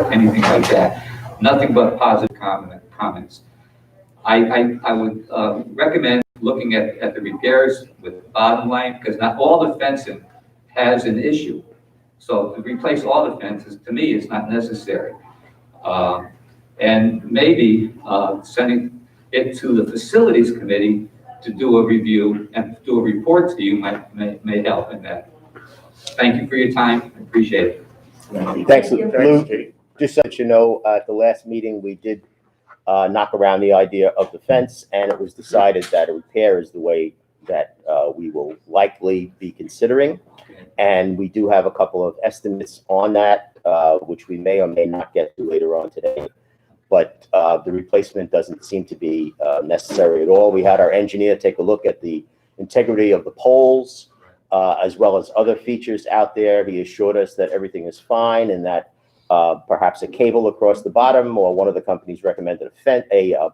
or anything like that. Nothing but positive comments. I would recommend looking at the repairs with the bottom line, because not all the fencing has an issue. So to replace all the fences, to me, is not necessary. And maybe sending it to the facilities committee to do a review and do a report to you may help in that. Thank you for your time. I appreciate it. Thanks, Lou. Just so that you know, at the last meeting, we did knock around the idea of the fence, and it was decided that a repair is the way that we will likely be considering. And we do have a couple of estimates on that, which we may or may not get to later on today. But the replacement doesn't seem to be necessary at all. We had our engineer take a look at the integrity of the poles, as well as other features out there. He assured us that everything is fine, and that perhaps a cable across the bottom, or one of the companies recommended a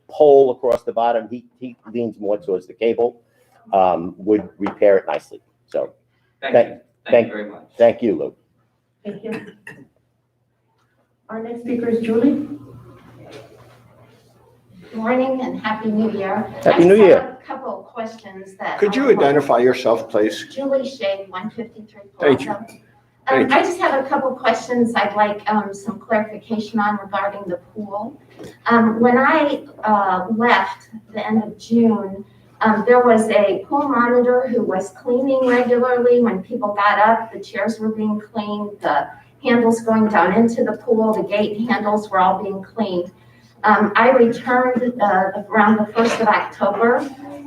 pole across the bottom. He leans more towards the cable, would repair it nicely. So Thank you very much. Thank you, Lou. Thank you. Our next speaker is Julie. Good morning and Happy New Year. Happy New Year. I have a couple of questions that. Could you identify yourself, please? Julie Shea, 153 Thank you. Plaza. Thank I just have a couple of questions I'd like some clarification on regarding the pool. When I left the end of June, there was a pool monitor who was cleaning regularly. When people got up, the chairs were being cleaned, the handles going down into the pool, the gate handles were all being cleaned. I returned around the 1st of October,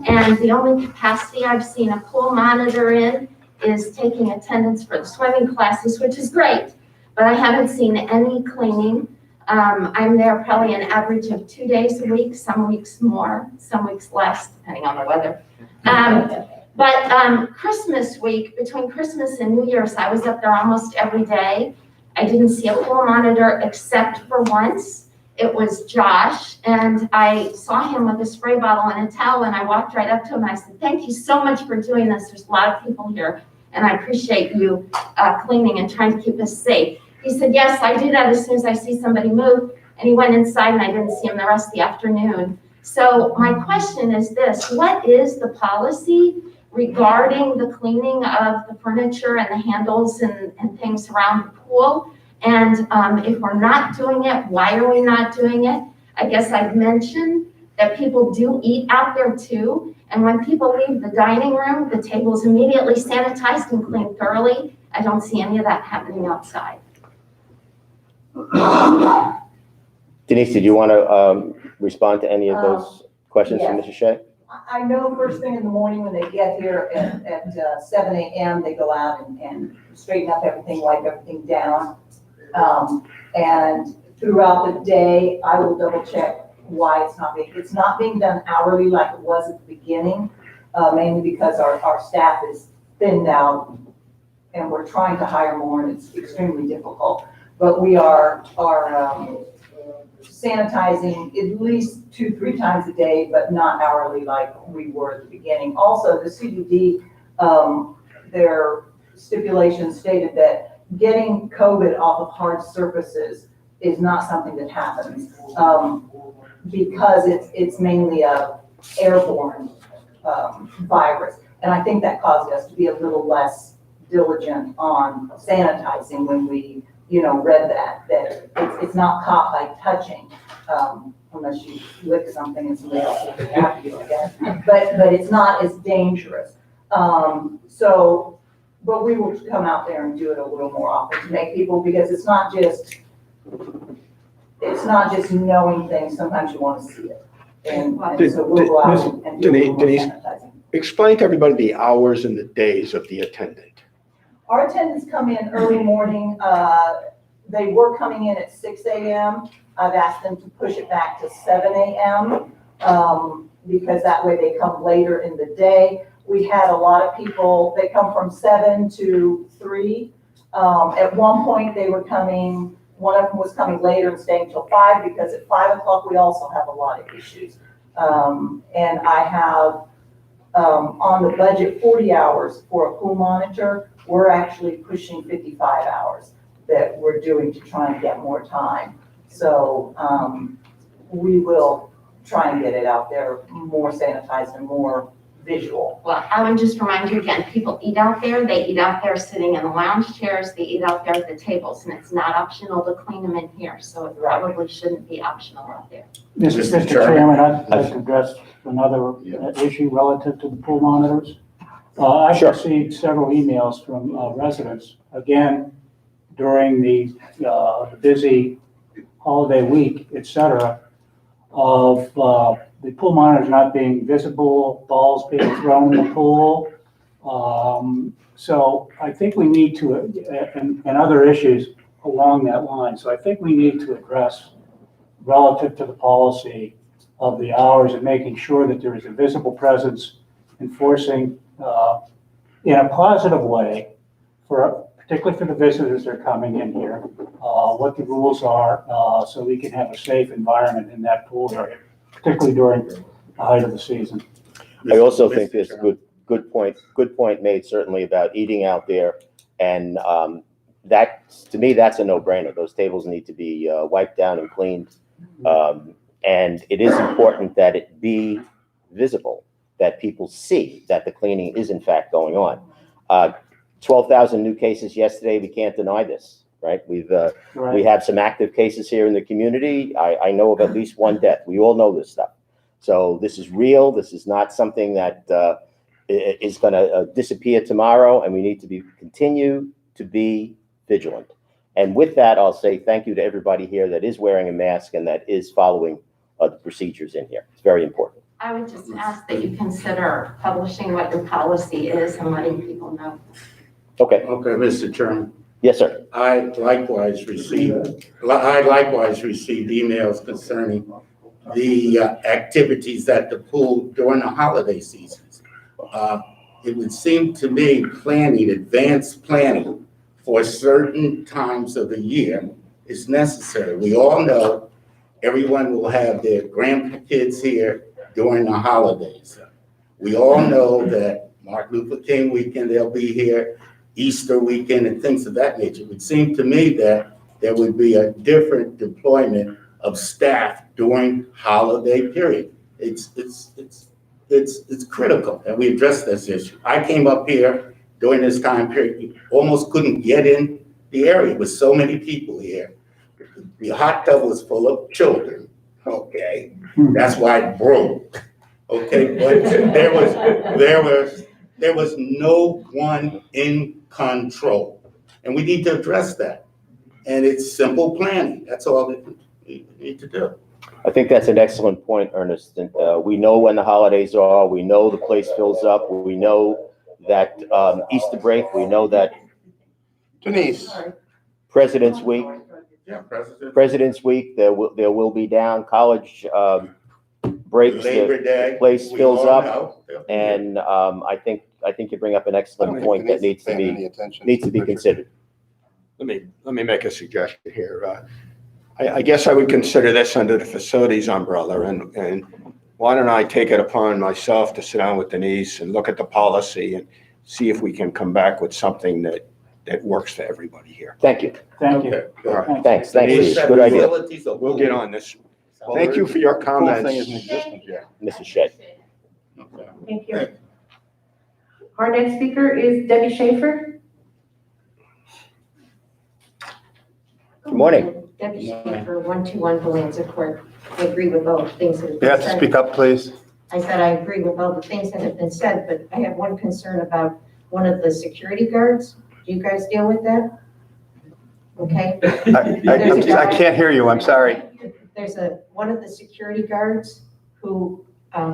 and the only capacity I've seen a pool monitor in is taking attendance for the swimming classes, which is great, but I haven't seen any cleaning. I'm there probably an average of 2 days a week, some weeks more, some weeks less, depending on the weather. But Christmas week, between Christmas and New Year's, I was up there almost every day. I didn't see a pool monitor except for once. It was Josh, and I saw him with a spray bottle and a towel, and I walked right up to him and I said, "Thank you so much for doing this. There's a lot of people here, and I appreciate you cleaning and trying to keep us safe." He said, "Yes, I do that as soon as I see somebody move," and he went inside and I didn't see him the rest of the afternoon. So my question is this: what is the policy regarding the cleaning of the furniture and the handles and things around the pool? And if we're not doing it, why are we not doing it? I guess I've mentioned that people do eat out there too. And when people leave the dining room, the table is immediately sanitized and cleaned thoroughly. I don't see any of that happening outside. Denise, did you want to respond to any of those questions from yes. Mrs. Shea? I know first thing in the morning when they get here at 7 a.m., they go out and straighten up everything, wipe everything down. And throughout the day, I will double check why it's not being done hourly like it was at the beginning, mainly because our staff is thinned out and we're trying to hire more, and it's extremely difficult. But we are sanitizing at least 2-3 times a day, but not hourly like we were at the beginning. Also, the CDD, their stipulation stated that getting COVID off of hard surfaces is not something that happens because it's mainly a airborne virus. And I think that caused us to be a little less diligent on sanitizing when we, read that it's not caught by touching, unless you lick something and somebody else will get after you again. But it's not as dangerous. But we will come out there and do it a little more often to make people, because it's not just knowing things. Sometimes you want to see it. And so we'll go out and do a little more sanitizing. Explain to everybody the hours and the days of the attendant. Our attendants come in early morning. They were coming in at 6 a.m. I've asked them to push it back to 7 a.m. Because that way they come later in the day. We had a lot of people, they come from 7 to 3. At one point they were coming, one of them was coming later and staying till 5, because at 5 o'clock we also have a lot of issues. And I have on the budget 40 hours for a pool monitor. We're actually pushing 55 hours. that we're doing to try and get more time. So, we will try and get it out there more sanitized and more visual. Well, I would just remind you again, people eat out there, they eat out there sitting in the lounge chairs, they eat out there at the tables, and it's not optional to clean them in here, so it probably shouldn't be optional out there. Mr. Chairman, I'd like to address another issue relative to the pool monitors. I've Sure. received several emails from residents, again, during the busy holiday week, et cetera, of the pool monitors not being visible, balls being thrown in the pool. So I think we need to, and other issues along that line. So I think we need to address relative to the policy of the hours and making sure that there is a visible presence enforcing in a positive way particularly for the visitors that are coming in here, what the rules are, so we can have a safe environment in that pool area, particularly during the height of the season. I also think there's a good point made certainly about eating out there. And that, to me, that's a no-brainer. Those tables need to be wiped down and cleaned. And it is important that it be visible, that people see that the cleaning is in fact going on. 12,000 new cases yesterday. We can't deny this, right? We have some active cases here in the community. I know of at least one death. We all know this stuff. So this is real. This is not something that is going to disappear tomorrow, and we need to continue to be vigilant. And with that, I'll say thank you to everybody here that is wearing a mask and that is following the procedures in here. It's very important. I would just ask that you consider publishing what your policy is and letting people know. Okay. Okay, Mr. Chairman. Yes, sir. I likewise received emails concerning the activities at the pool during the holiday seasons. It would seem to me advanced planning for certain times of the year is necessary. We all know everyone will have their grandkids here during the holidays. We all know that Martin Luther King weekend, they'll be here, Easter weekend, and things of that nature. It would seem to me that there would be a different deployment of staff during holiday period. It's critical that we address this issue. I came up here during this time period, you almost couldn't get in the area with so many people here. The hot tub was full of children, okay? That's why it broke, okay? But there was no one in control. And we need to address that. And it's simple planning. That's all that we need to do. I think that's an excellent point, Ernest. And we know when the holidays are. We know the place fills up. We know that Easter break. We know that Denise. President's Week. Yeah, President's Week, there will be down. College breaks. Labor Day. The place we fills all up. know. And I think you bring up an excellent point that needs to be considered. Let me make a suggestion here. I guess I would consider this under the facilities umbrella, and why don't I take it upon myself to sit down with Denise and look at the policy and see if we can come back with something that works for everybody here. Thank you. Thank you. Okay, all right. Thanks. Denise, Good idea. We'll get on this. Thank you for your comments. Mrs. Shea. Okay. Thank you. Our next speaker is Debbie Schaefer. Good morning. Debbie Schaefer, 121 Valenza Court. I agree with all the things that have You been have to said. speak up, please. I said I agree with all the things that have been said, but I have one concern about one of the security guards. Do you guys deal with that? Okay. I can't hear you, I'm sorry. There's one of the security guards who,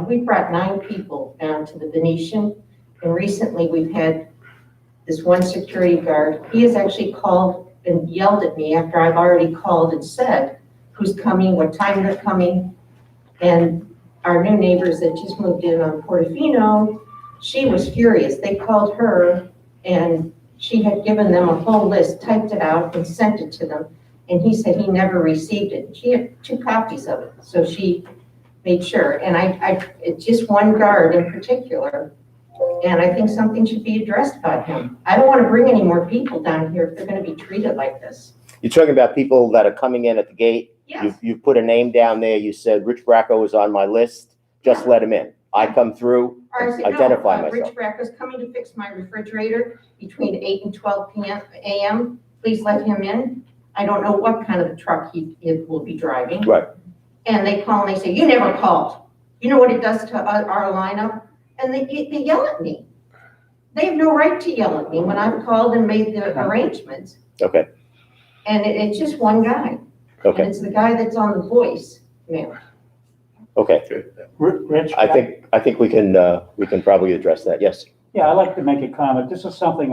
we brought 9 people down to the Venetian, and recently we've had this one security guard. He has actually called and yelled at me after I've already called and said who's coming, what time they're coming. And our new neighbors that just moved in on Portofino, she was furious. They called her and she had given them a whole list, typed it out and sent it to them. And he said he never received it. She had 2 copies of it. So she made sure. And it's just one guard in particular. And I think something should be addressed about him. I don't want to bring any more people down here if they're going to be treated like this. You're talking about people that are coming in at the gate? Yes, You've put a name down there, you said Rich Bracco is on my list, just let him in. I come through, or I said, identify no, myself. Rich Bracco's coming to fix my refrigerator between 8 and 12 a.m. Please let him in. I don't know what kind of truck he will be driving. Right. And they call and they say, you never called. You know what it does to our lineup? And they yell at me. They have no right to yell at me when I've called and made the arrangements. Okay, And it's just one guy. And okay, it's the guy that's on the voice mail. okay. Rich? I think we can probably address that, yes. Yeah, I'd like to make a comment. This is something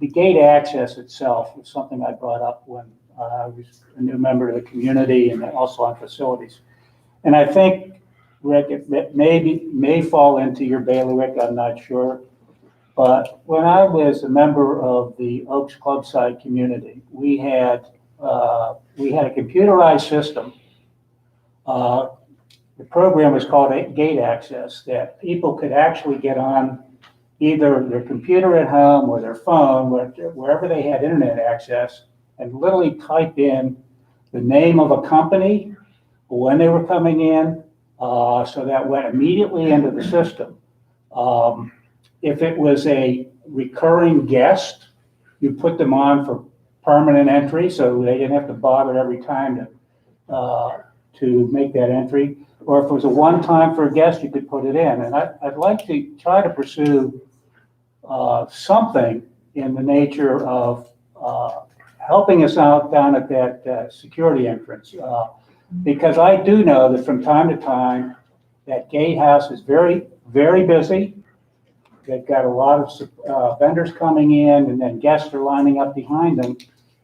the gate access itself was something I brought up when I was a new member of the community and also on facilities. And I think, Rick, it may fall into your bailiwick, I'm not sure. But when I was a member of the Oaks Clubside community, we had a computerized system. The program was called Gate Access, that people could actually get on either their computer at home or their phone, wherever they had internet access, and literally type in the name of a company, when they were coming in, so that went immediately into the system. If it was a recurring guest, you put them on for permanent entry, so they didn't have to bother every time to make that entry. Or if it was a one-time for a guest, you could put it in. And I'd like to try to pursue something in the nature of helping us out down at that security entrance. Because I do know that from time to time, that gatehouse is very, very busy. They've got a lot of vendors coming in, and then guests are lining up behind them.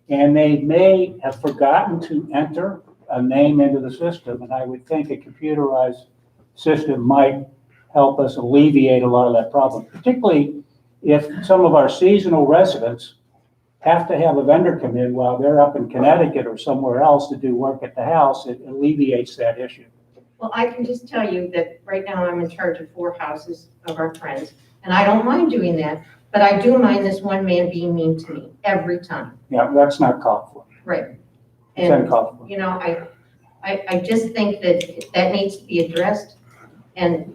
And they may have forgotten to enter a name into the system. And I would think a computerized system might help us alleviate a lot of that problem, particularly if some of our seasonal residents have to have a vendor come in while they're up in Connecticut or somewhere else to do work at the house. It alleviates that issue. Well, I can just tell you that right now I'm in charge of 4 houses of our friends, and I don't mind doing that, but I do mind this one man being mean to me every time. Yeah, that's not called for. Right. It's And, uncalled for. you know, I just think that needs to be addressed. And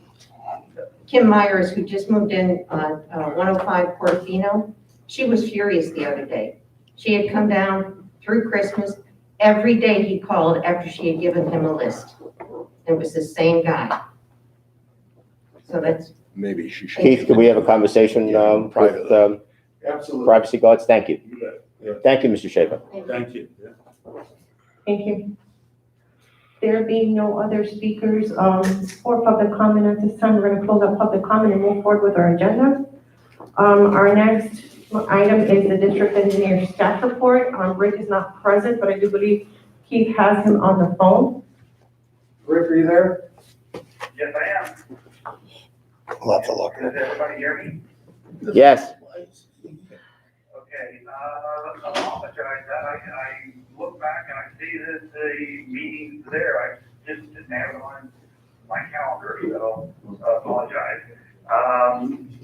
Kim Myers, who just moved in on 105 Portofino, she was furious the other day. She had come down through Christmas. Every day he called after she had given him a list. It was the same guy. So that's, Maybe she should. Keith, can we have a conversation with Absolutely. privacy guards? Thank you. You bet. Yeah. Thank you, Mr. Schaefer. Thank you. Thank you. There being no other speakers for public comment at this time, we're going to close up public comment and move forward with our agenda. Our next item is the district engineer staff report. Rick is not present, but I do believe Keith has him on the phone. Rick, are you there? Yes, I am. We'll have to look. Does everybody hear me? Yes. Okay, I apologize that I look back and I see that the meeting's there. I just didn't have it on my calendar, so I apologize.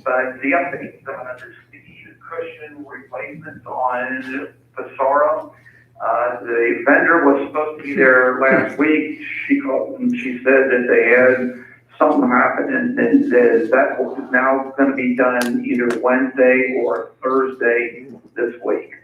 But the update, there's the cushion replacement on Pasoro. The vendor was supposed to be there last week. She called and she said that they had something happen and that is now going to be done either Wednesday or Thursday this week.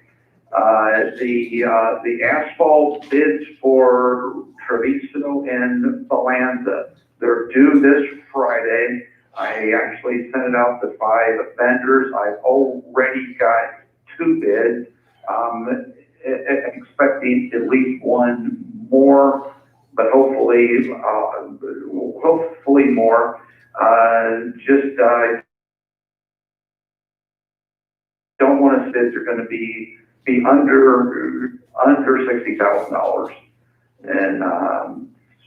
The asphalt bids for Treviso and Balanza, they're due this Friday. I actually sent it out to 5 vendors. I've already got 2 bids. Expecting at least 1 more, but hopefully more. Don't want to say they're going to be under $60,000, and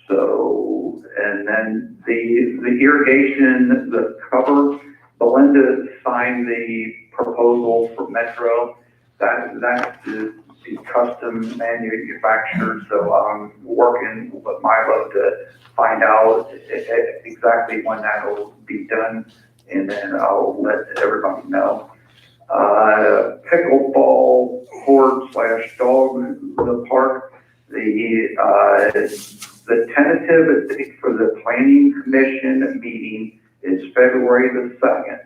so and then the irrigation, the cover. Belinda signed the proposal for Metro. That is custom manufactured, so I'm working with Milo to find out exactly when that will be done, and then I'll let everybody know. pickleball court / dog, the park. The tentative date for the planning commission meeting is February the 2nd.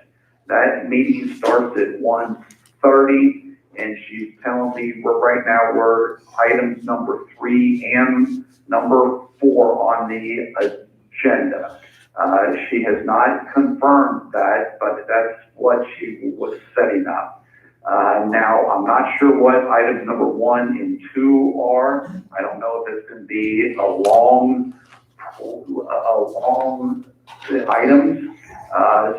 That meeting starts at 1:30, and she's telling me we're items number 3 and number 4 on the agenda. She has not confirmed that, but that's what she was setting up. Now, I'm not sure what items number 1 and 2 are. I don't know if it's going to be a long items.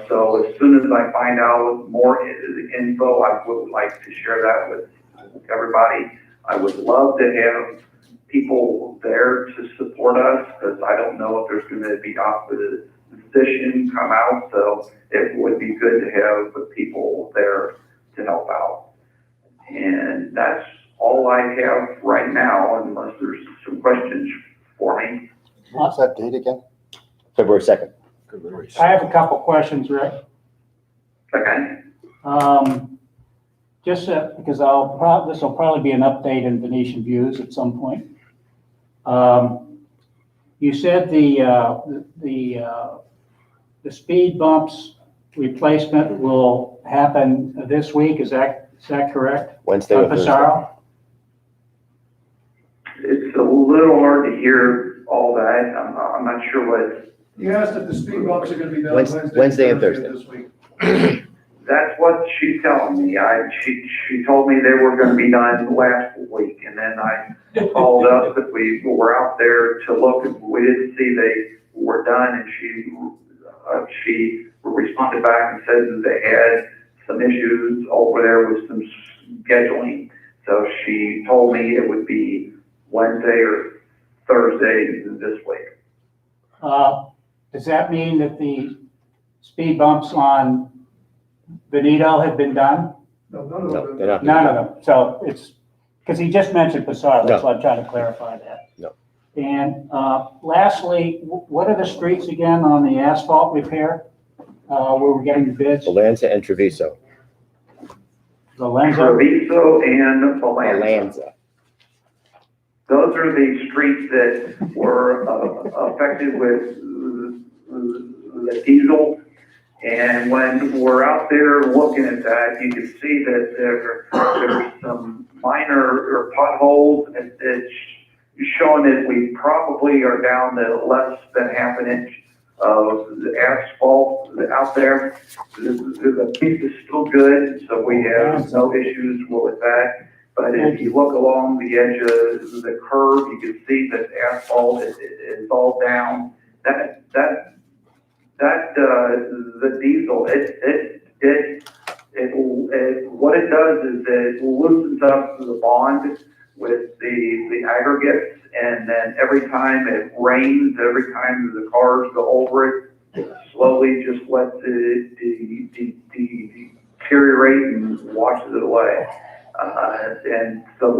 So as soon as I find out more info, I would like to share that with everybody. I would love to have people there to support us, because I don't know if there's going to be opposition come out. So it would be good to have people there to help out. And that's all I have right now, unless there's some questions for me. What's that date again? February 2nd. I have a couple questions, Rick. Okay. Just because this will probably be an update in Venetian Views at some point. You said the speed bumps replacement will happen this week. Is that correct? Wednesday or Thursday. Pissarro? It's a little hard to hear all that. I'm not sure what. You asked if the speed bumps are gonna be done Wednesday and Thursday. this week. That's what she's telling me. She told me they were gonna be done last week, and then I called up that we were out there to look, and we didn't see they were done, and she responded back and said that they had some issues over there with some scheduling. So she told me it would be Wednesday or Thursday this week. Does that mean that the speed bumps on Benito have been done? No, none of No, them. they're not. None of them. So it's, because he just mentioned Pissarro, that's No. why I'm trying to clarify that. No. And lastly, what are the streets again on the asphalt repair? Where we're getting the bids? Valenza and Treviso. Valenza? Treviso and Valenza. Valenza. Those are the streets that were affected with the diesel. And when we're out there looking at that, you can see that there's some minor potholes, and it's showing that we probably are down to less than half an inch of the asphalt out there. The piece is still good, so we have no issues with that. But if you look along the edge of the curve, you can see that the asphalt is all down. The diesel, what it does is it loosens up the bond with the aggregates, and then every time it rains, every time the cars go over it, it slowly just lets it deteriorate and washes it away. And so,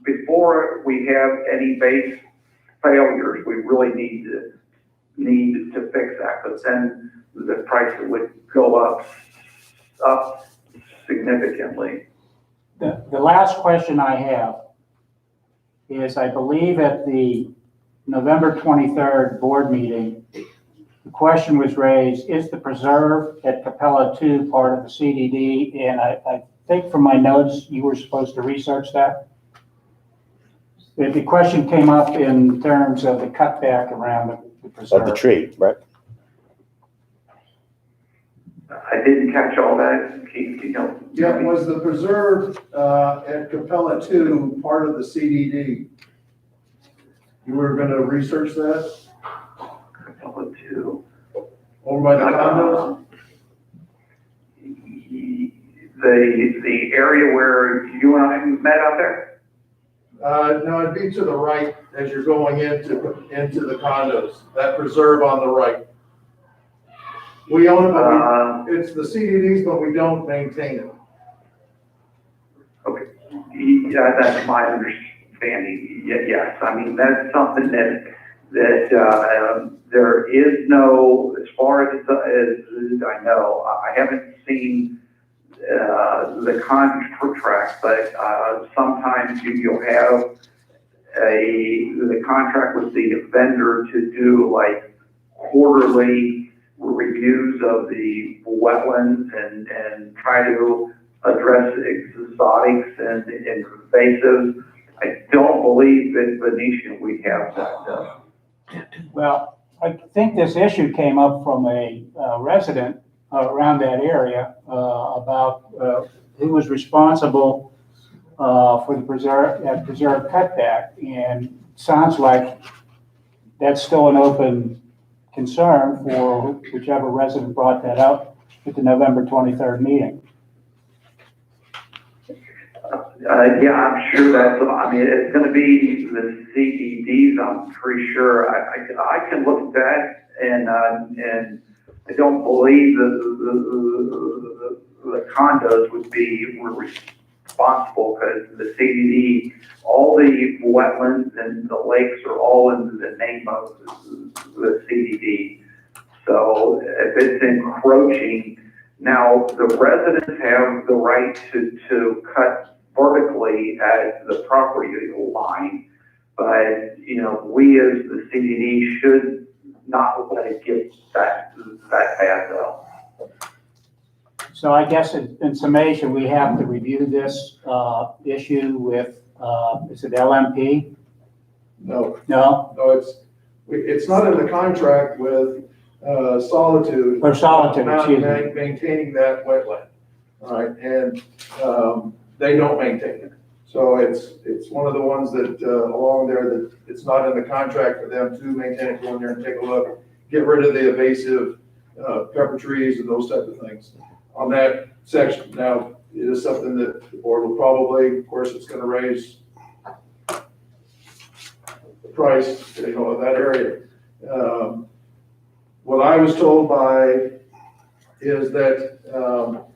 before we have any base failures, we really need to fix that, but then the price would go up significantly. The last question I have is, I believe at the November 23rd board meeting, the question was raised, is the preserve at Capella 2 part of the CDD? And I think from my notes, you were supposed to research that. The question came up in terms of the cutback around the preserve. Of the tree, right? I didn't catch all that. Keith, you know? Yeah, was the preserve at Capella 2 part of the CDD? You were gonna research that Capella 2. over by the condos? The area where you and I met out there? No, it'd be to the right as you're going into the condos, that preserve on the right. We own it, but it's the CDDs, but we don't maintain it. Okay, yeah, that's my understanding. Yes, I mean, that's something that there is no, as far as I know. I haven't seen the contract, but sometimes you'll have the contract with the vendor to do like quarterly reviews of the wetlands and try to address exotics and invasives. I don't believe that Venetian we have that. Well, I think this issue came up from a resident around that area about who was responsible for the preserve cutback, and sounds like that's still an open concern for whichever resident brought that up at the November 23rd meeting. Yeah, I'm sure I mean, it's gonna be the CDDs, I'm pretty sure. I can look at that and I don't believe the condos were responsible because the CDD, all the wetlands and the lakes are all in the name of the CDD. So if it's encroaching, now the residents have the right to cut vertically at the property line, but, you know, we as the CDD should not let it get that bad though. So I guess in summation, we have to review this issue with, is it LMP? No, No? no, it's not in the contract with Solitude. Or Solitude, excuse me. Maintaining that wetland, all right, and they don't maintain it. So it's one of the ones that along there that it's not in the contract for them to maintain it, go in there and take a look, get rid of the invasive pepper trees and those type of things on that section. Now, it is something that the board will probably, of course, it's gonna raise the price, you know, of that area. What I was told by is that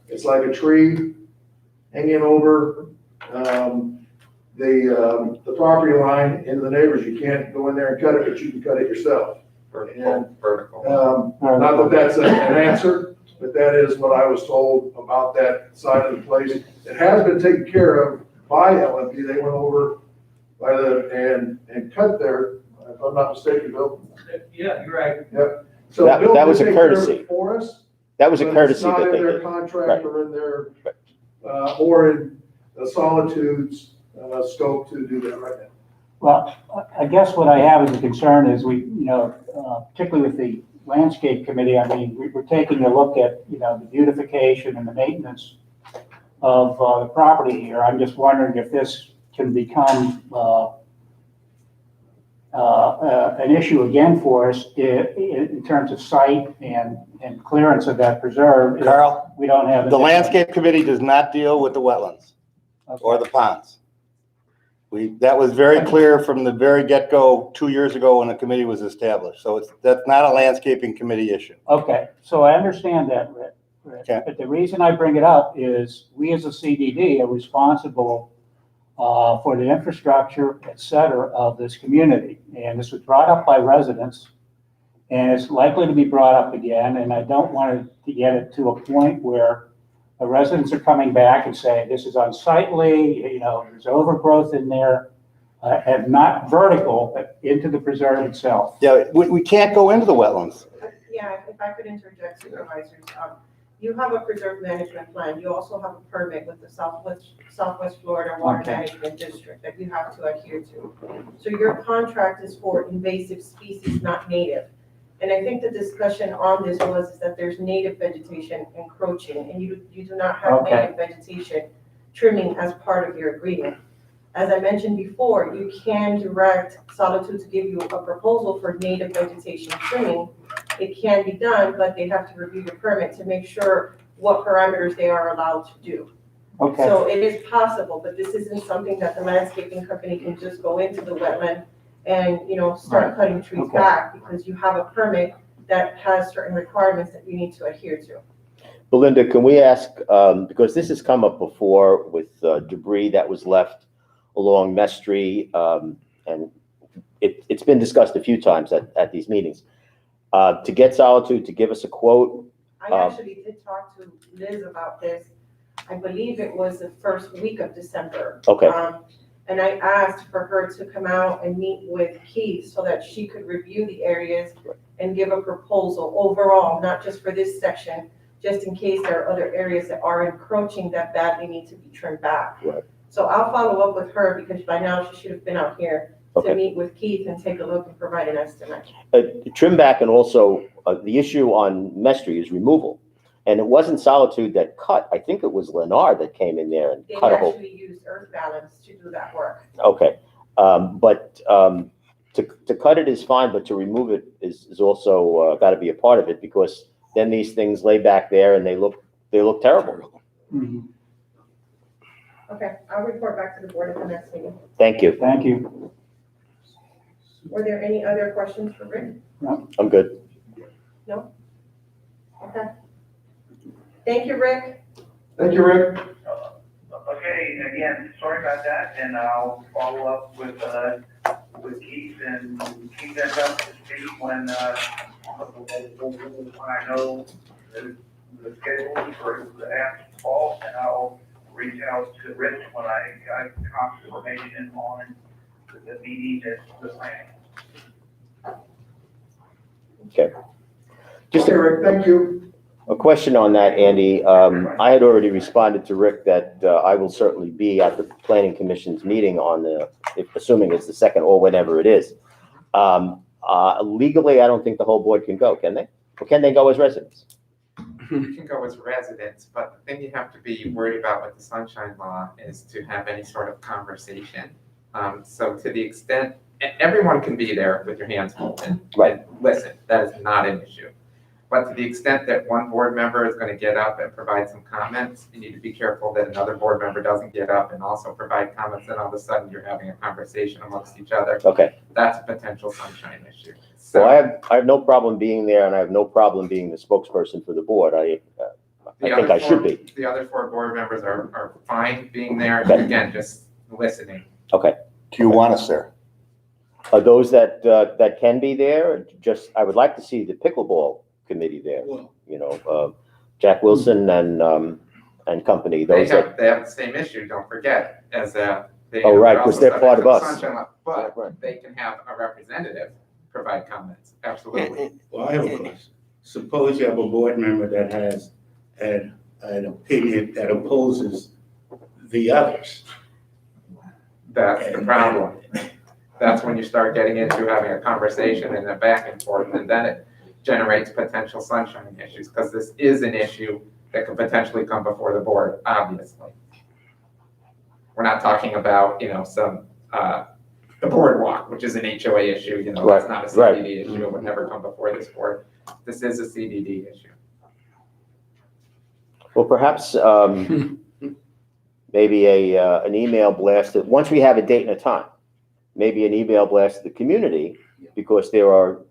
it's like a tree hanging over the property line into the neighbors. You can't go in there and cut it, but you can cut it yourself. Vertical. Not that that's an answer, but that is what I was told about that side of the place. It has been taken care of by LMP. They went over by and cut there, if I'm not mistaken, Bill. Yeah, you're right. Yep. So That Bill was did a take care of courtesy. it for us. That was a But courtesy it's not that they in their did. contract Right. or in their, or in Solitude's scope to do that right now. Well, I guess what I have as a concern is we, you know, particularly with the landscape committee, I mean, we're taking a look at, you know, the beautification and the maintenance of the property here. I'm just wondering if this can become an issue again for us in terms of site and clearance of that preserve. if Carl, We don't have. the landscape committee does not deal with the wetlands or the ponds. That was very clear from the very get-go 2 years ago when the committee was established. So that's not a landscaping committee issue. Okay, so I understand that, Rick. Okay. But the reason I bring it up is we as a CDD are responsible for the infrastructure, et cetera, of this community. And this was brought up by residents, and it's likely to be brought up again. And I don't want to get it to a point where the residents are coming back and saying, this is unsightly, you know, there's overgrowth in there, and not vertical, but into the preserve itself. Yeah, we can't go into the wetlands. Yeah, if I could interject, supervisors, you have a preserve management plan. You also have a permit with the Southwest Florida Water Okay. Management District that you have to adhere to. So your contract is for invasive species, not native. And I think the discussion on this was that there's native vegetation encroaching, and you do not have Okay. native vegetation trimming as part of your agreement. As I mentioned before, you can direct Solitude to give you a proposal for native vegetation trimming. It can be done, but they have to review your permit to make sure what parameters they are allowed to do. Okay, So it is possible, but this isn't something that the landscaping company can just go into the wetland and, you know, start Right. cutting trees Okay. back, because you have a permit that has certain requirements that you need to adhere to. Belinda, can we ask, because this has come up before with debris that was left along Mestry, and it's been discussed a few times at these meetings. To get Solitude to give us a quote I actually did talk to Liz about this. I believe it was the first week of December. Okay. And I asked for her to come out and meet with Keith so that she could review the areas and give a proposal overall, not just for this section, just in case there are other areas that are encroaching that badly need to be trimmed back. Right. So I'll follow up with her because by now she should have been out here to Okay. meet with Keith and take a look and provide an estimate. Trim back, and also the issue on Mestry is removal. And it wasn't Solitude that cut, I think it was Lennar that came in there and They cut a hole. actually used earth balance to do that work. Okay, but to cut it is fine, but to remove it is also got to be a part of it, because then these things lay back there and they look terrible. Mhm. Okay, I'll report back to the board at the next meeting. Thank you. Thank you. Were there any other questions for Rick? I'm good. Okay. Thank you, Rick. Thank you, Rick. Okay, again, sorry about that, and I'll follow up with Keith and keep that up to speed when I know the schedule for the after call, and I'll reach out to Rich when I got confirmation on the meeting at the planning. Just Okay, Rick, thank you. a question on that, Andy. I had already responded to Rick that I will certainly be at the Planning Commission's meeting on assuming it's the second or whenever it is. Legally, I don't think the whole board can go, can they? Or can they go as residents? You can go as residents, but the thing you have to be worried about with the sunshine law is to have any sort of conversation. So to the extent, everyone can be there with your hands open. Right. And listen, that is not an issue. But to the extent that one board member is going to get up and provide some comments, you need to be careful that another board member doesn't get up and also provide comments, and all of a sudden you're having a conversation amongst each other. Okay. That's a potential sunshine issue. So So I have no problem being there, and I have no problem being the spokesperson for the board. I think I should be. The other four board members are fine being there, Okay. again, just listening. Okay. Do you want us there? Are those that can be there? I would like to see the pickleball committee there. You know, Jack Wilson and company. They Those that. have the same issue, don't forget, as they. Oh, right, are 'cause also they're part of subject to us. the sunshine law, But Right. they can have a representative provide comments, absolutely. Well, I have a question. Suppose you have a board member that has an opinion that opposes the others. That's the problem. That's when you start getting into having a conversation and a back and forth, and then it generates potential sunshine issues, because this is an issue that could potentially come before the board, obviously. We're not talking about, the boardwalk, which is an HOA issue, that's not a CDD issue, it would never come before this board. This is a CDD issue. Well, perhaps maybe an email blast, once we have a date and a time, maybe an email blast to the community, because there are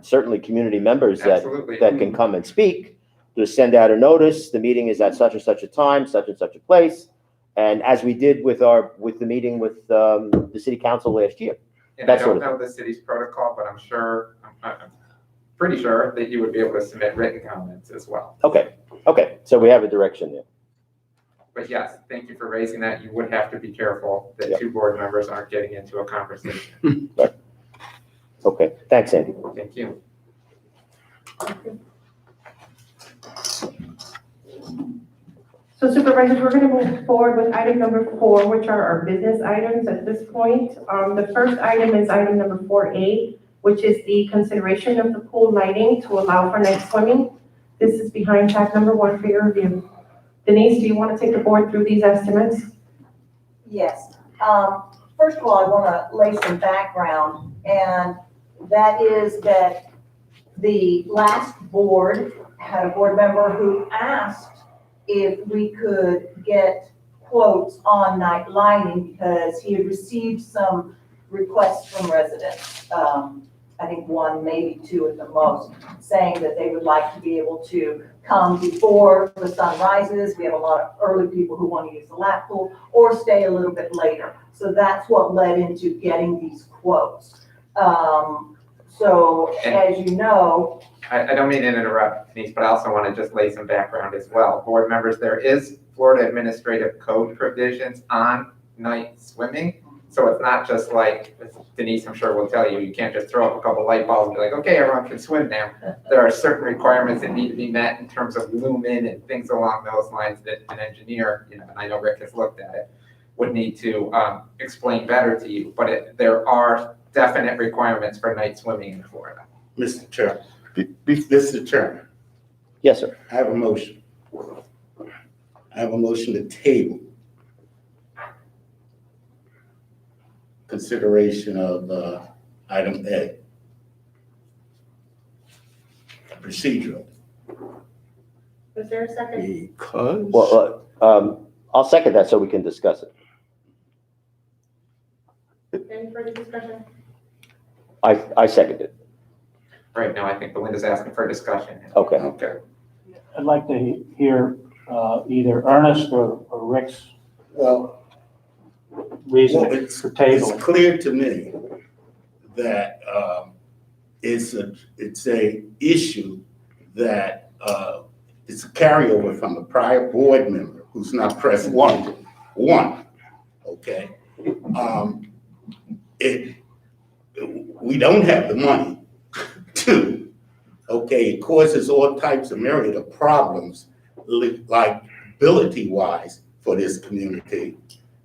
certainly community members Absolutely. that can come and speak. Just send out a notice, the meeting is at such and such a time, such and such a place. And as we did with the meeting with the city council last year. And I That sort don't of know the city's protocol, but I'm pretty sure that you would be able to submit written comments as well. Okay, so we have a direction there. But yes, thank you for raising that. You would have to be careful that Yep. two board members aren't getting into a conversation. Okay, thanks, Andy. Thank you. So supervisors, we're going to move forward with item number 4, which are our business items at this point. The first item is item number 4A, which is the consideration of the pool lighting to allow for night swimming. This is behind tab number 1 for your review. Denise, do you want to take the board through these estimates? Yes. First of all, I want to lay some background, and that is that the last board had a board member who asked if we could get quotes on night lighting because he had received some requests from residents. I think 1, maybe 2 at the most, saying that they would like to be able to come before the sun rises. We have a lot of early people who want to use the lap pool or stay a little bit later. So that's what led into getting these quotes. So as you know, I don't mean to interrupt, Denise, but I also want to just lay some background as well. Board members, there is Florida Administrative Code provisions on night swimming. So it's not just like, as Denise, I'm sure will tell you, you can't just throw up a couple light bulbs and be like, okay, everyone can swim now. There are certain requirements that need to be met in terms of lumen and things along those lines that an engineer, and I know Rick has looked at it, would need to explain better to you. But there are definite requirements for night swimming in Florida. Mr. Chairman, Mr. Chairman, Yes, sir. I have a motion. I have a motion to table consideration of item A. Procedural. Was there a second? Because. Well, I'll second that so we can discuss it. Any further discussion? I second it. Right now, I think Belinda's asking for a discussion. Okay. Okay. I'd like to hear either Ernest or Rick's Well, reason it's for tabling. clear to me that it's a issue that it's a carryover from a prior board member who's not present. One, okay? We don't have the money. Two, okay, it causes all types of myriad of problems, like ability-wise for this community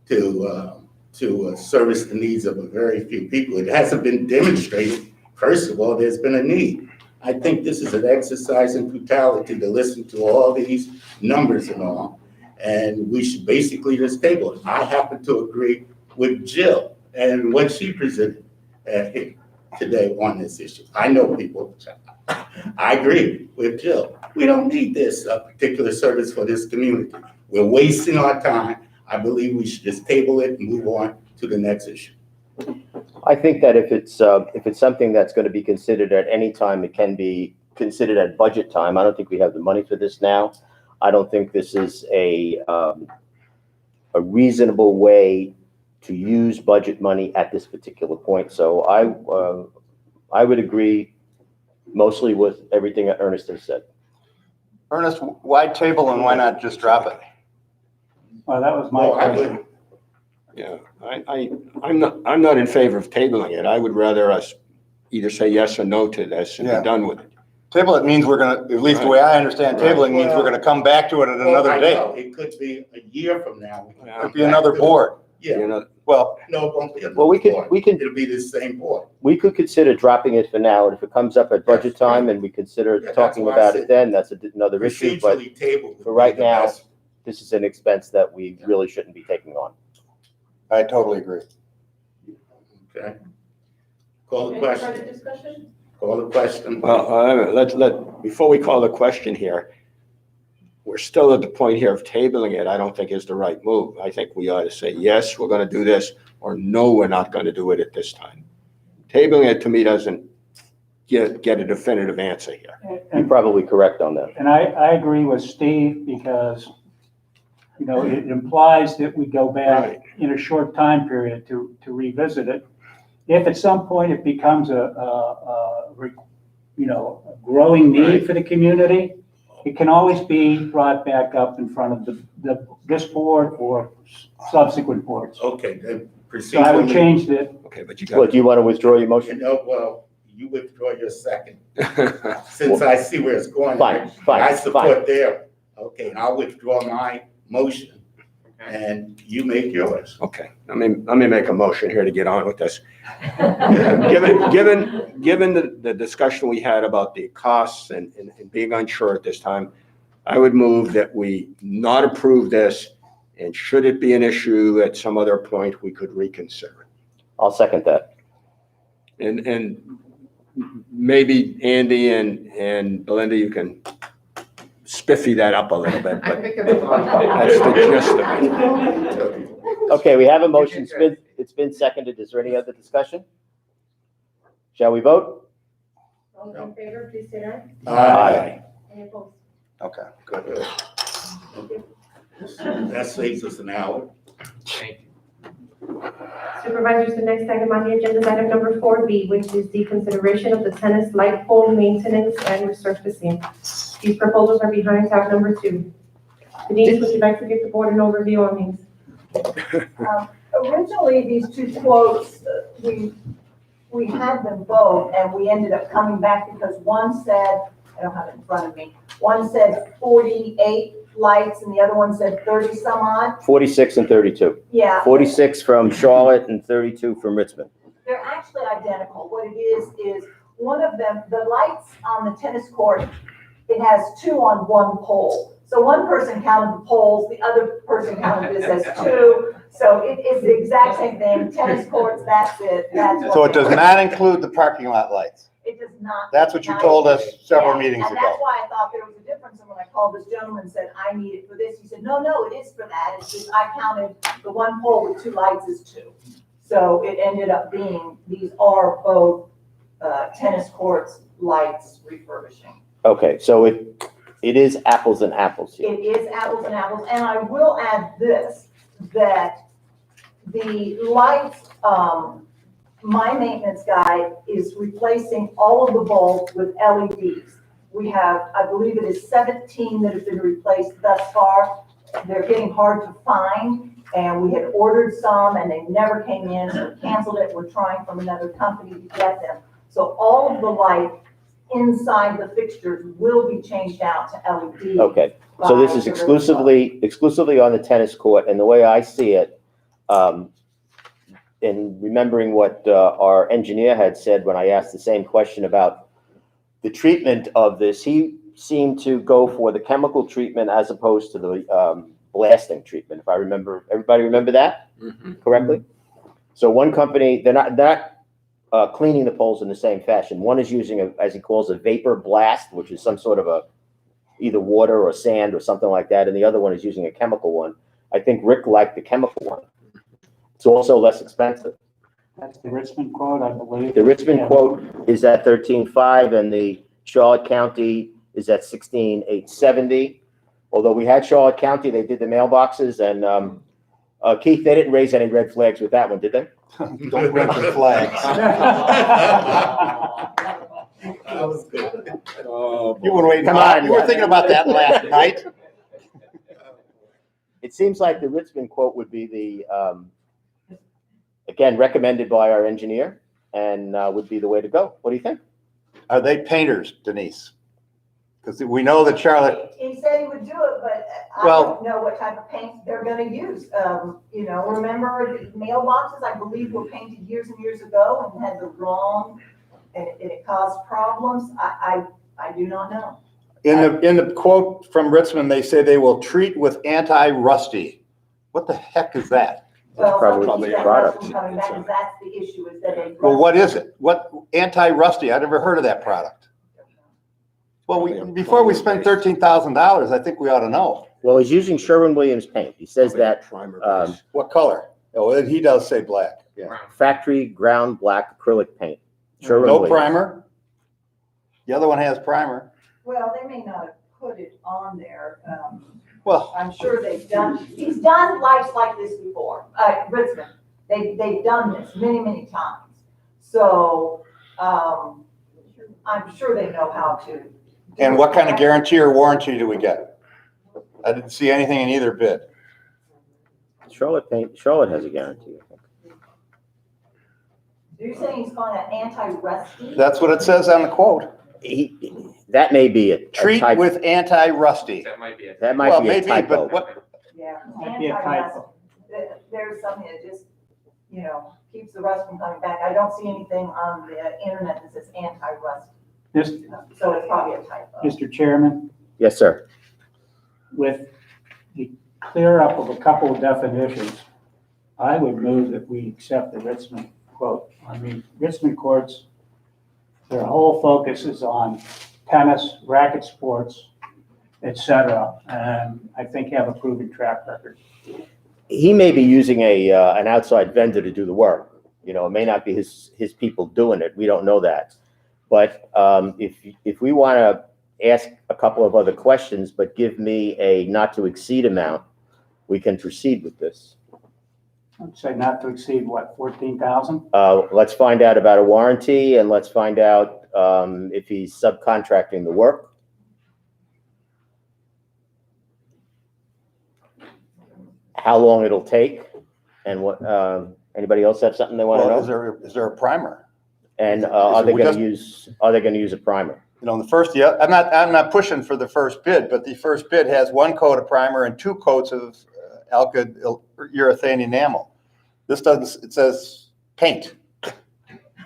to service the needs of a very few people. It hasn't been demonstrated. First of all, there's been a need. I think this is an exercise in futility to listen to all these numbers and all, and we should basically just table it. I happen to agree with Jill and what she presented today on this issue. I know people, I agree with Jill. We don't need this particular service for this community. We're wasting our time. I believe we should just table it and move on to the next issue. I think that if it's something that's going to be considered at any time, it can be considered at budget time. I don't think we have the money for this now. I don't think this is a reasonable way to use budget money at this particular point. So I would agree mostly with everything that Ernest has said. Ernest, why table and why not just drop it? Well, that was my question. Yeah, I'm not in favor of tabling it. I would rather us either say yes or no to this and Yeah. be done with it. Table it means we're gonna, at least the way I understand tabling means we're gonna come back to it at another I date. know, it could be a year from now. Yeah. It'd be another board. Yeah, You know, Well, no, it won't be another Well, we board. could It'll be the same board. consider dropping it for now, and if it comes up at budget Yes, right. time and we consider Yeah, that's talking why I about said it then, that's another issue, but Procedurally tabled would for be right the now- best. this is an expense that we really shouldn't be taking on. I totally agree. Okay. Call the Any further question. discussion? Call the question. well, before we call the question here, we're still at the point here of tabling it. I don't think is the right move. I think we ought to say, yes, we're gonna do this, or no, we're not gonna do it at this time. Tabling it to me doesn't get a definitive answer here. You're probably correct on that. And I agree with Steve because, you know, it implies that we go back Right. in a short time period to revisit it. If at some point it becomes a growing need for the community, it can always be brought back up in front of this board or subsequent boards. Okay, then So I would procedurally, change it. Okay, but you Well, got. do you want to withdraw your you motion? know, well, you withdraw your second, since I see where it's going. Fine, I fine. support there. Okay, and I'll withdraw my motion, and you make yours. Okay, let me make a motion here to get on with this. Given the discussion we had about the costs and being unsure at this time, I would move that we not approve this, and should it be an issue at some other point, we could reconsider I'll second that. it. And maybe Andy and Belinda, you can spiffy that up a little bit, I but think it's fine. that's the gist of it. Okay, we have a motion. It's been seconded. Is there any other discussion? Shall we vote? All those in favor, please say aye. Aye. Any opposed? Okay, good. That saves us an hour. Thank you. Supervisors, the next item on the agenda is item number 4B, which is the consideration of the tennis light pole maintenance and resurfacing. These proposals are behind tab number 2. Denise, would you like to give the board an overview on these? Originally, these two quotes, we had them both, and we ended up coming back because one said, I don't have it in front of me, one said 48 lights and the other one said 30 some odd. 46 and 32. Yeah. 46 from Charlotte and 32 from Richmond. They're actually identical. What it is one of them, the lights on the tennis court, it has 2 on one pole. So one person counted the poles, the other person counted this as 2. So it is the exact same thing. Tennis courts, that's it. So it does not include the parking lot lights? It does not. That's what you told us several meetings And that's ago. why I thought there was a difference. And when I called this gentleman and said, I need it for this, he said, no, it is for that. It's just, I counted the one pole with 2 lights as 2. So it ended up being, these are both tennis courts lights refurbishing. Okay, so it is apples and apples here. It is apples and apples. And I will add this, that the lights, my maintenance guy is replacing all of the bulbs with LEDs. We have, I believe it is 17 that have been replaced thus far. They're getting hard to find, and we had ordered some and they never came in, so we canceled it. We're trying from another company to get them. So all of the light inside the fixtures will be changed out to LED. Okay, so this is exclusively on the tennis court, and the way I see it, in remembering what our engineer had said when I asked the same question about the treatment of this, he seemed to go for the chemical treatment as opposed to the blasting treatment, if I remember. Everybody remember that correctly? So one company, they're not cleaning the poles in the same fashion. One is using, as he calls, a vapor blast, which is some sort of either water or sand or something like that, and the other one is using a chemical one. I think Rick liked the chemical one. It's also less expensive. That's the Richmond quote, I believe. The Richmond quote is at $13,500 and the Charlotte County is at $16,870. Although we had Charlotte County, they did the mailboxes, and Keith, they didn't raise any red flags with that one, did they? Don't rent the flags. That was good. You were waiting. Come on. You were thinking about that last night. It seems like the Richmond quote would be the, again, recommended by our engineer and would be the way to go. What do you think? Are they painters, Denise? Because we know that Charlotte, He said he would do it, but I Well- don't know what type of paint they're gonna use. Remember the mailboxes, I believe, were painted years and years ago and had the wrong, and it caused problems. I do not know. in the quote from Richmond, they say they will treat with anti-rusty. What the heck is that? Well, probably some a of product. these coming back, and that's the issue, is that they. Well, what is it? What, anti-rusty? I never heard of that product. Well, before we spend $13,000, I think we ought to know. Well, he's using Sherwin-Williams paint. He says that What color? Oh, he does say black, yeah. factory ground black acrylic paint. No Sherwin-Williams. primer? The other one has primer. Well, they may not have put it on there. Well, I'm sure he's done lights like this before, Richmond. They've done this many, many times. So, I'm sure they know how to. and what kind of guarantee or warranty do we get? I didn't see anything in either bid. Charlotte has a guarantee. I think. You're saying he's calling it anti-rusty? That's what it says on the quote. That may be a Treat typo. with anti-rusty. That might be it. That might Well, be a maybe, typo. but what, Yeah, Might be a anti-rust. typo. There's something that just, keeps the rust from coming back. I don't see anything on the internet that says anti-rust, so it's probably a typo. Mr. Chairman, Yes, sir. with the clear up of a couple of definitions, I would move that we accept the Richmond quote. I mean, Richmond courts, their whole focus is on tennis, racket sports, et cetera, and I think have a proven track record. He may be using an outside vendor to do the work. It may not be his people doing it. We don't know that. But if we want to ask a couple of other questions, but give me a not to exceed amount, we can proceed with this. I'd say not to exceed, what, 14,000? Let's find out about a warranty, and let's find out, if he's subcontracting the work. How long it'll take, and what, anybody else have something they wanna Well, know? is there a primer? And, are they we gonna just- use a primer? You know, the first, yeah, I'm not pushing for the first bid, but the first bid has 1 coat of primer and 2 coats of alkyd urethane enamel. This doesn't, it says paint.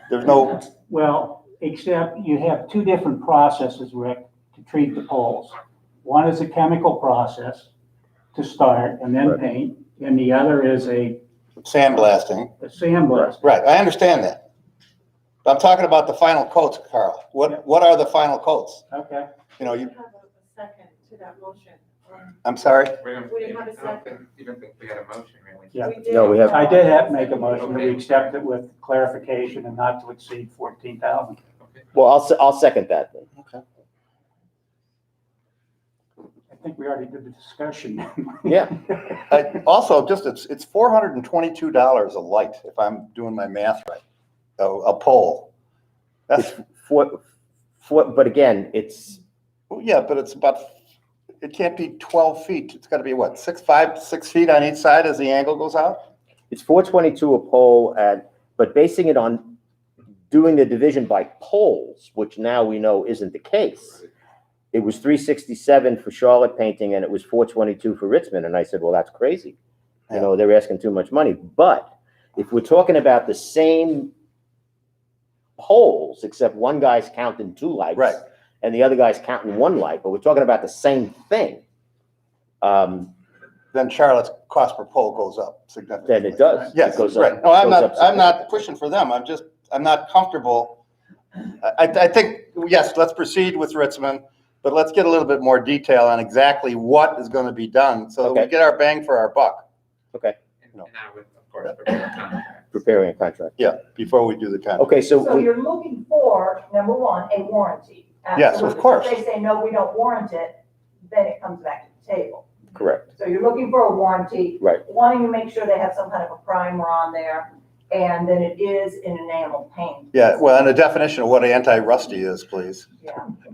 There's no, Well, except you have 2 different processes, Rick, to treat the poles. One is a chemical process to start and then Right. paint, and the other is a sandblasting. sandblast. Right, I understand that. But I'm talking about the final coats, Carl. What are the final coats? Okay. You know, you, have a second to that motion. I'm sorry? We don't, We didn't have a I don't second. even think we had a motion, really. Yeah. No, we have- I did have to make a motion that we accept it with clarification and not to exceed 14,000. Okay. Well, I'll second that then. Okay. I think we already did the discussion. Yeah. Also, just, it's $422 a light, if I'm doing my math right, a pole. That's, But again, it's, yeah, but it's about, it can't be 12 feet. It's gotta be what, 6 feet on each side as the angle goes out? it's 422 a pole but basing it on doing the division by poles, which now we know isn't the case. It was 367 for Charlotte painting and it was 422 for Richmond. And I said, well, that's crazy. You know, they're asking too much money. But if we're talking about the same poles, except one guy's counting 2 lights. Right. And the other guy's counting 1 light, but we're talking about the same thing. Then Charlotte's cost per pole goes up significantly. Then it does. Yes, It goes up- right. No, I'm goes up not pushing for them. I'm not comfortable. I think, yes, let's proceed with Richmond, but let's get a little bit more detail on exactly what is gonna be done so that we Okay. get our bang for our buck. Okay, And I would, of course, prepare a contract. preparing a contract. Yeah, before we do the contract. Okay, So so, you're looking for, number one, a warranty. Yes, of Absolutely. course. If they say, no, we don't warrant it, then it comes back to the table. correct, So you're looking for a warranty. Right. Wanting to make sure they have some kind of a primer on there, and then it is in enamel paint. Yeah, well, and a definition of what anti-rusty is, please. Yeah,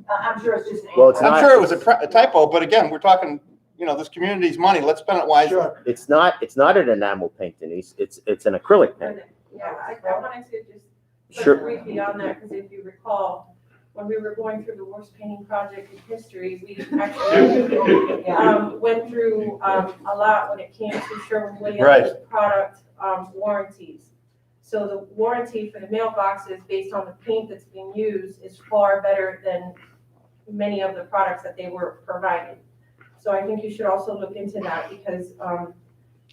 I'm sure it's just an. Well, it's I'm not- sure it was a typo, but again, we're talking, you know, this community's money. Let's spend it wisely. it's not an enamel paint, Denise, it's an acrylic paint. Yeah, I wanted to just Sure. touch briefly on that, because if you recall, when we were going through the worst painting project in history, we actually went through a lot when it came to Sherwin-Williams Right. product warranties. So the warranty for the mailboxes, based on the paint that's being used, is far better than many of the products that they were providing. So I think you should also look into that, because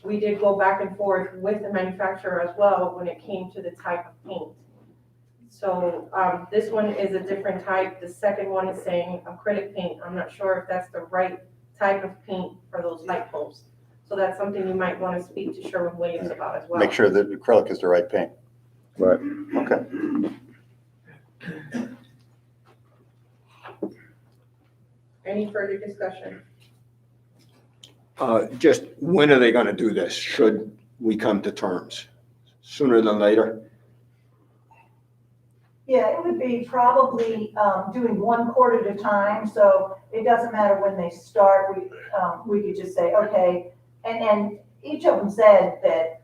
we did go back and forth with the manufacturer as well when it came to the type of paint. So this one is a different type. The second one is saying acrylic paint. I'm not sure if that's the right type of paint for those light posts. So that's something you might want to speak to Sherwin-Williams about as well. Make sure that acrylic is the right paint. Right. Okay. Any further discussion? Just when are they gonna do this? Should we come to terms? Sooner than later? Yeah, it would be probably doing 1 quart at a time, so it doesn't matter when they start, we could just say, okay. And each of them said that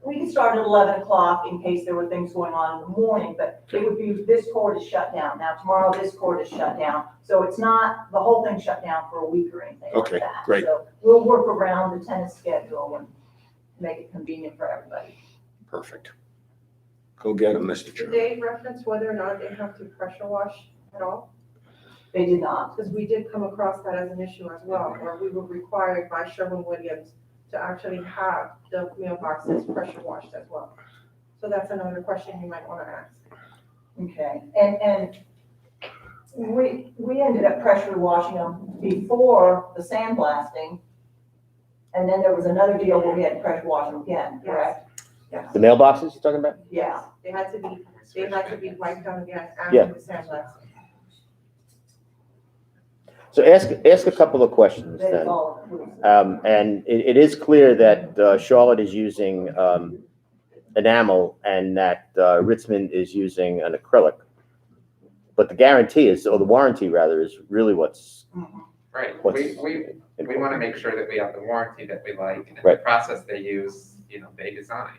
we could start at 11 o'clock in case there were things going on in the morning, but it would be, this quart is shut down. Now tomorrow, this quart is shut down. So it's not, the whole thing's shut down for a week or anything like Okay, that. great. So we'll work around the tenant schedule and make it convenient for everybody. Perfect. Go get them, Mr. Did Chairman. they reference whether or not they have to pressure wash at all? They did not. Because we did come across that as an issue as well, where we were required by Sherwin-Williams to actually have the mailboxes pressure washed as well. So that's another question you might want to ask. Okay, and we ended up pressure washing them before the sandblasting. And then there was another deal where we had to pressure wash them again, correct? Yes. The mailboxes you're talking about? Yeah. They had to be wiped down again Yeah. after the sandblast. So ask a couple of questions That is then. all inclusive. And it is clear that Charlotte is using enamel and that Ritzmond is using an acrylic. But the guarantee is, or the warranty rather, is really what's. Right, What's we want to make sure that we have the warranty that we like, and the Right. process they use, they design.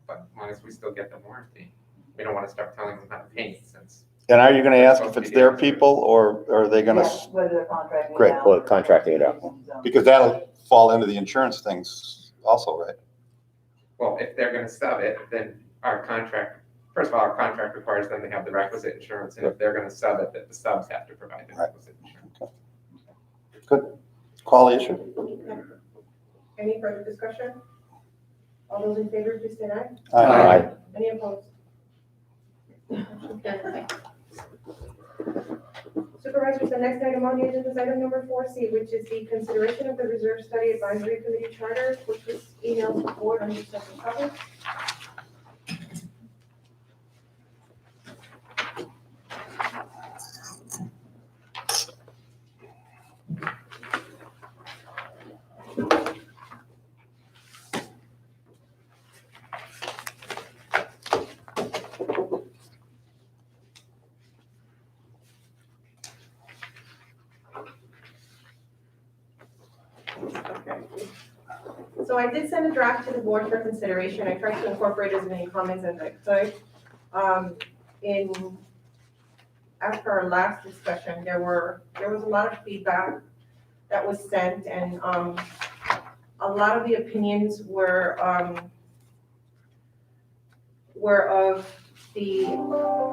But as long as we still get the warranty, we don't want to start telling them how to paint since. And are you gonna ask if it's their people or are they gonna, Yes, whether they're contracting it Great, out. well, contracting it out. because that'll fall into the insurance things also, right? Well, if they're gonna sub it, then our contract, first of all, our contract requires them to have the requisite insurance, and if they're gonna sub it, then the subs have to provide the Right. requisite insurance. Call the issue? Any further discussion? All those in favor, please say aye. Aye. Any opposed? Supervisors, the next item on the agenda is item number 4C, which is the consideration of the Reserve Study Advisory Committee Charter, which was emailed to the board on December 7th. So I did send a draft to the board for consideration. I tried to incorporate as many comments as I could. After our last discussion, there was a lot of feedback that was sent, and a lot of the opinions were of the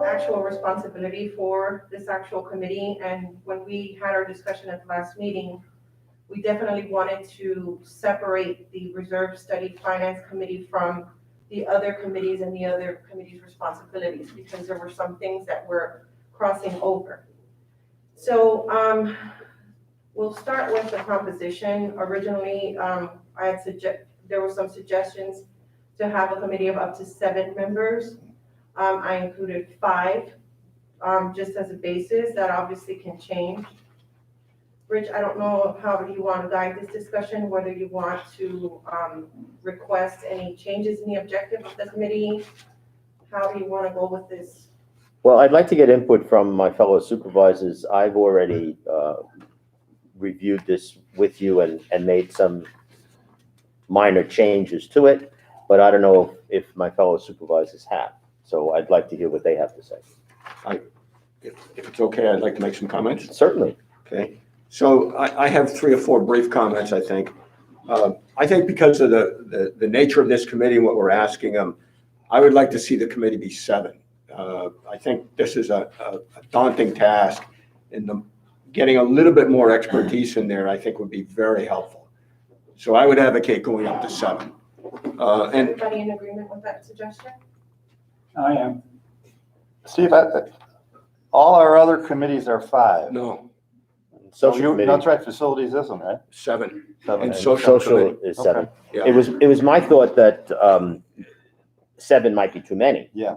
actual responsibility for this actual committee. And when we had our discussion at the last meeting, we definitely wanted to separate the Reserve Study Finance Committee from the other committees and the other committees' responsibilities, because there were some things that were crossing over. So we'll start with the composition. Originally, there were some suggestions to have a committee of up to 7 members. I included 5, just as a basis. That obviously can change. Rich, I don't know how you want to guide this discussion, whether you want to request any changes in the objective of the committee, how you want to go with this. Well, I'd like to get input from my fellow supervisors. I've already reviewed this with you and made some minor changes to it, but I don't know if my fellow supervisors have. So I'd like to hear what they have to say. If it's okay, I'd like to make some comments. Certainly. Okay. So I have 3 or 4 brief comments, I think. I think because of the nature of this committee and what we're asking them, I would like to see the committee be 7. I think this is a daunting task, and getting a little bit more expertise in there, I think would be very helpful. So I would advocate going up to 7. And Everybody in agreement with that suggestion? I am. Steve, all our other committees are 5. no, Social committee. That's right, facilities isn't, right? 7. 7. And social committee. is 7. Yeah. It was my thought that 7 might be too many. Yeah.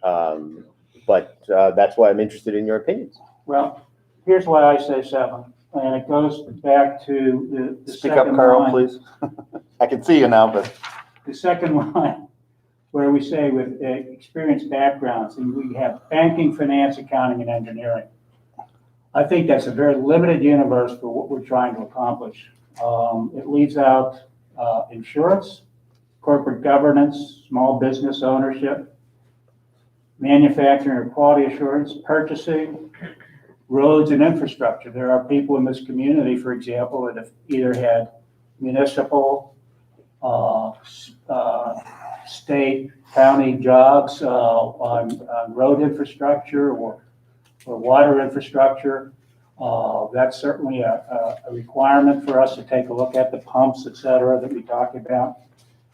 But that's why I'm interested in your opinions. Well, here's why I say 7, and it goes back to the Speak up, second Carl, line. please. I can see you now, but The second line, where we say with experienced backgrounds, and we have banking, finance, accounting, and engineering. I think that's a very limited universe for what we're trying to accomplish. It leaves out insurance, corporate governance, small business ownership, manufacturing or quality assurance, purchasing, roads and infrastructure. There are people in this community, for example, that have either had municipal, state, county jobs on road infrastructure or water infrastructure. That's certainly a requirement for us to take a look at the pumps, et cetera, that we talked about.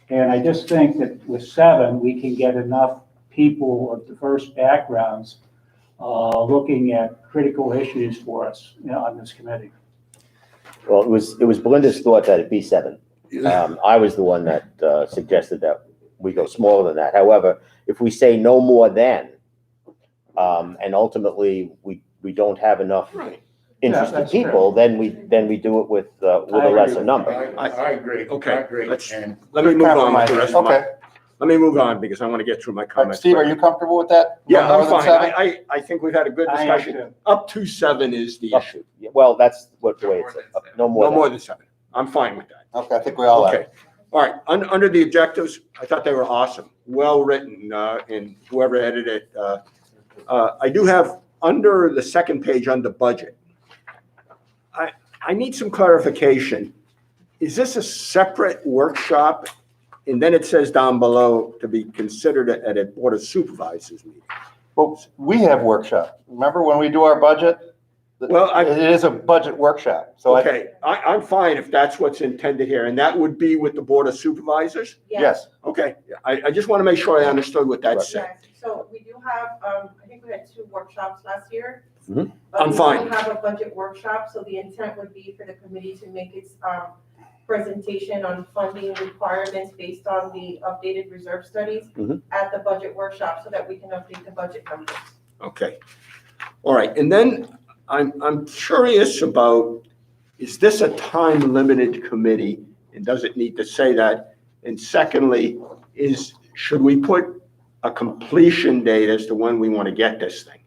And I just think that with 7, we can get enough people of diverse backgrounds looking at critical issues for us, on this committee. Well, it was Belinda's thought that it be 7. I was the one that suggested that we go smaller than that. However, if we say no more than, and ultimately we don't have enough Right. interested that's true. people, then we do it with a agree lesser with number. I agree. Okay, I agree. let's- And Let me move on with the rest of my, Okay. let me move on because I want to get through my comments. Steve, are you comfortable with that? Yeah, No more I'm than fine. seven? I think we've had a good I am discussion. too. Up to 7 is the Up issue. to- Well, that's what the way it's, no more No more than. than 7. I'm fine with that. Okay, I think we all are. Okay. All right. Under the objectives, I thought they were awesome, well-written, and whoever edited it. I do have, under the second page, under budget, I need some clarification. Is this a separate workshop? And then it says down below to be considered at a Board of Supervisors meeting. Well, we have workshop. Remember when we do our budget? Well, It is a budget workshop, so Okay, I'm fine if that's what's intended here, and that would be with the Board of Supervisors? yes. Okay, I just want to make sure I understood what that said. Yes, so we do have, I think we had 2 workshops last year. Mhm. But I'm we fine. don't have a budget workshop, so the intent would be for the committee to make its, presentation on funding requirements based on the updated reserve studies Mhm. at the budget workshop, so that we can update the budget numbers. Okay. All right, and then I'm curious about, is this a time-limited committee? And does it need to say that? And secondly, should we put a completion date as to when we want to get this thing?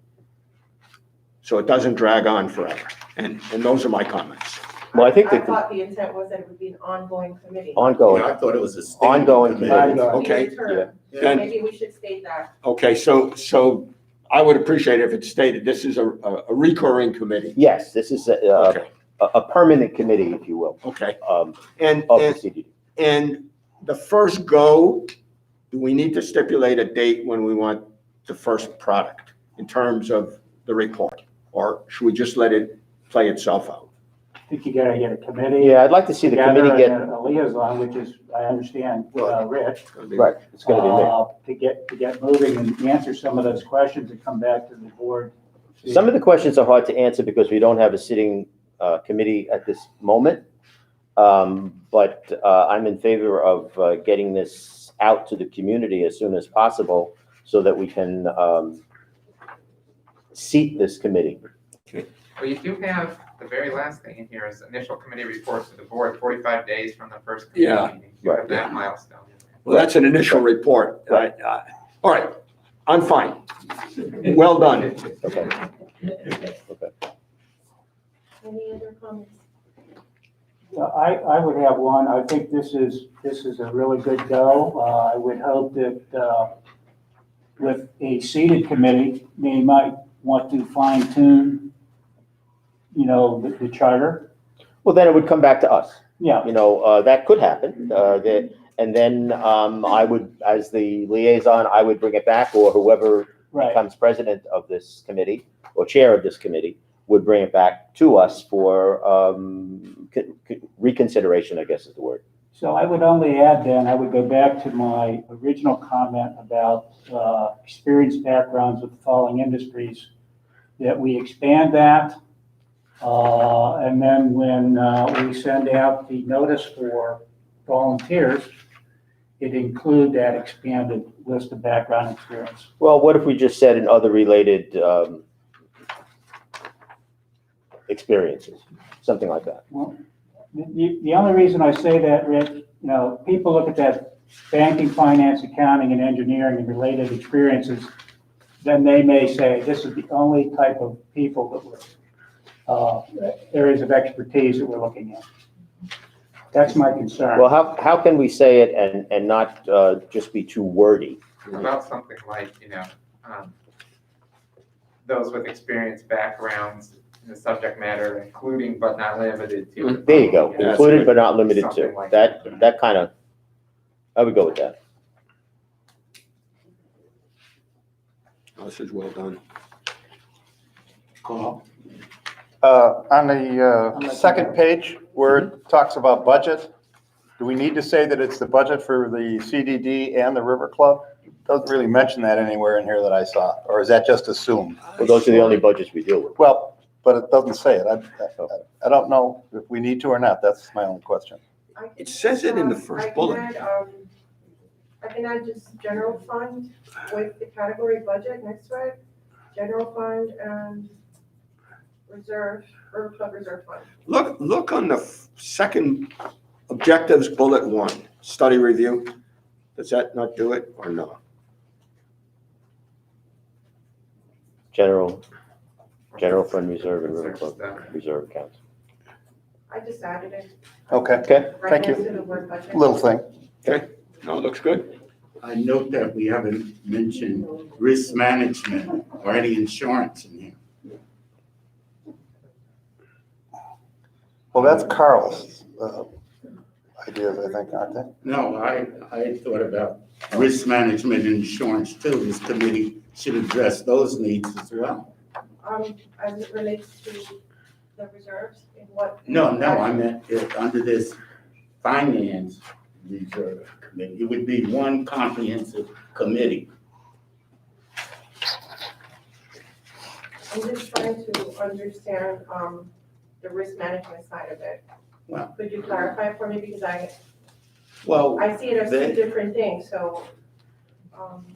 So it doesn't drag on forever. And those are my comments. Well, I think I that thought the intent was that it would be an ongoing committee. ongoing, I thought it was a standing ongoing committee. committee. Okay. Year term. Then- Maybe we should state that. Okay, so I would appreciate it if it's stated, this is a recurring committee. Yes, this is Okay, a permanent committee, if you will, okay. of And, the CDD. and the first go, do we need to stipulate a date when we want the first product in terms of the report? Or should we just let it play itself out? I think you gotta get a committee. Yeah, I'd like to see the together committee get, and a liaison, which is, I understand, Rich. right, it's gonna be me. To get moving and answer some of those questions and come back to the board. Some of the questions are hard to answer because we don't have a sitting committee at this moment. But I'm in favor of getting this out to the community as soon as possible so that we can seat this committee. Well, you do have, the very last thing in here is initial committee reports to the board 45 days from the first committee Yeah. meeting. You have Right. that milestone. Well, that's an initial report. Right. All right, I'm fine. Well done. Okay. Any other comments? I would have one. I think this is a really good go. I would hope that with a seated committee, they might want to fine tune, the charter. Well, then it would come back to us. Yeah, That could happen. And then I would, as the liaison, I would bring it back, or whoever right. becomes president of this committee or chair of this committee would bring it back to us for reconsideration, I guess is the word. So I would only add then, I would go back to my original comment about experience backgrounds with the following industries, that we expand that. And then when we send out the notice for volunteers, it include that expanded list of background experience. Well, what if we just said in other related experiences, something like that? Well, the only reason I say that, Rich, people look at that banking, finance, accounting, and engineering and related experiences, then they may say, this is the only type of people that we're, areas of expertise that we're looking at. That's my concern. Well, how can we say it and not just be too wordy? About something like, those with experienced backgrounds in the subject matter, including but not limited to. There you go, Yeah, included but not limited Something to. like That kind of, I would go with that. This is well done. On the second page, where it talks about budget, do we need to say that it's the budget for the CDD and the River Club? Doesn't really mention that anywhere in here that I saw, or is that just assumed? Well, those are the only budgets we deal with. Well, but it doesn't say it. I don't know if we need to or not. That's my only question. It says it in the first bullet. I can add just general fund with the category budget next to it. General fund and reserve, or club reserve fund. Look on the second objectives bullet 1, study review. Does that not do it or no? General fund reserve and river club reserve accounts. I just added it Okay, Okay, right thank next you. to the word budget. Little thing. No, it looks good. I note that we haven't mentioned risk management or any insurance in here. Well, that's Carl's ideas, I think, aren't they? No, I thought about risk management and insurance too. This committee should address those needs as well. As it relates to the reserves, in what? No, I meant under this finance reserve committee, it would be one comprehensive committee. I'm just trying to understand, the risk management side of it. Well- Could you clarify for me, because Well, I see it as They- two different things, so, on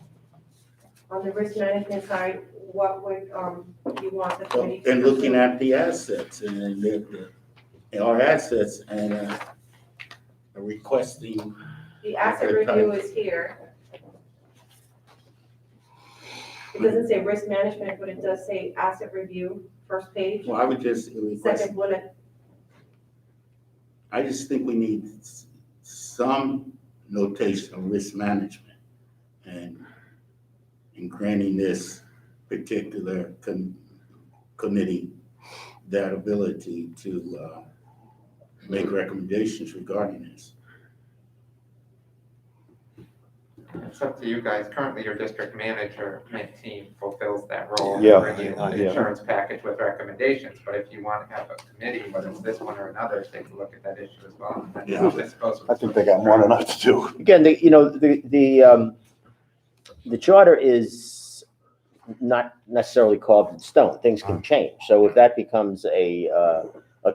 the risk management side, what would, you want the committee to? and looking pursue? at the assets and our assets and requesting, The asset review is here. It doesn't say risk management, but it does say asset review, first page, well, I would just request, second bullet. I just think we need some notation of risk management and in granting this particular committee that ability to make recommendations regarding this. It's up to you guys. Currently, your district manager team fulfills that role. Yeah. Bring you the insurance package with recommendations, but if you want to have a committee, whether it's this one or another, take a look at that issue as well. And Yeah. I suppose. I think they got more than enough to do. Again, the charter is not necessarily carved in stone. Things can change. So if that becomes a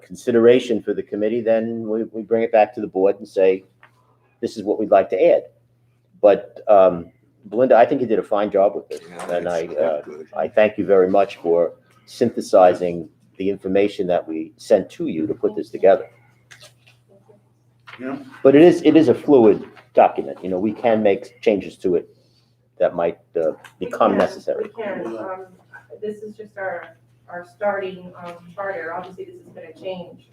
consideration for the committee, then we bring it back to the board and say, this is what we'd like to add. But, Belinda, I think you did a fine job with this. And I thank you very much for synthesizing the information that we sent to you to put this together. Yeah. But it is a fluid document. We can make changes to it that might become necessary. We can, this is just our starting, charter. Obviously, this is gonna change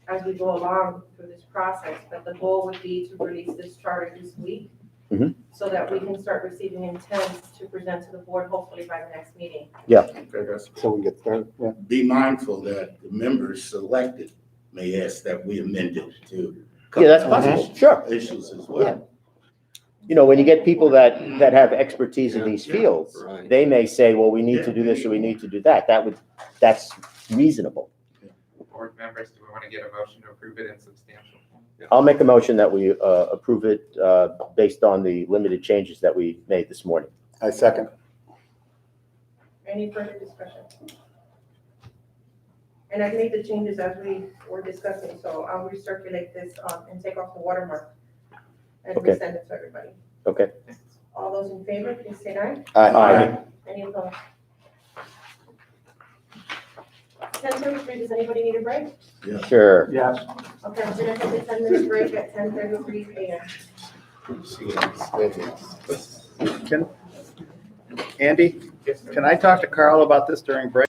as we go along through this process, but the goal would be to release this charter this week. Mhm. So that we can start receiving intents to present to the board hopefully by the next meeting. So we get started, yeah. Be mindful that the members selected may ask that we amend it to Yeah, that's cover possible. Sure. issues as Yeah. well. When you get people that have expertise in these Yeah, fields, right. they may say, well, we need to do this or we need to do that. That's reasonable. Board members, do we want to get a motion to approve it in substantial form? I'll make a motion that we approve it based on the limited changes that we made this morning. I second. Any further discussion? And I've made the changes as we were discussing, so I'll recirculate this and take off the watermark and Okay. resend it to everybody. Okay. All those in favor, please say aye. Aye. Any opposed? 10:33, does anybody need a break? Sure. Yes. Okay, I'm gonna take a 10-minute break at 10:33 a.m. Andy, can I talk to Carl about this during break?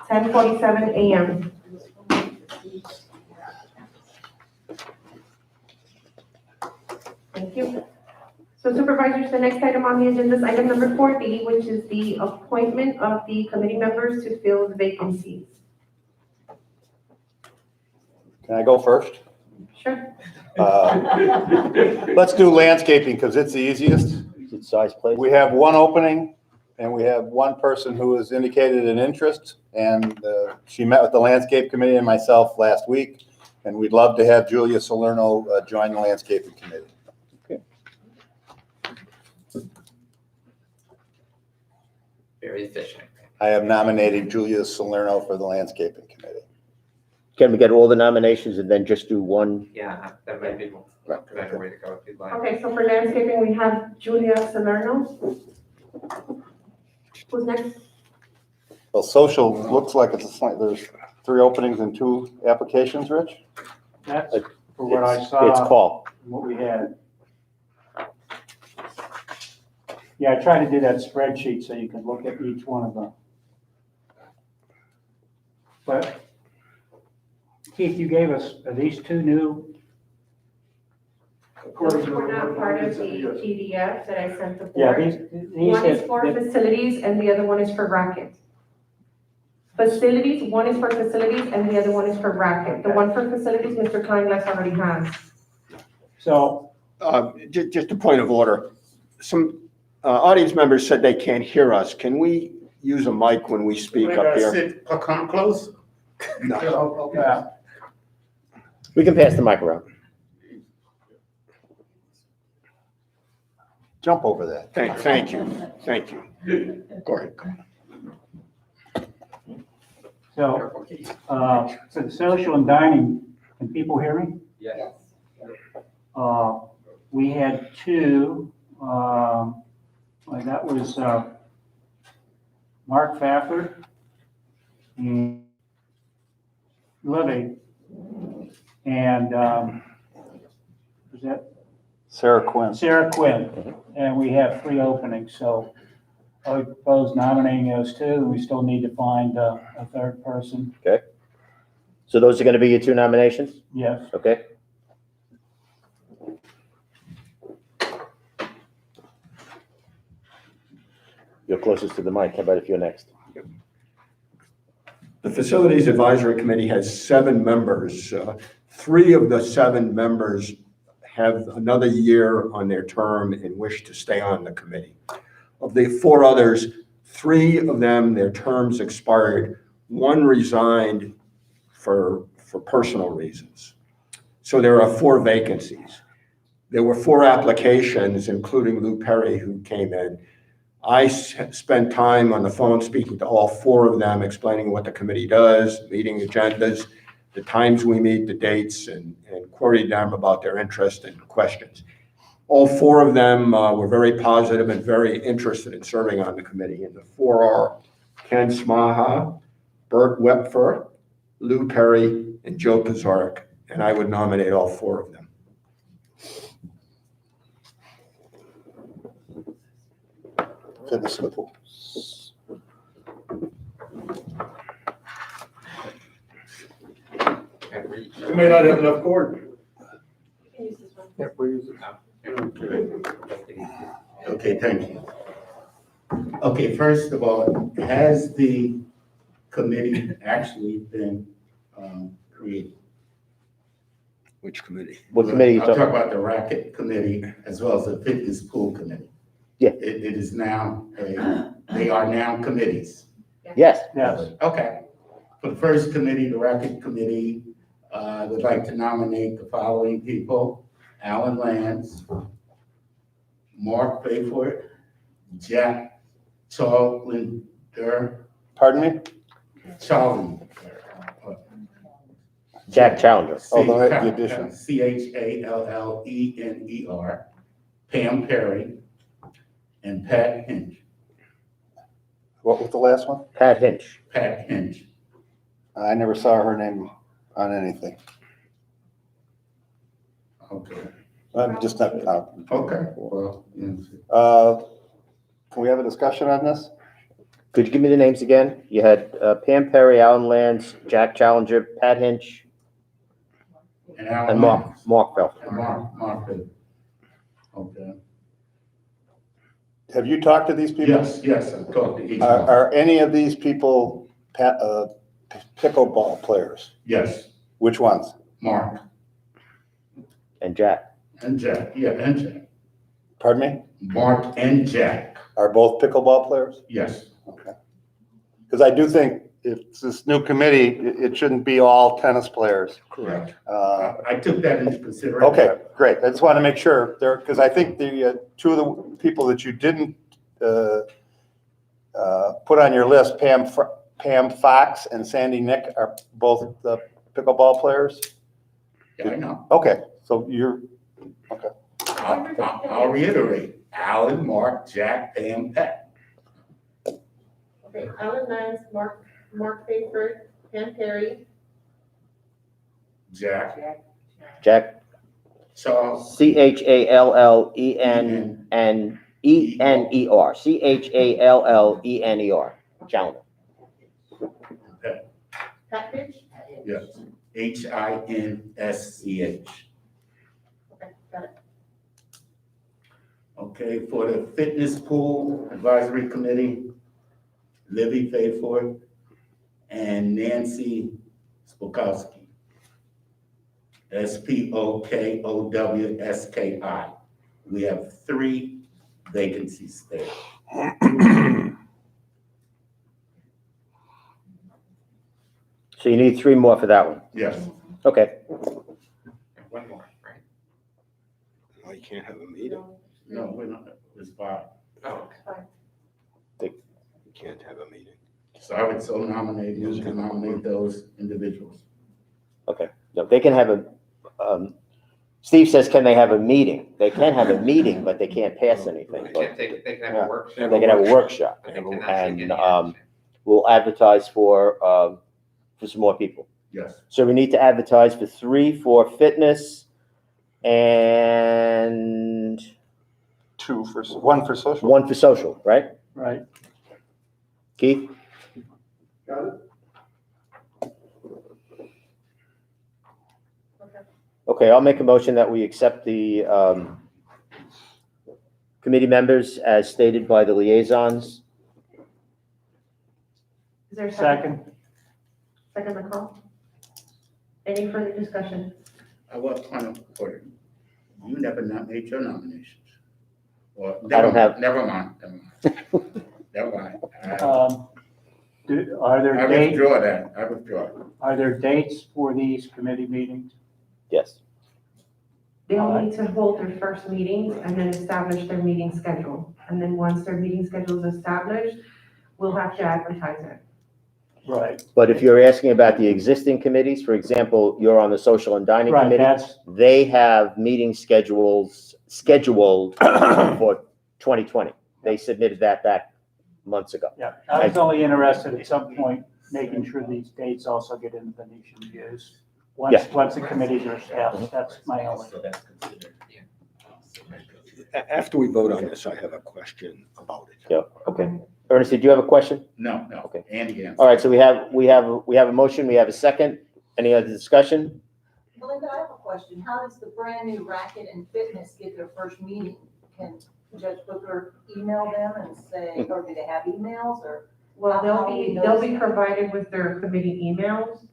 10:47 a.m. Thank you. So supervisors, the next item on the agenda is item number 4D, which is the appointment of the committee members to fill the vacancies. Can I go first? Sure. Let's do landscaping because it's the easiest. Is it size place? We have one opening and we have one person who has indicated an interest. And she met with the landscape committee and myself last week. And we'd love to have Julia Salerno join the landscaping committee. Very efficient. I am nominating Julia Salerno for the landscaping committee. Can we get all the nominations and then just do one? Yeah, that might be a better way to go if you'd like. Okay, so for landscaping, we have Julia Salerno. Who's next? Well, social looks like there's 3 openings and 2 applications, Rich? That's for what I saw. It's call. What we had. Yeah, I tried to do that spreadsheet so you could look at each one of them. But Keith, you gave us, are these 2 new? Those were not part of the PDF that I sent the Yeah, board. these. One is for facilities and the other one is for racket. Facilities, one is for facilities and the other one is for racket. The one for facilities, Mr. Kleinglass already has. So, Just a point of order. Some audience members said they can't hear us. Can we use a mic when we speak up here? Come close. No. We can pass the mic around. Jump over that. Thank you. Go ahead. so, for the social and dining, can people hear me? Yes. We had 2, that was, Mark Fafford and Livy, and, was that Sarah Quinn. Sarah Quinn? And we have 3 openings, so I would propose nominating those 2, and we still need to find a 3rd person. So those are going to be your 2 nominations? Yes. Okay. You're closest to the mic. How about if you're next? The Facilities Advisory Committee has 7 members. 3 of the 7 members have another year on their term and wish to stay on the committee. Of the 4 others, 3 of them, their terms expired. 1 resigned for personal reasons. So there are 4 vacancies. There were 4 applications, including Lou Perry, who came in. I spent time on the phone speaking to all 4 of them, explaining what the committee does, meeting agendas, the times we meet, the dates, and queried them about their interest and questions. All 4 of them were very positive and very interested in serving on the committee. And the 4 are Ken Smaha, Bert Wepfer, Lou Perry, and Joe Pizarnik. And I would nominate all 4 of them. Kind of simple. You may not have enough cord. Okay, thank you. Okay, first of all, has the committee actually been created? Which committee? What committee you I'll talking talk about? about the racket committee as well as the fitness pool committee. Yeah. It is now, they are now committees. Yes. Yes. Okay. For the first committee, the racket committee, I would like to nominate the following people: Alan Lands, Mark Bayford, Jack Charlender, Pardon me? Jack Challenger. Oh, the addition. Challener, Pam Perry, and Pat Hinch. What was the last one? Pat Hinch. Pat Hinch. I never saw her name on anything. Okay. I'm just not. Okay, well, yes. Can we have a discussion on this? Could you give me the names again? You had Pam Perry, Alan Lance, Jack Challenger, Pat Hinch, And Alan and Mark Lyons. Felton. And Mark. Okay. Have you talked to these people? Yes, I've talked to each one. Are any of these people pickleball players? Yes, Which ones? Mark And Jack. and Jack, and Jack. Pardon me? Mark and Jack, Are both pickleball players? yes. Okay. Because I do think if it's this new committee, it shouldn't be all tennis players. Correct. I took that into consideration. Okay, great. I just want to make sure there, because I think the two of the people that you didn't put on your list, Pam Fox and Sandy Nick, are both the pickleball players. Yeah, I know. Okay, so you're, okay. I'll reiterate, Alan, Mark, Jack, Pam, Pat. Okay, Alan Lance, Mark Faithford, Pam Perry, Jack, Jack, Charles, CHALLEN and ENER. CHALLENER. Challenger. Pat Finch? yes, HINSCH. Okay, got it. Okay, for the fitness pool advisory committee, Libby Faithford and Nancy Spokowski. SPOKOWSKI. We have 3 vacancies there. So you need 3 more for that one. Yes, Okay. One more, right? No, you can't have a meeting. no, we're not, it's 5. Oh, You can't have a meeting. So I would so nominate you to nominate those individuals. Okay. No, they can have a, Steve says, can they have a meeting? They can have a meeting, but they can't pass anything. They But can have a workshop. they can have a workshop. But they cannot take And any action. we'll advertise for some more people. Yes, So we need to advertise for 3 for fitness and 1 for social. 1 for social, right? Right. Keith? Got it? Okay, I'll make a motion that we accept the committee members as stated by the liaisons. Is there a second? Second. Second, McCall? Any further discussion? I was point of order. You never made your nominations. Well, I don't have- Never mind. Never mind. Are I there dates, withdraw that, I withdraw. are there dates for these committee meetings? Yes. They'll need to hold their first meetings and then establish their meeting schedule. And then once their meeting schedule is established, we'll have to advertise it. Right. But if you're asking about the existing committees, for example, you're on the social and dining Right, committee, that's, they have meeting scheduled for 2020. They submitted that back months ago. yeah, I was only interested at some point making sure these dates also get in the Venetian views. Once the committees are established, that's my only. So that's considered. After we vote on this, I have a question about it. Yeah, okay. Ernest, did you have a question? No, Okay. Andy answered. All right, so we have a motion, we have a second. Any other discussion? Belinda, I have a question. How does the brand new racket and fitness get their first meeting? Can Judge Booker email them and say, or do they have emails or? Well, How will we they'll be notice? provided with their committee emails.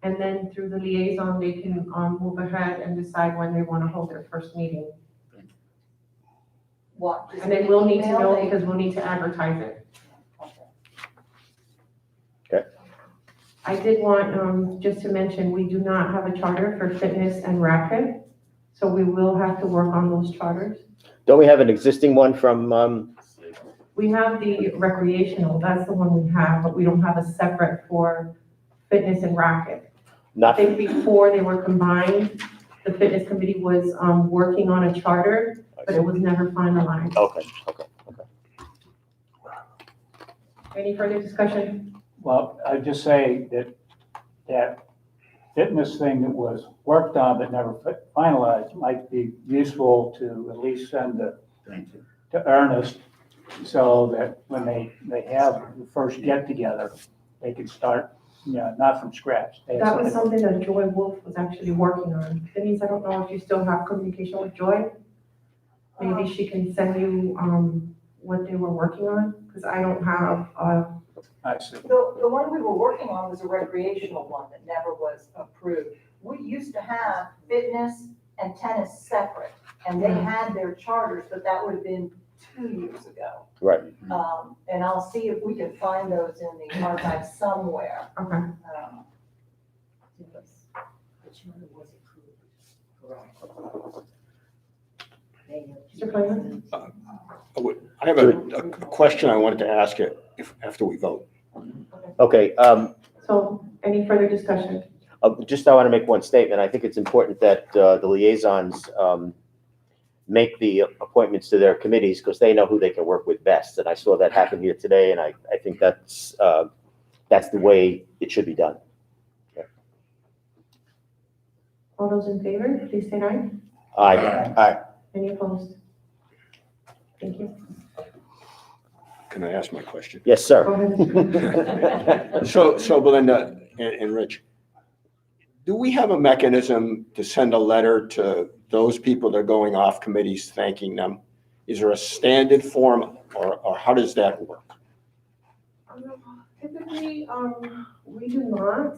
And then through the liaison, they can, move ahead and decide when they want to hold their first meeting. What? just And then we'll need to email? know They- because we'll need to advertise it. I did want, just to mention, we do not have a charter for fitness and racket. So we will have to work on those charters. Don't we have an existing one from, We have the recreational, that's the one we have, but we don't have a separate for fitness and racket. I not, think before they were combined, the fitness committee was, working on a charter, but it was never finalized. okay. Any further discussion? Well, I'd just say that fitness thing that was worked on but never finalized might be useful to at least send Thank you. to Ernest so that when they have the first get-together, they can start, not from scratch. They have That was something that Joy Wolf was actually working on. Denise, I don't know if you still have communication with Joy. Maybe she can send you, what they were working on, because I don't have, I see. The one we were working on was a recreational one that never was approved. We used to have fitness and tennis separate, and they had their charters, but that would have been 2 years ago. Right. And I'll see if we can find those in the archives somewhere. okay. Mr. Clayton? I have a question I wanted to ask you after we vote. Okay, So any further discussion? just I want to make one statement. I think it's important that the liaisons make the appointments to their committees because they know who they can work with best. And I saw that happen here today, and I think that's the way it should be done. All those in favor, please say aye. Aye. Any opposed? Thank you. Can I ask my question? Yes, sir. Go ahead. So Belinda and Rich, do we have a mechanism to send a letter to those people that are going off committees thanking them? Is there a standard form or how does that work? Typically, we do not,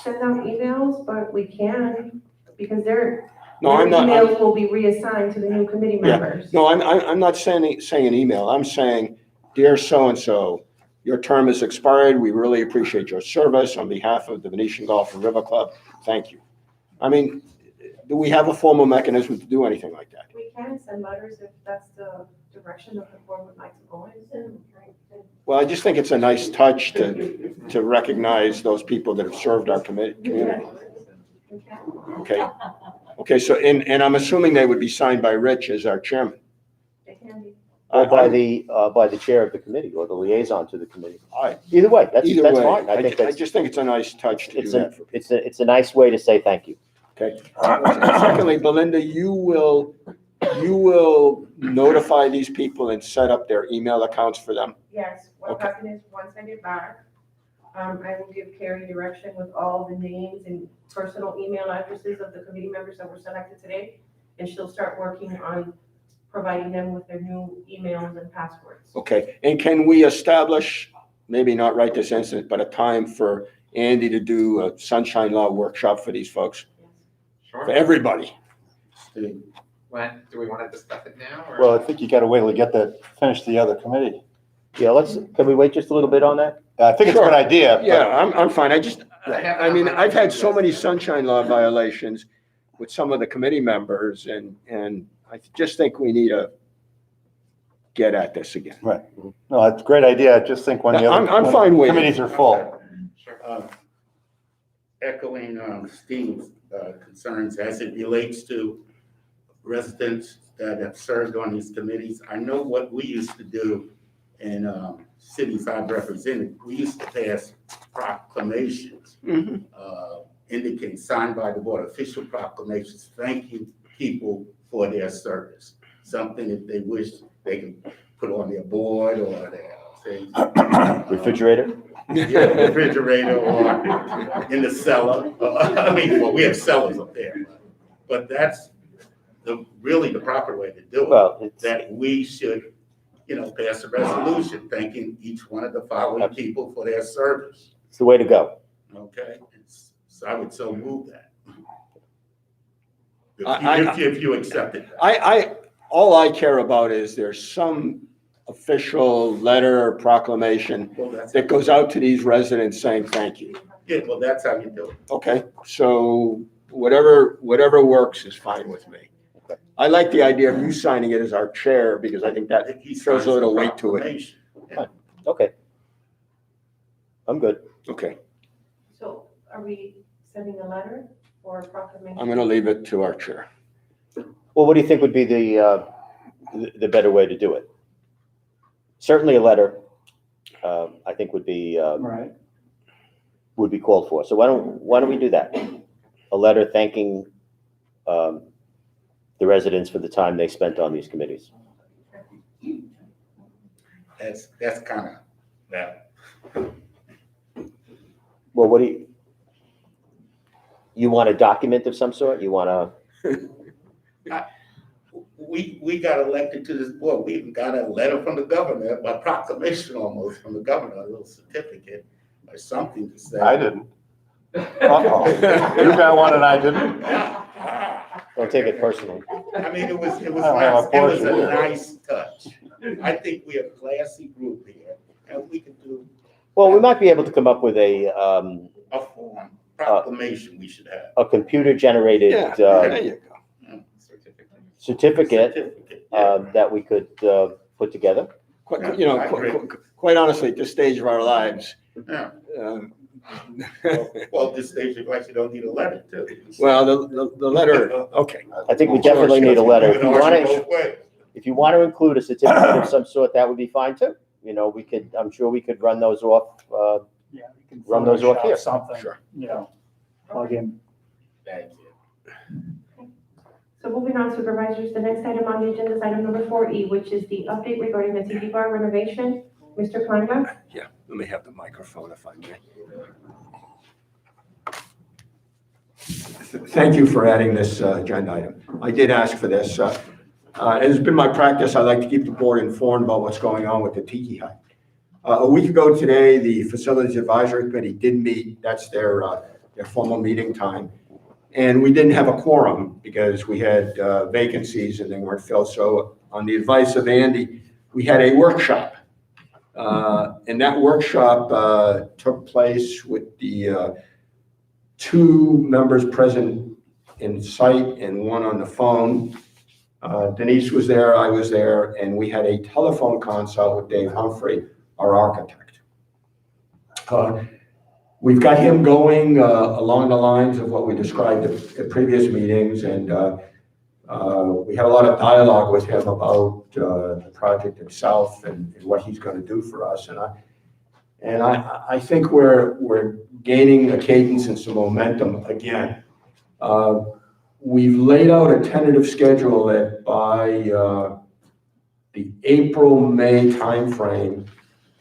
send out emails, but we can, because their emails will be reassigned to the new committee members. No, I'm not saying an email. I'm saying, dear so-and-so, your term has expired. We really appreciate your service on behalf of the Venetian Golf and River Club. Thank you. I mean, do we have a formal mechanism to do anything like that? We can send letters if that's the direction that the board would like to go in. Well, I just think it's a nice touch to recognize those people that have served our community. Okay, so, and I'm assuming they would be signed by Rich as our chairman. They can be. Or by the chair of the committee or the liaison to the committee. All right. Either way, that's Either way, fine. I think I that's, just think it's a nice touch to do it's that. it's a nice way to say thank you. Okay. Secondly, Belinda, you will notify these people and set up their email accounts for them? Yes, what Okay. happens is, once I get back, I will give Carrie direction with all the names and personal email addresses of the committee members that were selected today, and she'll start working on providing them with their new emails and passwords. Okay, and can we establish, maybe not right this instant, but a time for Andy to do a sunshine law workshop for these folks, for Sure. everybody? When, do we want to discuss it now or? Well, I think you gotta wait till we get finish the other committee. Yeah, can we wait just a little bit on that? I think it's a good idea. Yeah, I'm fine. I mean, I've had so many sunshine. sunshine law violations with some of the committee members and I just think we need to get at this again. No, it's a great idea. I just think when the other. I'm fine with it. Committees are full. Sure. Echoing Steve's concerns as it relates to residents that have served on these committees. I know what we used to do in cities I've represented. We used to pass proclamations indicating, signed by the board, official proclamations, thanking people for their service. Something if they wish they can put on their board or their thing. Refrigerator? Yeah, refrigerator or in the cellar. I mean, well, we have cellars up there. But that's really the proper way to do it. Well, That we should, pass a resolution thanking each one of the following people for their service. it's the way to go. Okay? So I would so move that. I- If you accept it. All I care about is there's some official letter or proclamation Well, that's, that goes out to these residents saying thank you. yeah, well, that's how you do it. Okay, so whatever works is fine with me. I like the idea of you signing it as our chair because I think that He throws a little signs weight to it. proclamation. Yeah. Okay. I'm good. Okay, So are we sending a letter or a proclamation? I'm gonna leave it to our chair. Well, what do you think would be the better way to do it? Certainly a letter, I think would be Right. called for. So why don't we do that? A letter thanking the residents for the time they spent on these committees. That's kind of, that. Well, what do you want a document of some sort? You want We got elected to this board. We even got a letter from the governor, by proclamation almost from the governor, a little certificate or something to say. I didn't. Uh-oh. You got one and I didn't? don't take it personally. I mean, it was I don't have a nice. It was portion a here. nice touch. I think we're a classy group here, and we could do Well, we might be able to come up with a form proclamation we should have. a computer-generated, Yeah, there you go. certificate, Yeah. that we could, put together. Quite, you know, I agree. quite honestly, at this stage of our lives, Yeah. um, Well, at this stage, you actually don't need a letter, too. well, the letter, okay. I think we definitely need a letter. If you want to, Both ways. if you want to include a certificate of some sort, that would be fine too. You know, we could, I'm sure we could run those off, Yeah, you can Run those off Photoshop here. something, Sure. you know, plug in. Thank you. So moving on, supervisors, the next item on the agenda is item number 4E, which is the update regarding the TV bar renovation. Mr. Kleinman? Yeah, let me have the microphone if I may. Thank you for adding this agenda item. I did ask for this. It has been my practice, I like to keep the board informed about what's going on with the Tiki Hut. A week ago today, the Facilities Advisory Committee did meet. That's their formal meeting time. And we didn't have a quorum because we had vacancies and they weren't filled. So on the advice of Andy, we had a workshop. And that workshop took place with the two members present in sight and one on the phone. Denise was there, I was there, and we had a telephone consult with Dave Humphrey, our architect. We've got him going along the lines of what we described at previous meetings, and we had a lot of dialogue with him about the project itself and what he's going to do for us. And I think we're gaining a cadence and some momentum again. We've laid out a tentative schedule that by the April-May timeframe,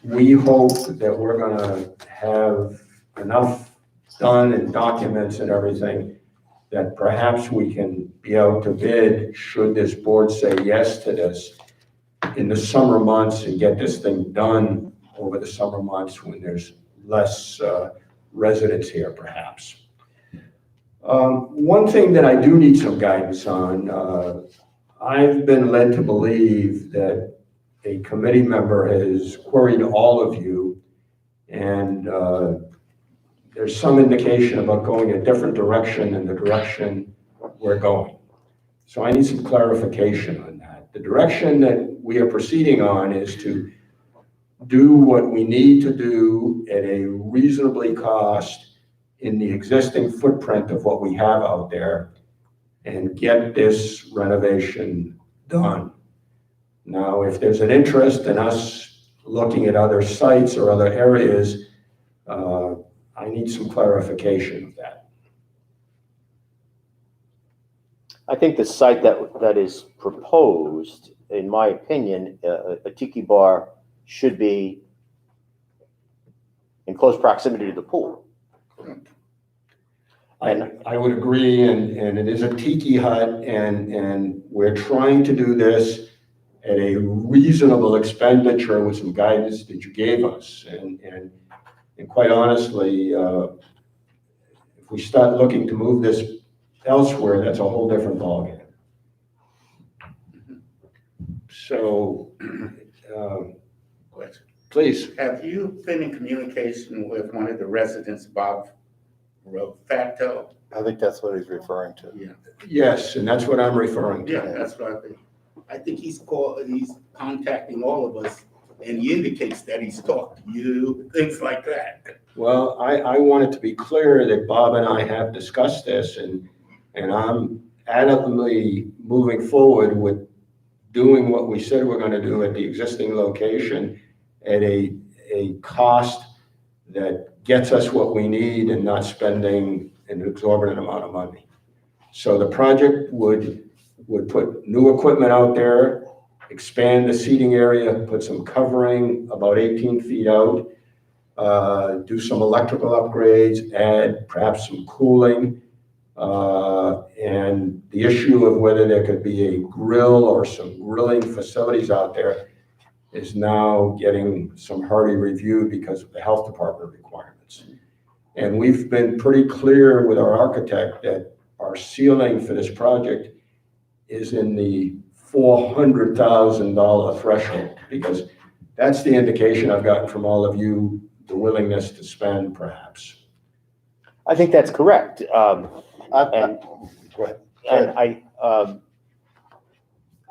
we hope that we're going to have enough done and documents and everything that perhaps we can be out to bid should this board say yes to this in the summer months and get this thing done over the summer months when there's less residents here, perhaps. One thing that I do need some guidance on, I've been led to believe that a committee member has queried all of you, and there's some indication about going a different direction than the direction we're going. So I need some clarification on that. The direction that we are proceeding on is to do what we need to do at a reasonably cost in the existing footprint of what we have out there and get this renovation done. Now, if there's an interest in us looking at other sites or other areas, I need some clarification of that. I think the site that is proposed, in my opinion, a tiki bar should be in close proximity to the pool. I would agree, and it is a tiki hut, and we're trying to do this at a reasonable expenditure with some guidance that you gave us. And quite honestly, if we start looking to move this elsewhere, that's a whole different ballgame. So, please. Have you been in communication with one of the residents, Bob Facto? I think that's what he's referring to. Yeah. Yes, and that's what I'm referring to. Yeah, that's what I think. I think he's contacting all of us, and he indicates that he's talked to you, things like that. Well, I want it to be clear that Bob and I have discussed this, and I'm adamantly moving forward with doing what we said we're going to do at the existing location at a cost that gets us what we need and not spending an exorbitant amount of money. So the project would put new equipment out there expand the seating area, put some covering about 18 feet out, do some electrical upgrades, add perhaps some cooling. And the issue of whether there could be a grill or some grilling facilities out there is now getting some hearty review because of the health department requirements. And we've been pretty clear with our architect that our ceiling for this project is in the $400,000 threshold, because that's the indication I've gotten from all of you, the willingness to spend perhaps. I think that's correct. And, Go ahead. and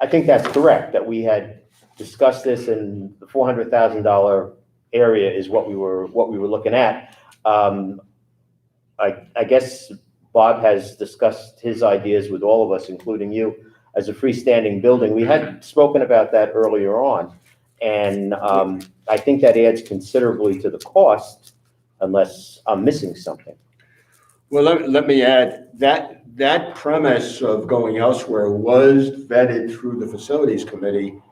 I think that's correct, that we had discussed this, and the $400,000 area is what we were looking at. I guess Bob has discussed his ideas with all of us, including you, as a freestanding building. We had spoken about that earlier on, and I think that adds considerably to the cost, unless I'm missing something. Well, let me add, that premise of going elsewhere was vetted through the facilities committee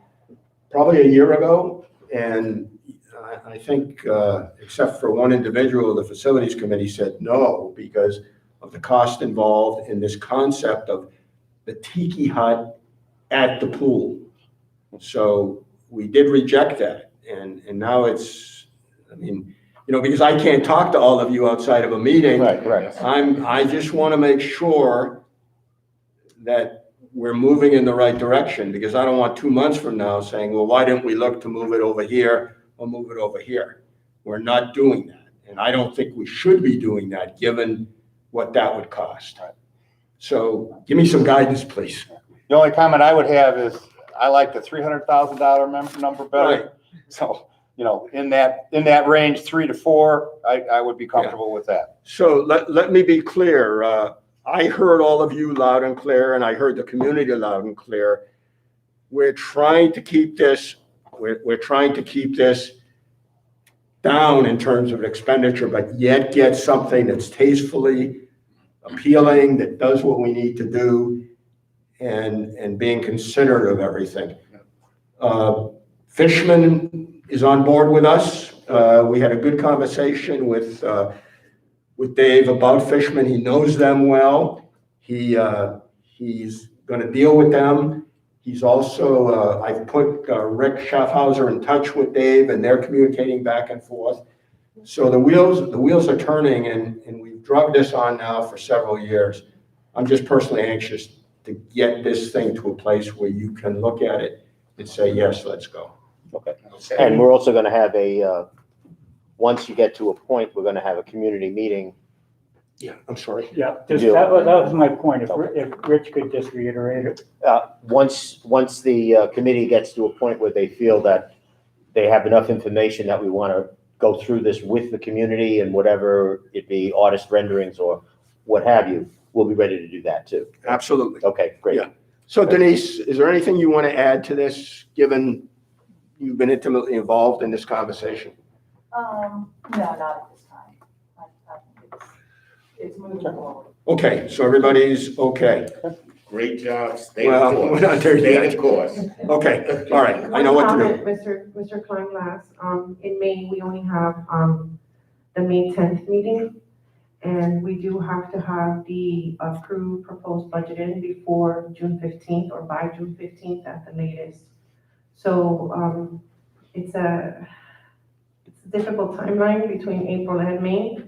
probably a year ago. And I think, except for one individual, the facilities committee said no because of the cost involved in this concept of the tiki hut at the pool. So we did reject that. And now it's, I mean, you know, because I can't talk to all of you outside of a meeting. Right. I just want to make sure that we're moving in the right direction, because I don't want 2 months from now saying, well, why didn't we look to move it over here or move it over here? We're not doing that. And I don't think we should be doing that, given what that would cost. So give me some guidance, please. The only comment I would have is, I like the $300,000 number better. Right. So, you know, in that range, 3 to 4, I would be comfortable with that. So let me be clear. I heard all of you loud and clear, and I heard the community loud and clear. We're trying to keep this, we're trying to keep this down in terms of expenditure, but yet get something that's tastefully appealing, that does what we need to do, and being considerate of everything. Fishman is on board with us. We had a good conversation with Dave about Fishman. He knows them well. He's going to deal with them. He's also, I've put Rick Schaffhauser in touch with Dave, and they're communicating back and forth. So the wheels are turning, and we've drugged this on now for several years. I'm just personally anxious to get this thing to a place where you can look at it and say, yes, let's go. Okay. And we're also going to have once you get to a point, we're going to have a community meeting. Yeah, I'm sorry. Yeah, that was my point. If Rich could just reiterate it. Once the committee gets to a point where they feel that they have enough information that we want to go through this with the community, and whatever it be, artist renderings or what have you, we'll be ready to do that too. Absolutely. Okay, great. Yeah. So Denise, is there anything you want to add to this, given you've been intimately involved in this conversation? No, not at this time. I think it's moving forward. Okay, so everybody's okay. Great job, stay Well, the we're course. not there Stay yet. the course. Okay, all right, I know what to do. Mr. Kleinglass, in May, we only have, the May 10th meeting, and we do have to have the approved proposed budget in before June 15th or by June 15th at the latest. So, it's a difficult timeline between April and May.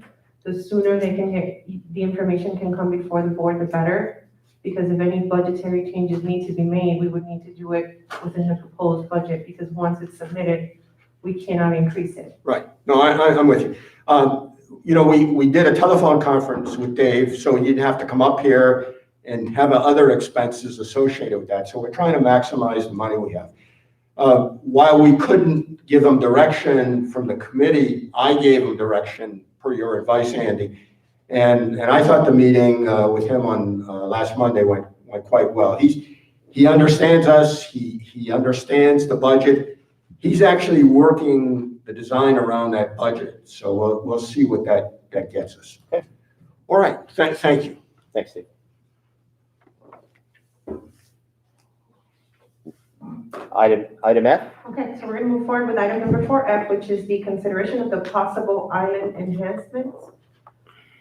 The sooner they can get, the information can come before the board, the better. Because if any budgetary changes need to be made, we would need to do it within the proposed budget, because once it's submitted, we cannot increase it. Right, no, I'm with you. You know, we did a telephone conference with Dave, so he didn't have to come up here and have other expenses associated with that. So we're trying to maximize the money we have. While we couldn't give them direction from the committee, I gave them direction per your advice, Andy. And I thought the meeting with him on last Monday went quite well. He understands us. He understands the budget. He's actually working the design around that budget. So we'll see what that gets us. Okay. All right. Thank you. Thanks, Steve. Item F? Okay, so we're gonna move forward with item number 4F, which is the consideration of the possible island enhancements.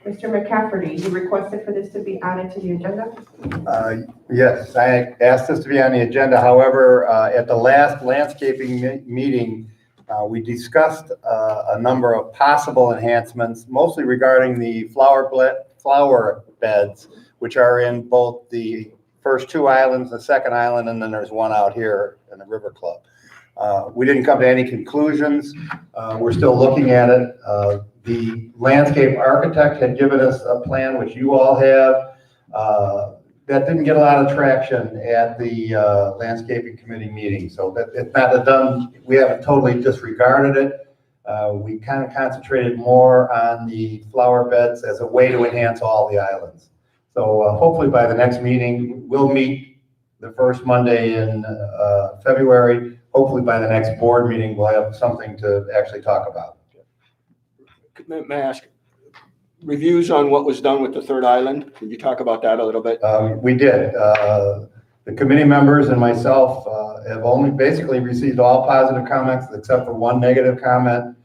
Mr. McCafferty, you requested for this to be added to the agenda? Yes, I asked this to be on the agenda. However, at the last landscaping meeting, we discussed a number of possible enhancements, mostly regarding the flower beds, which are in both the first two islands, the second island, and then there's one out here in the River Club. We didn't come to any conclusions. We're still looking at it. The landscape architect had given us a plan, which you all have, that didn't get a lot of traction at the landscaping committee meeting. So that it's not done, we haven't totally disregarded it. We kind of concentrated more on the flower beds as a way to enhance all the islands. So hopefully by the next meeting, we'll meet the first Monday in February. Hopefully by the next board meeting, we'll have something to actually talk about. May I ask, reviews on what was done with the third island? Can you talk about that a little bit? We did. The committee members and myself have only basically received all positive comments except for one negative comment.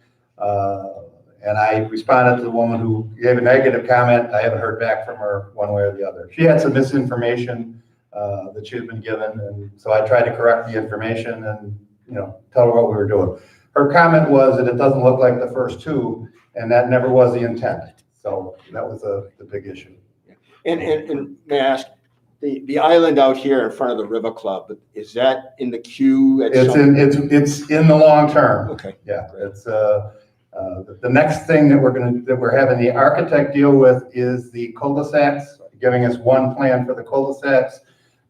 And I responded to the woman who gave a negative comment. I haven't heard back from her one way or the other. She had some misinformation that she had been given, and so I tried to correct the information and, you know, tell her what we were doing. Her comment was that it doesn't look like the first two, and that never was the intent. So that was the big issue. And may I ask, the island out here in front of the River Club, is that in the queue? It's in the long term. Okay. Yeah, it's the next thing that we're having the architect deal with is the cul-de-sacs, giving us one plan for the cul-de-sacs.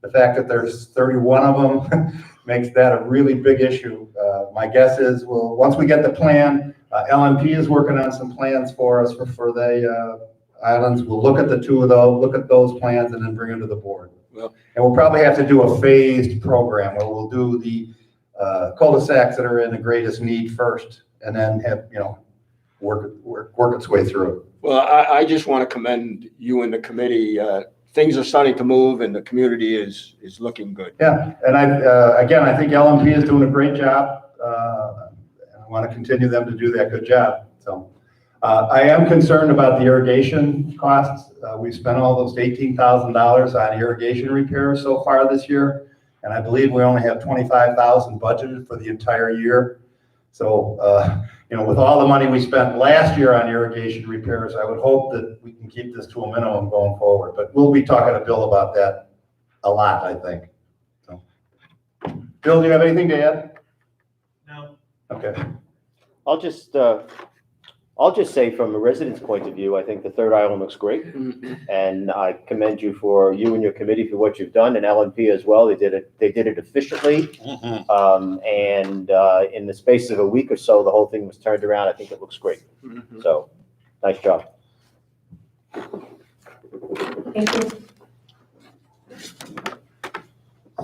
The fact that there's 31 of them makes that a really big issue. My guess is, well, once we get the plan, LMP is working on some plans for us for the islands. We'll look at the two of those, look at those plans, and then bring them to the board. Well, and we'll probably have to do a phased program where we'll do the cul-de-sacs that are in the greatest need first, and then have, you know, work its way through. Well, I just want to commend you and the committee. Things are starting to move, and the community is looking good. Yeah, and I think LMP is doing a great job. I want to continue them to do that good job. So I am concerned about the irrigation costs. We've spent almost $18,000 on irrigation repairs so far this year, and I believe we only have $25,000 budgeted for the entire year. So, you know, with all the money we spent last year on irrigation repairs, I would hope that we can keep this to a minimum going forward. But we'll be talking to Bill about that a lot, I think. So, Bill, do you have anything to add? No. Okay. I'll just say from a resident's point of view, I think the third island looks great. And I commend you and your committee for what you've done, and LNP as well. They did it efficiently. And in the space of a week or so, the whole thing was turned around. I think it looks great. So, nice job. Thank you.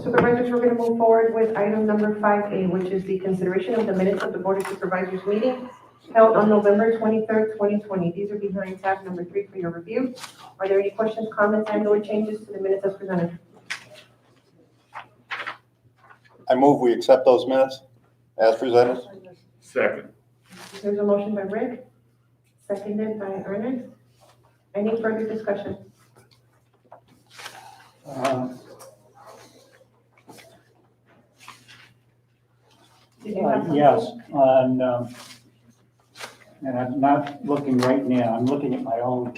Supervisors, we're going to move forward with item number 5A, which is the consideration of the minutes of the Board of Supervisors meeting held on November 23rd, 2020. These are behind tab number 3 for your review. Are there any questions, comments, and/or changes to the minutes as presented? I move we accept those minutes as presented. Second. There's a motion by Rick, seconded by Ernest. Any further discussion? Did you have something? Yes, and I'm not looking right now, I'm looking at my own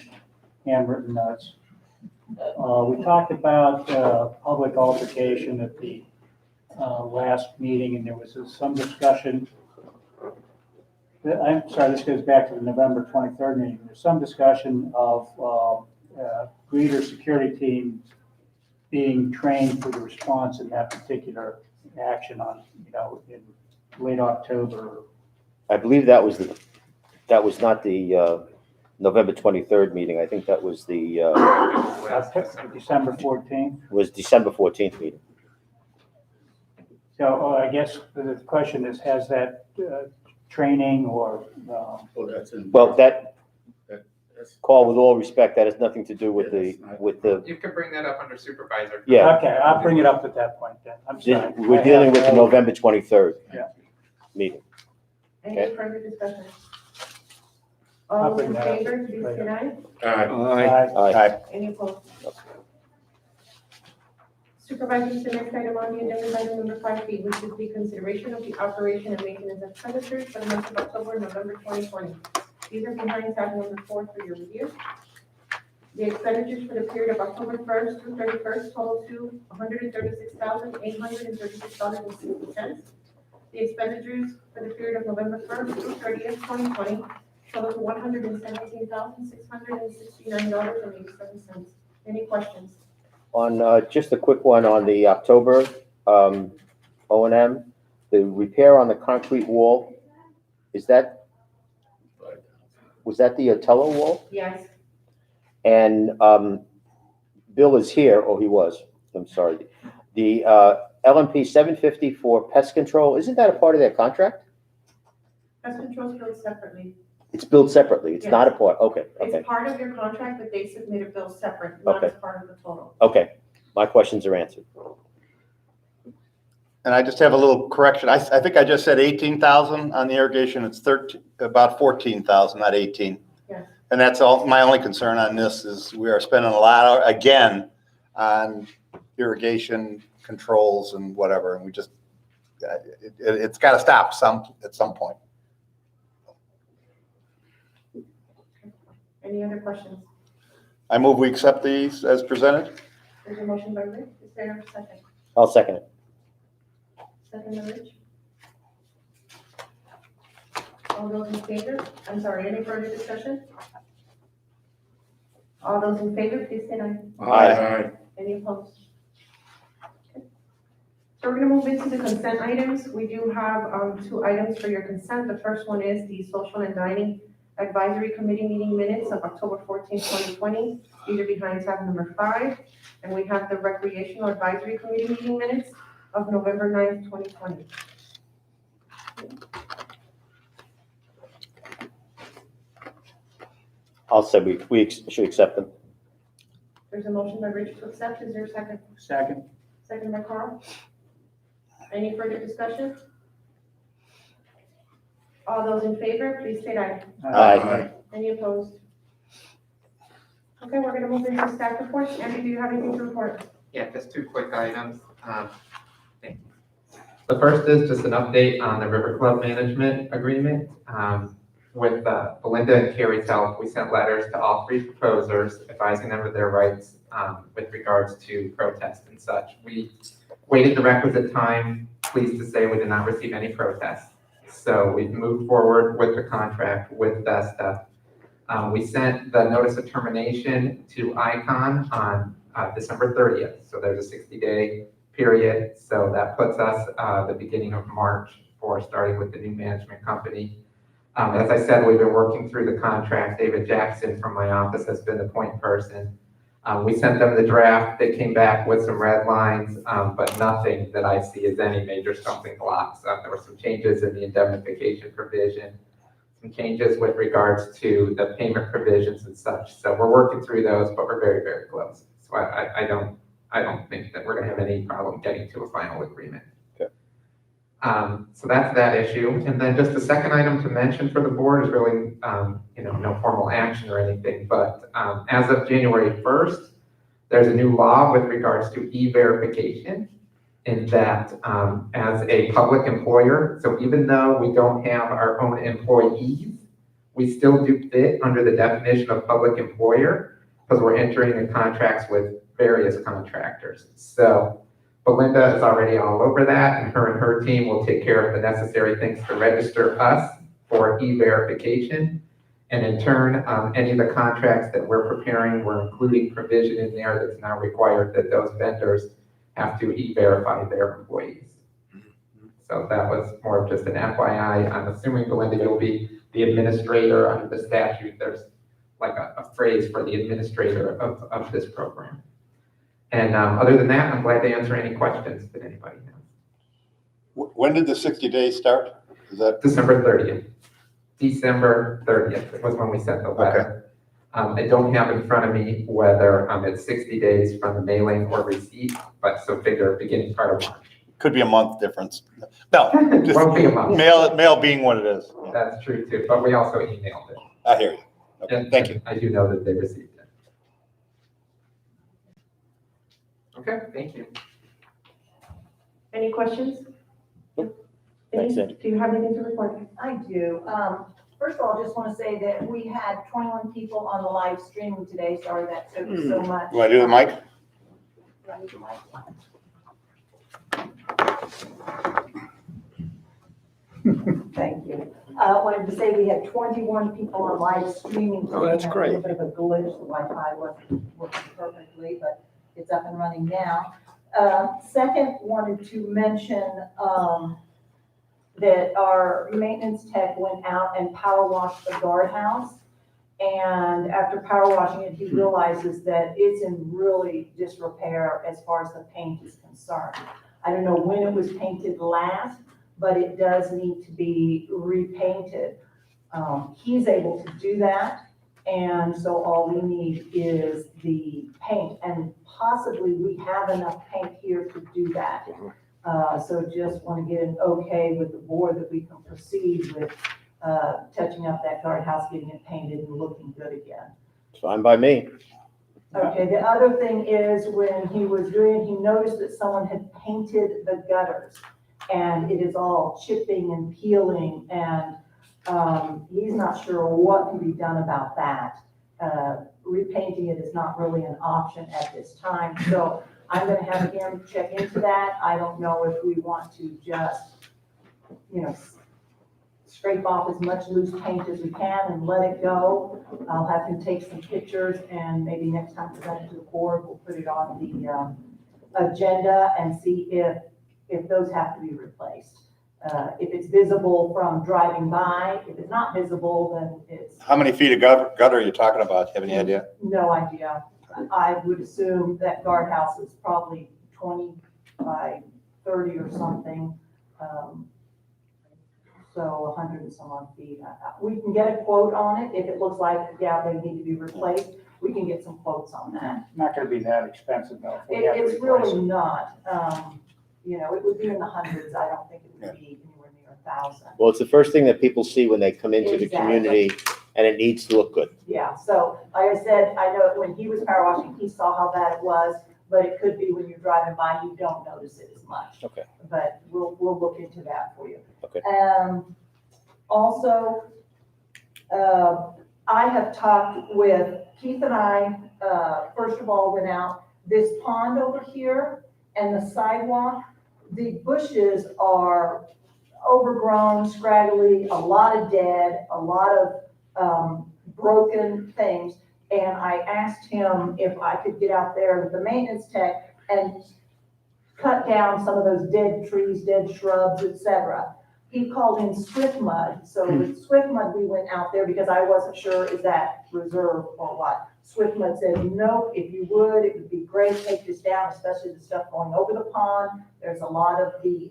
handwritten notes. We talked about public altercation at the last meeting, and there was some discussion. I'm sorry, this goes back to the November 23rd meeting. There's some discussion of greeter security team being trained for the response in that particular action on, you know, in late October. I believe that was not the November 23rd meeting. I think that was the December 14th. was December 14th meeting. So I guess the question is, has that training or Oh, that's in. Well, Carl, with all respect, that has nothing to do with the, You could bring that up under supervisor. Yeah. Okay, I'll bring it up at that point then. I'm sorry. we're dealing with the November 23rd Yeah. meeting. Any further discussion? I'll All those bring in that up favor, please say aye. Aye. Any opposed? Supervisors, the next item on the agenda is item number 5B, which is the consideration of the operation and maintenance expenditures for the month of October and November 2020. These are behind tab number 4 for your review. The expenditures for the period of October 1st through 31st total to $136,836.60. The expenditures for the period of November 1st through 30th, 2020 total to $117,669.87. Any questions? On, just a quick one on the October, O&M, the repair on the concrete wall, was that the Otello wall? Yes. And, Bill is here, or he was, I'm sorry. The, LMP 750 for pest control, isn't that a part of their contract? Pest control is billed separately. It's billed separately, it's not a part, okay. It's part of your contract, but they submit a bill separate, not as part of the total. Okay, my questions are answered. And I just have a little correction. I think I just said 18,000 on the irrigation. It's about 14,000, not 18. Yes. And that's all, my only concern on this is we are spending a lot, again, on irrigation controls and whatever, and we just, it's got to stop at some point. Any other questions? I move we accept these as presented. There's a motion by Rick, is there a second? I'll second it. Second by Rich. All those in favor, I'm sorry, any further discussion? All those in favor, please say aye. Aye. Any opposed? Okay. So we're gonna move into the consent items. We do have, 2 items for your consent. The first one is the Social and Dining Advisory Committee meeting minutes of October 14, 2020. These are behind tab number 5. And we have the Recreational Advisory Committee meeting minutes of November 9th, 2020. I'll say we should accept them. There's a motion by Rich to accept. Is there a second? Second. Second by Carl. Any further discussion? All those in favor, please state aye. Aye. Any opposed? Okay, we're gonna move into staff reports. Andy, do you have anything to report? Yeah, just 2 quick items. Thank you. The first is just an update on the River Club Management Agreement. With Belinda and Carrie's help, we sent letters to all 3 proposers advising them of their rights with regards to protest and such. We waited the requisite time. Pleased to say we did not receive any protests. So we've moved forward with the contract with Vesta. We sent the notice of termination to ICON on December 30th. So there's a 60-day period. So that puts us the beginning of March for starting with the new management company. As I said, we've been working through the contract. David Jackson from my office has been the point person. We sent them the draft. They came back with some red lines, but nothing that I see as any major stumbling blocks. There were some changes in the indemnification provision, some changes with regards to the payment provisions and such. So we're working through those, but we're very, very close. So I don't think that we're going to have any problem getting to a final agreement. So that's that issue. And then just the second item to mention for the board is really, no formal action or anything, but as of January 1st, there's a new law with regards to e-verification in that as a public employer, so even though we don't have our own employees, we still do fit under the definition of public employer because we're entering in contracts with various contractors. So Belinda is already all over that, and her team will take care of the necessary things to register us for e-verification. And in turn, any of the contracts that we're preparing, we're including provision in there that's now required that those vendors have to e-verify their employees. So that was more of just an FYI. I'm assuming, Belinda, you'll be the administrator under the statute. There's like a phrase for the administrator of this program. And other than that, I'm glad to answer any questions that anybody has. When did the 60 days start? Is that December 30th. December 30th was when we sent the letter. I don't have in front of me whether it's 60 days from the mailing or receipt, but so figure beginning part of March. Could be a month difference. No, just Won't be a month. mail being what it is. That's true too, but we also emailed it. I hear you. Okay, And thank you. I do know that they received it. Okay, thank you. Any questions? Thanks, Denise, do you have anything to report? I do. First of all, I just want to say that we had 21 people on the live streaming today. Sorry that took so much. You want to do the mic? Do I need the mic? Thank you. I wanted to say we had 21 people on live streaming. Oh, that's today. great. A little bit of a glitch. The Wi-Fi wasn't working perfectly, but it's up and running now. Second, wanted to mention that our maintenance tech went out and power washed the guardhouse. And after power washing it, he realizes that it's in really disrepair as far as the paint is concerned. I don't know when it was painted last, but it does need to be repainted. He's able to do that. And so all we need is the paint, and possibly we have enough paint here to do that. So just want to get an okay with the board that we can proceed with touching up that guardhouse, getting it painted and looking good again. Fine by me. Okay, the other thing is when he was doing, he noticed that someone had painted the gutters and it is all chipping and peeling, and he's not sure what can be done about that. Repainting it is not really an option at this time, so I'm gonna have him check into that. I don't know if we want to just, scrape off as much loose paint as we can and let it go. I'll have him take some pictures, and maybe next time present it to the board, we'll put it on the agenda and see if those have to be replaced. If it's visible from driving by, if it's not visible, then it's. How many feet of gutter are you talking about? Do you have any idea? No idea. I would assume that guardhouse is probably 20 by 30 or something. So 100 and some odd feet. We can get a quote on it. If it looks like, yeah, they need to be replaced, we can get some quotes on that. Not gonna be that expensive though. if we have to It's replace really it. not. It would be in the hundreds. I don't think it would be anywhere near 1,000. Well, it's the first thing that people see when they come into the Exactly. community, and it needs to look good. Yeah, so like I said, I know when he was power washing, he saw how bad it was, but it could be when you're driving by, you don't notice it as much. Okay. But we'll look into that for you. Okay. Also, I have talked with Keith and I, first of all, went out this pond over here and the sidewalk. The bushes are overgrown, scraggly, a lot of dead, a lot of broken things. And I asked him if I could get out there with the maintenance tech and cut down some of those dead trees, dead shrubs, etc. He called in Swift Mud. So with Swift Mud, we went out there because I wasn't sure, is that reserve or what? Swift Mud said, nope, if you would, it would be great, take this down, especially the stuff going over the pond. There's a lot of the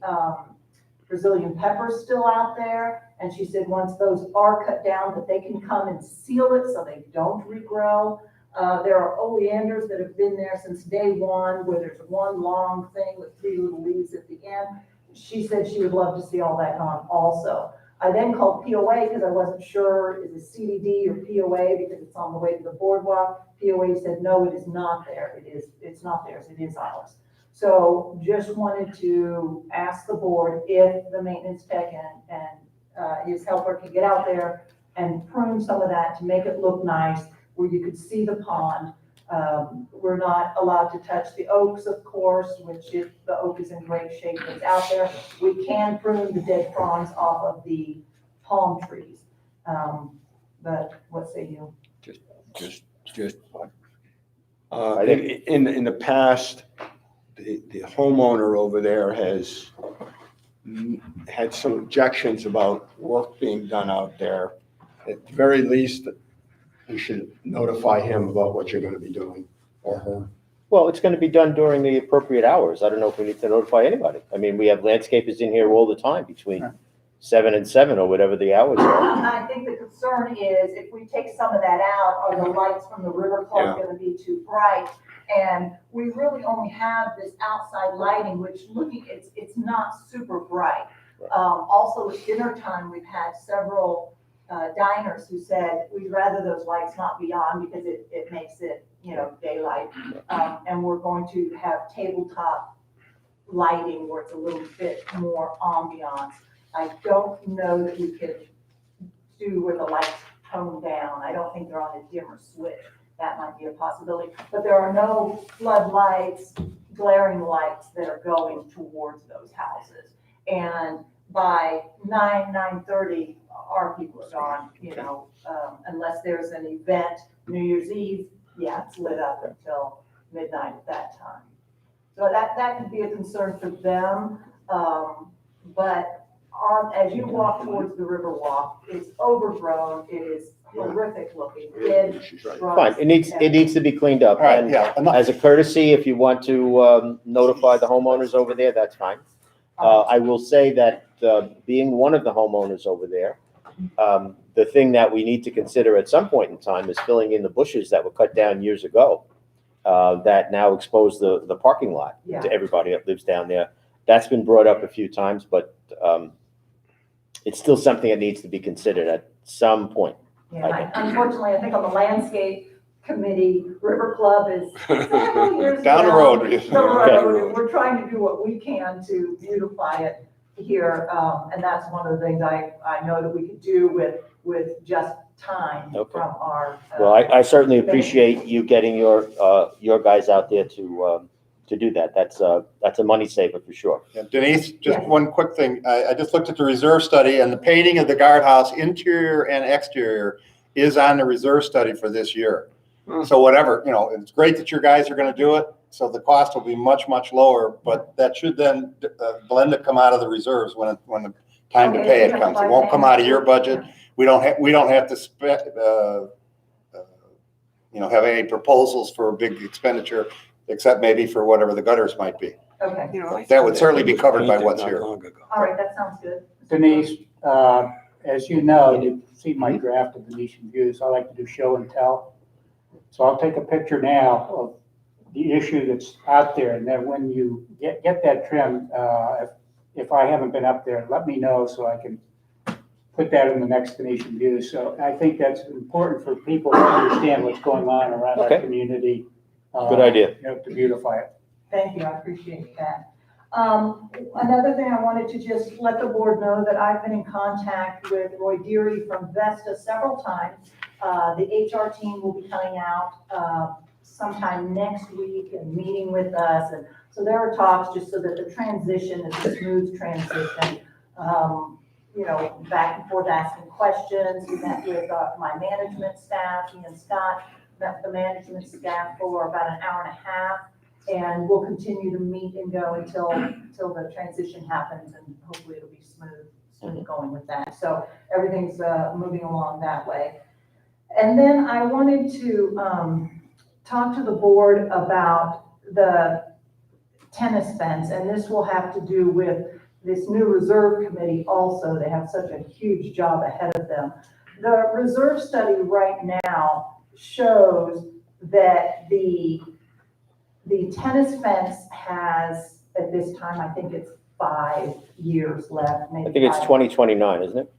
Brazilian peppers still out there. And she said, once those are cut down, that they can come and seal it so they don't regrow. There are oleanders that have been there since day one, where there's one long thing with 3 little leaves at the end. She said she would love to see all that gone also. I then called POA because I wasn't sure, is it CDD or POA because it's on the way to the boardwalk. POA said, no, it is not there. It's not theirs, it is ours. So just wanted to ask the board if the maintenance tech and his helper could get out there and prune some of that to make it look nice, where you could see the pond. We're not allowed to touch the oaks, of course, which if the oak is in great shape, it's out there. We can prune the dead fronds off of the palm trees. But what say you? In the past, the homeowner over there has had some objections about work being done out there. At the very least, you should notify him about what you're gonna be doing, or her. Well, it's going to be done during the appropriate hours. I don't know if we need to notify anybody. I mean, we have landscapers in here all the time between 7 and 7 or whatever the hours are. I think the concern is if we take some of that out, are the lights from the River Club gonna be too bright? And we really only have this outside lighting, which it's not super bright. Also at dinner time, we've had several diners who said, we'd rather those lights not be on because it makes it, daylight. And we're going to have tabletop lighting where it's a little bit more ambiance. I don't know that we could do where the lights tone down. I don't think they're on a dimmer switch. That might be a possibility. But there are no floodlights, glaring lights that are going towards those houses. And by 9:30, our people are gone, unless there's an event, New Year's Eve, it's lit up until midnight at that time. So that could be a concern for them. But as you walk towards the Riverwalk, it's overgrown, it is horrific looking, dead shrubs. Fine, it needs to be cleaned up. All right, And yeah, enough. as a courtesy, if you want to notify the homeowners over there, that's fine. I will say that being one of the homeowners over there, the thing that we need to consider at some point in time is filling in the bushes that were cut down years ago that now expose the parking lot to everybody that lives down there. That's been brought up a few times, but it's still something that needs to be considered at some point. Yeah, unfortunately, I think on the landscape committee, River Club is several years Down the road. and we're trying to do what we can to beautify it here. And that's one of the things I know that we could do with just time from our. Well, I certainly appreciate you getting your guys out there to do that. That's a money saver for sure. Yeah, Denise, just one quick thing. I just looked at the reserve study, and the painting of the guardhouse, interior and exterior, is on the reserve study for this year. So whatever, it's great that your guys are going to do it. So the cost will be much, much lower, but that should then blend to come out of the reserves when the time to pay it comes. It won't come out of your budget. We don't have to have any proposals for a big expenditure, except maybe for whatever the gutters might be. Okay. That would certainly be covered by what's here. All right, that sounds good. Denise, as you know, you've seen my draft of Venetian views. I like to do show and tell. So I'll take a picture now of the issue that's out there, and then when you get that trim, if I haven't been up there, let me know so I can put that in the next Venetian view. So I think that's important for people to understand what's going on around our community. Good idea. To beautify it. Thank you, I appreciate that. Another thing I wanted to just let the board know that I've been in contact with Roy Deary from Vesta several times. The HR team will be coming out sometime next week and meeting with us. And so there are talks just so that the transition is a smooth transition. Back and forth asking questions. We met with my management staff, he and Scott met with the management staff for about an hour and a half. And we'll continue to meet and go until the transition happens, and hopefully it'll be smooth going with that. So everything's moving along that way. And then I wanted to talk to the board about the tennis fence, and this will have to do with this new reserve committee also. They have such a huge job ahead of them. The reserve study right now shows that the tennis fence has, at this time, I think it's 5 years left. Maybe I think it's 2029, isn't it?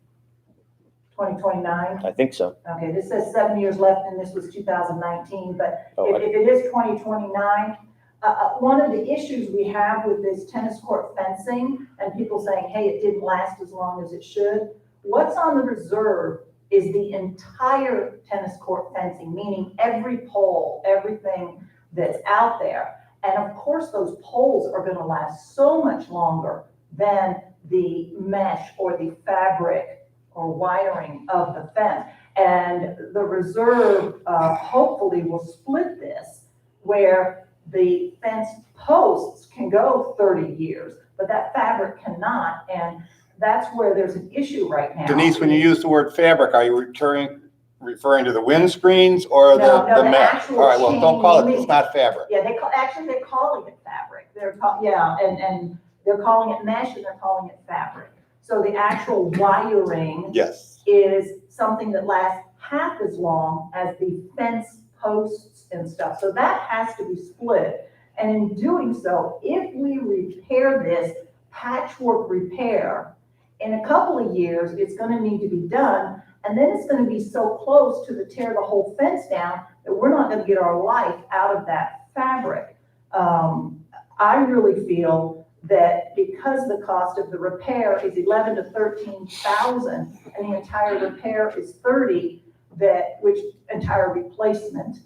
2029? I think so. Okay, this says 7 years left, and this was 2019, but if it is 2029, one of the issues we have with this tennis court fencing, and people saying, hey, it didn't last as long as it should, what's on the reserve is the entire tennis court fencing, meaning every pole, everything that's out there. And of course, those poles are gonna last so much longer than the mesh or the fabric or wiring of the fence. And the reserve hopefully will split this where the fence posts can go 30 years, but that fabric cannot. And that's where there's an issue right now. Denise, when you use the word fabric, are you referring to the windscreens or the mesh? All right, well, don't call it, it's not fabric. Yeah, they're calling it fabric. And they're calling it mesh and they're calling it fabric. So the actual wiring Yes. is something that lasts half as long as the fence posts and stuff. So that has to be split. And in doing so, if we repair this patchwork repair, in a couple of years, it's gonna need to be done. And then it's gonna be so close to the tear the whole fence down that we're not gonna get our life out of that fabric. I really feel that because the cost of the repair is 11 to 13,000 and the entire repair is 30, which entire replacement,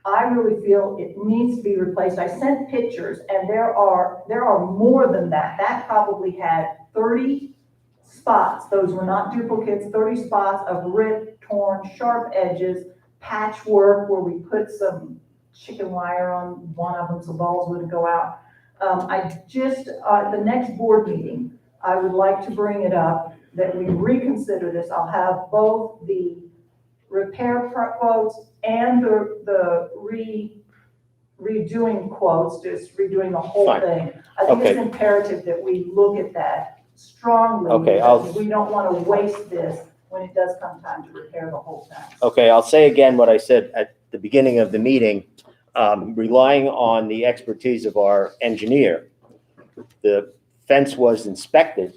I really feel it needs to be replaced. I sent pictures and there are more than that. That probably had 30 spots. Those were not duplicates, 30 spots of ripped, torn, sharp edges, patchwork where we put some chicken wire on one of them so balls wouldn't go out. The next board meeting, I would like to bring it up that we reconsider this. I'll have both the repair quotes and the redoing quotes, just redoing the whole Fine. thing. I think it's Okay. imperative that we look at that strongly. Okay, because we don't want to waste this when it does come time to repair the whole fence. Okay, I'll say again what I said at the beginning of the meeting. Relying on the expertise of our engineer, the fence was inspected,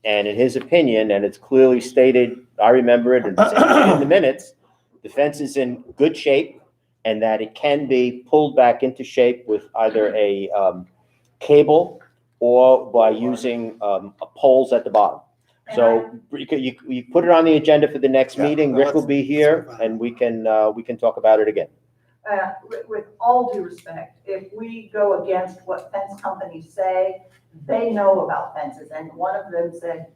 and in his opinion, and it's clearly stated, I remember it, and it's in the minutes, the fence is in good shape, and that it can be pulled back into shape with either a cable or by using poles at the bottom. So you put it on the agenda for the next Yeah, meeting. well, Rick will be here, and we can talk about it again. With all due respect, if we go against what fence companies say, they know about fences, and one of them said,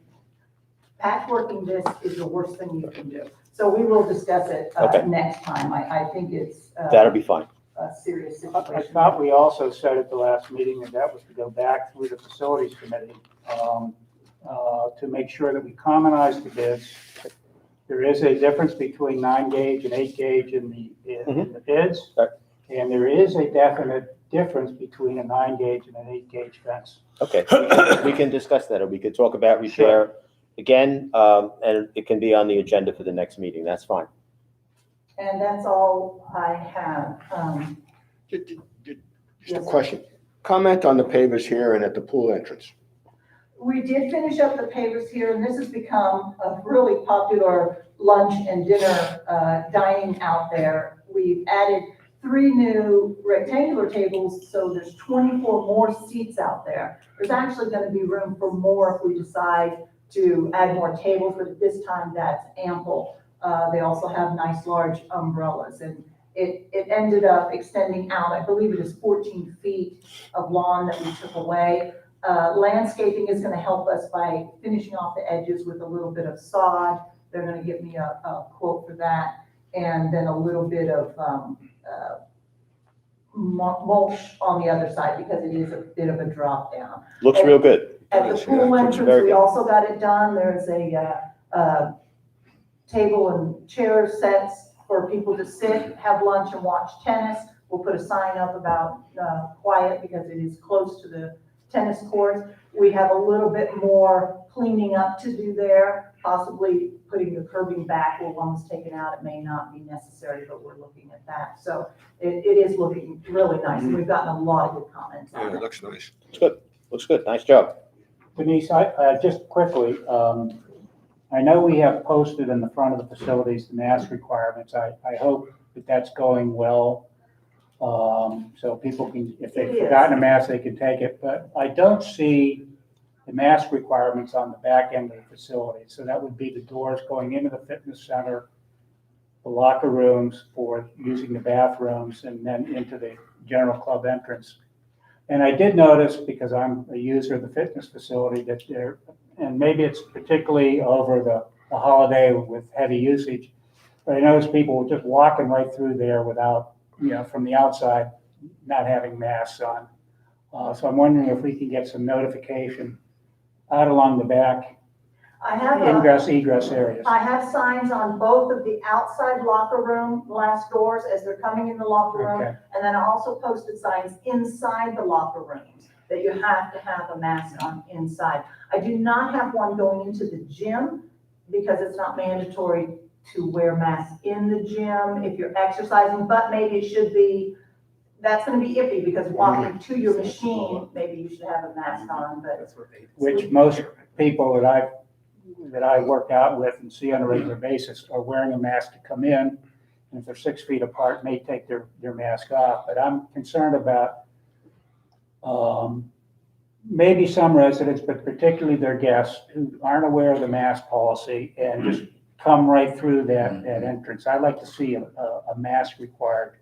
patchworking this is the worst thing you can do. So we will discuss it Okay. next time. I think it's That'll be fine. a serious I situation. thought we also said at the last meeting that was to go back through the facilities committee to make sure that we commonize the bids. There is a difference between 9 gauge and 8 gauge in the bids. Right. And there is a definite difference between a 9 gauge and an 8 gauge fence. Okay, we can discuss that, or we could talk about repair again, and it can be on the agenda for the next meeting. That's fine. And that's all I have. Just a Yes. question. Comment on the pavers here and at the pool entrance. We did finish up the pavers here, and this has become a really popular lunch and dinner dining out there. We've added 3 new rectangular tables, so there's 24 more seats out there. There's actually going to be room for more if we decide to add more tables, but at this time that's ample. They also have nice large umbrellas, and it ended up extending out. I believe it is 14 feet of lawn that we took away. Landscaping is going to help us by finishing off the edges with a little bit of sod. They're going to give me a quote for that. And then a little bit of mulch on the other side because it is a bit of a drop down. Looks real good. At the pool Looks entrance, very we good. also got it done. There's a table and chair sets for people to sit, have lunch and watch tennis. We'll put a sign up about quiet because it is close to the tennis courts. We have a little bit more cleaning up to do there, possibly putting the curbing back where one was taken out. It may not be necessary, but we're looking at that. So it is looking really nice. And we've gotten a lot of good comments Yeah, on it it. looks nice. Looks good. Nice job. Denise, just quickly, I know we have posted in the front of the facilities the mask requirements. I hope that that's going well. So people can, if they've forgotten a mask, they can take it. But I don't see the mask requirements on the back end of the facility. So that would be the doors going into the fitness center, the locker rooms for using the bathrooms, and then into the general club entrance. And I did notice, because I'm a user of the fitness facility, that there, and maybe it's particularly over the holiday with heavy usage, but I noticed people were just walking right through there without, from the outside, not having masks on. So I'm wondering if we can get some notification out along the back I have ingress, egress areas. I have signs on both of the outside locker room glass doors as they're coming in the locker room. Okay. And then I also posted signs inside the locker rooms that you have to have a mask on inside. I do not have one going into the gym because it's not mandatory to wear masks in the gym if you're exercising, but maybe it should be, that's gonna be iffy because walking to your machine, maybe you should have a mask on, but. Which most people that I work out with and see on a regular basis are wearing a mask to come in. And if they're 6 feet apart, may take their mask off. But I'm concerned about maybe some residents, but particularly their guests who aren't aware of the mask policy and just come right through that entrance. I'd like to see a mask required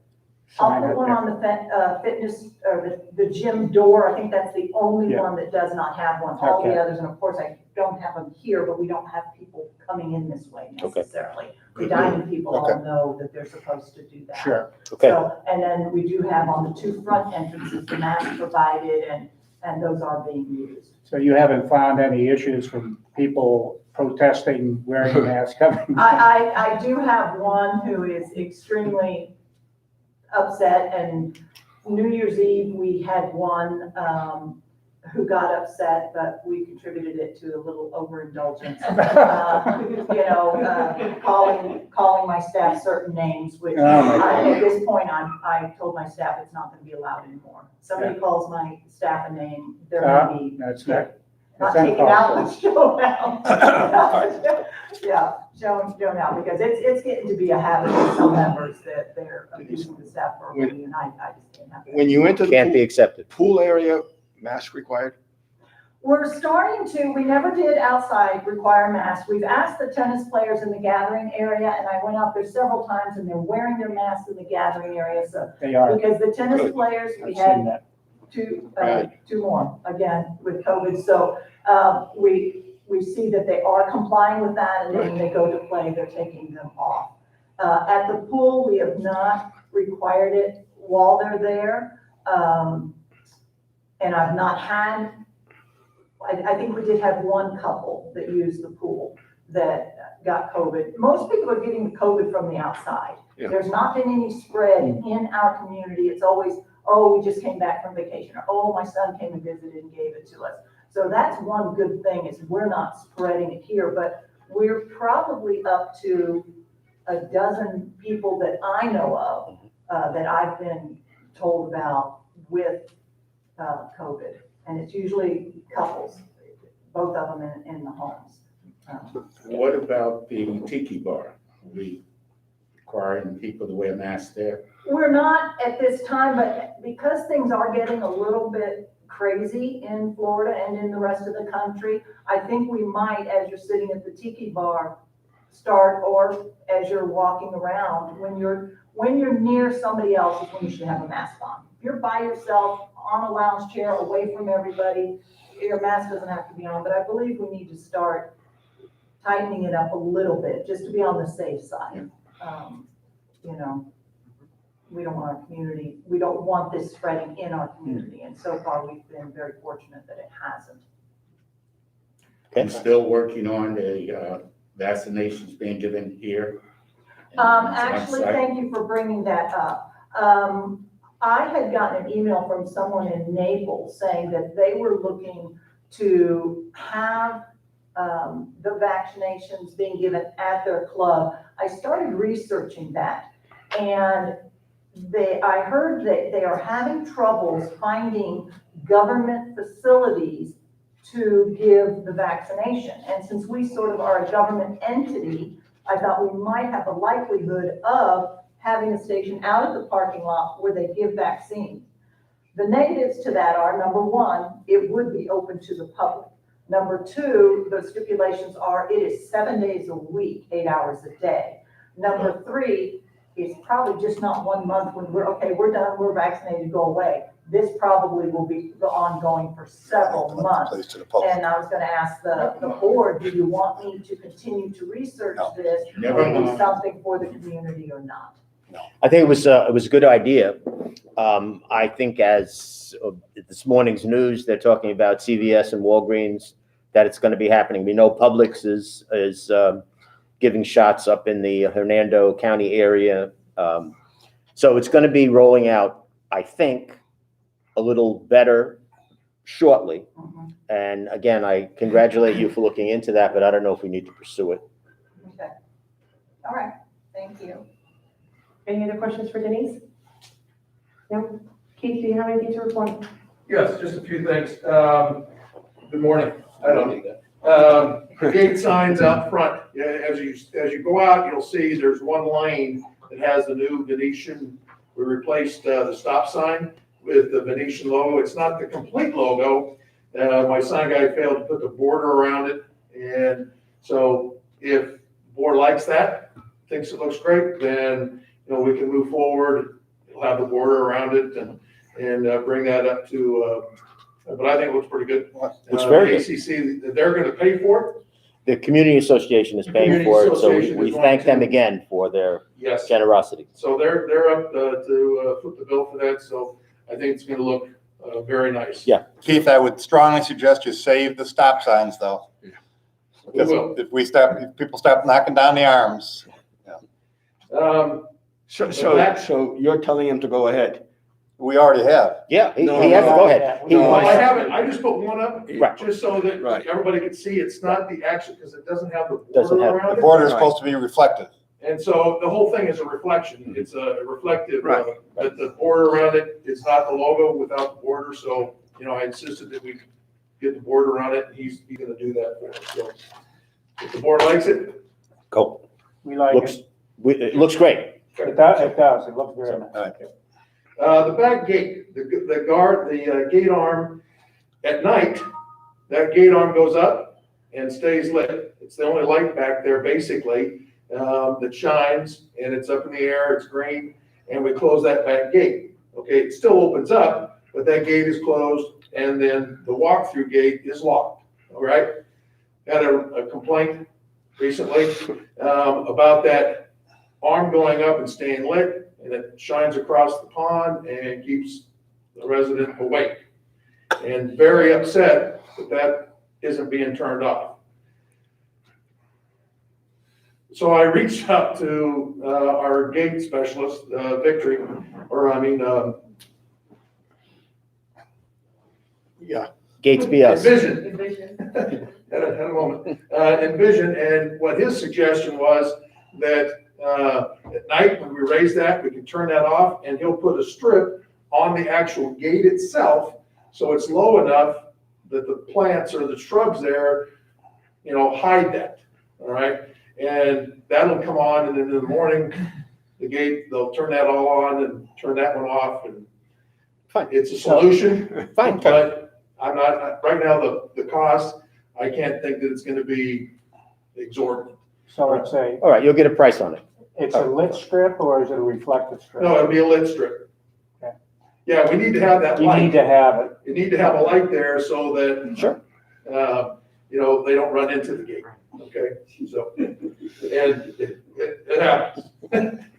I'll sign put up one there. on the fitness, or the gym door. I think that's the only Yeah. one that does not have one. All the Okay. others, and of course, I don't have them here, but we don't have people coming in this way Okay. necessarily. The dining people all Okay. know that they're supposed to do that. Sure. Okay. So, and then we do have on the two front entrances, the mask provided, and those are being used. So you haven't found any issues from people protesting wearing a mask coming? I do have one who is extremely upset, and New Year's Eve, we had one, who got upset, but we contributed it to a little overindulgence. Calling my staff certain names, which Oh, my God. at this point, I told my staff it's not gonna be allowed anymore. Somebody calls my staff a name, they're gonna be That's not that's taken out, uncalled but shown out. Yeah, shown out, because it's getting to be a habit of some members that they're abusing the staff verbally, and I just can't have that. When you enter Can't be the accepted. pool area, mask required? We're starting to, we never did outside require masks. We've asked the tennis players in the gathering area, and I went out there several times, and they're wearing their masks in the gathering area, so. They are. Because the tennis Good. players, we I've had seen that. two more, again, with COVID. So, we see that they are complying with that, and then when they go to play, they're taking them off. At the pool, we have not required it while they're there. And I've not had, I think we did have one couple that used the pool that got COVID. Most people are getting the COVID from the outside. Yeah. There's not been any spread in our community. It's always, oh, we just came back from vacation, or, oh, my son came and visited and gave it to us. So that's one good thing, is we're not spreading it here, but we're probably up to a dozen people that I know of, that I've been told about with COVID. And it's usually couples, both of them in the homes. What about the tiki bar? We requiring people to wear masks there? We're not at this time, but because things are getting a little bit crazy in Florida and in the rest of the country, I think we might, as you're sitting at the tiki bar, start, or as you're walking around, when you're near somebody else is when you should have a mask on. If you're by yourself on a lounge chair away from everybody, your mask doesn't have to be on, but I believe we need to start tightening it up a little bit, just to be on the safe side. We don't want our community, we don't want this spreading in our community, and so far we've been very fortunate that it hasn't. I'm still working on the vaccinations being given here. Actually, thank you for bringing that up. I had gotten an email from someone in Naples saying that they were looking to have the vaccinations being given at their club. I started researching that, and I heard that they are having troubles finding government facilities to give the vaccination. And since we sort of are a government entity, I thought we might have a likelihood of having a station out of the parking lot where they give vaccines. The negatives to that are, number one, it would be open to the public. Number two, the stipulations are, it is 7 days a week, 8 hours a day. Number three, it's probably just not 1 month when we're done, we're vaccinated, go away. This probably will be ongoing for several months. And I was gonna ask the board, do you want me to continue to research this? Never Or do mind. something for the community or not? I think it was a good idea. I think as this morning's news, they're talking about CVS and Walgreens, that it's going to be happening. We know Publix is giving shots up in the Hernando County area. So it's going to be rolling out, I think, a little better shortly. Mhm. And again, I congratulate you for looking into that, but I don't know if we need to pursue it. Okay. All right, thank you. Any other questions for Denise? No? Keith, do you have anything to report? Yes, just a few things. Good morning. I don't need that. The gate signs out front, yeah, as you go out, you'll see there's one lane that has the new Venetian. We replaced the stop sign with the Venetian logo. It's not the complete logo. My sign guy failed to put the border around it. And so if the board likes that, thinks it looks great, then, we can move forward. It'll have the border around it and bring that up to, but I think it looks pretty good. Looks very The good. ACC, they're gonna pay for it? The community association is paying Community for it, so association we is going thank them to- again for their Yes. generosity. So they're up to foot the bill for that, so I think it's gonna look very nice. Yeah. Keith, I would strongly suggest you save the stop signs though. Because will. if people stop knocking down the arms, So you're telling him to go ahead? we already have. Yeah, he No, has to no, go ahead. He Well, I wants, haven't, I just put one up, Right. just so that Right. everybody can see, it's not the action, because it doesn't have the Doesn't border have- around The it. border is supposed to be reflective. And so the whole thing is a reflection, it's a reflective, Right. but the border around it, it's not the logo without the border, so, I insisted that we get the border on it, and he's gonna do that for us, so. If the board likes it, go. We like Looks, it. it looks great. It does, it looks very nice. the back gate, the gate arm, at night, that gate arm goes up and stays lit. It's the only light back there, basically, that shines, and it's up in the air, it's green, and we close that back gate. Okay, it still opens up, but that gate is closed, and then the walk-through gate is locked, all right? Had a complaint recently, about that arm going up and staying lit, and it shines across the pond and keeps the resident awake. And very upset that isn't being turned off. So I reached out to our gate specialist, Gates BS. Envision. Had a moment. Envision, and what his suggestion was that at night, when we raise that, we can turn that off, and he'll put a strip on the actual gate itself, so it's low enough that the plants or the shrubs there, hide that, all right? And that'll come on, and then in the morning, the gate, they'll turn that all on and turn that one off, and Fine. it's a solution. Fine. But I'm not, right now, the cost, I can't think that it's gonna be exorbitant. So it's All right, you'll get a price on it. it's a lit strip or is it a reflective strip? No, it'll be a lit strip. Okay. Yeah, we need to have that You need light. to have it. You need to have a light there so that, Sure. they don't run into the gate, okay? So, and it happens.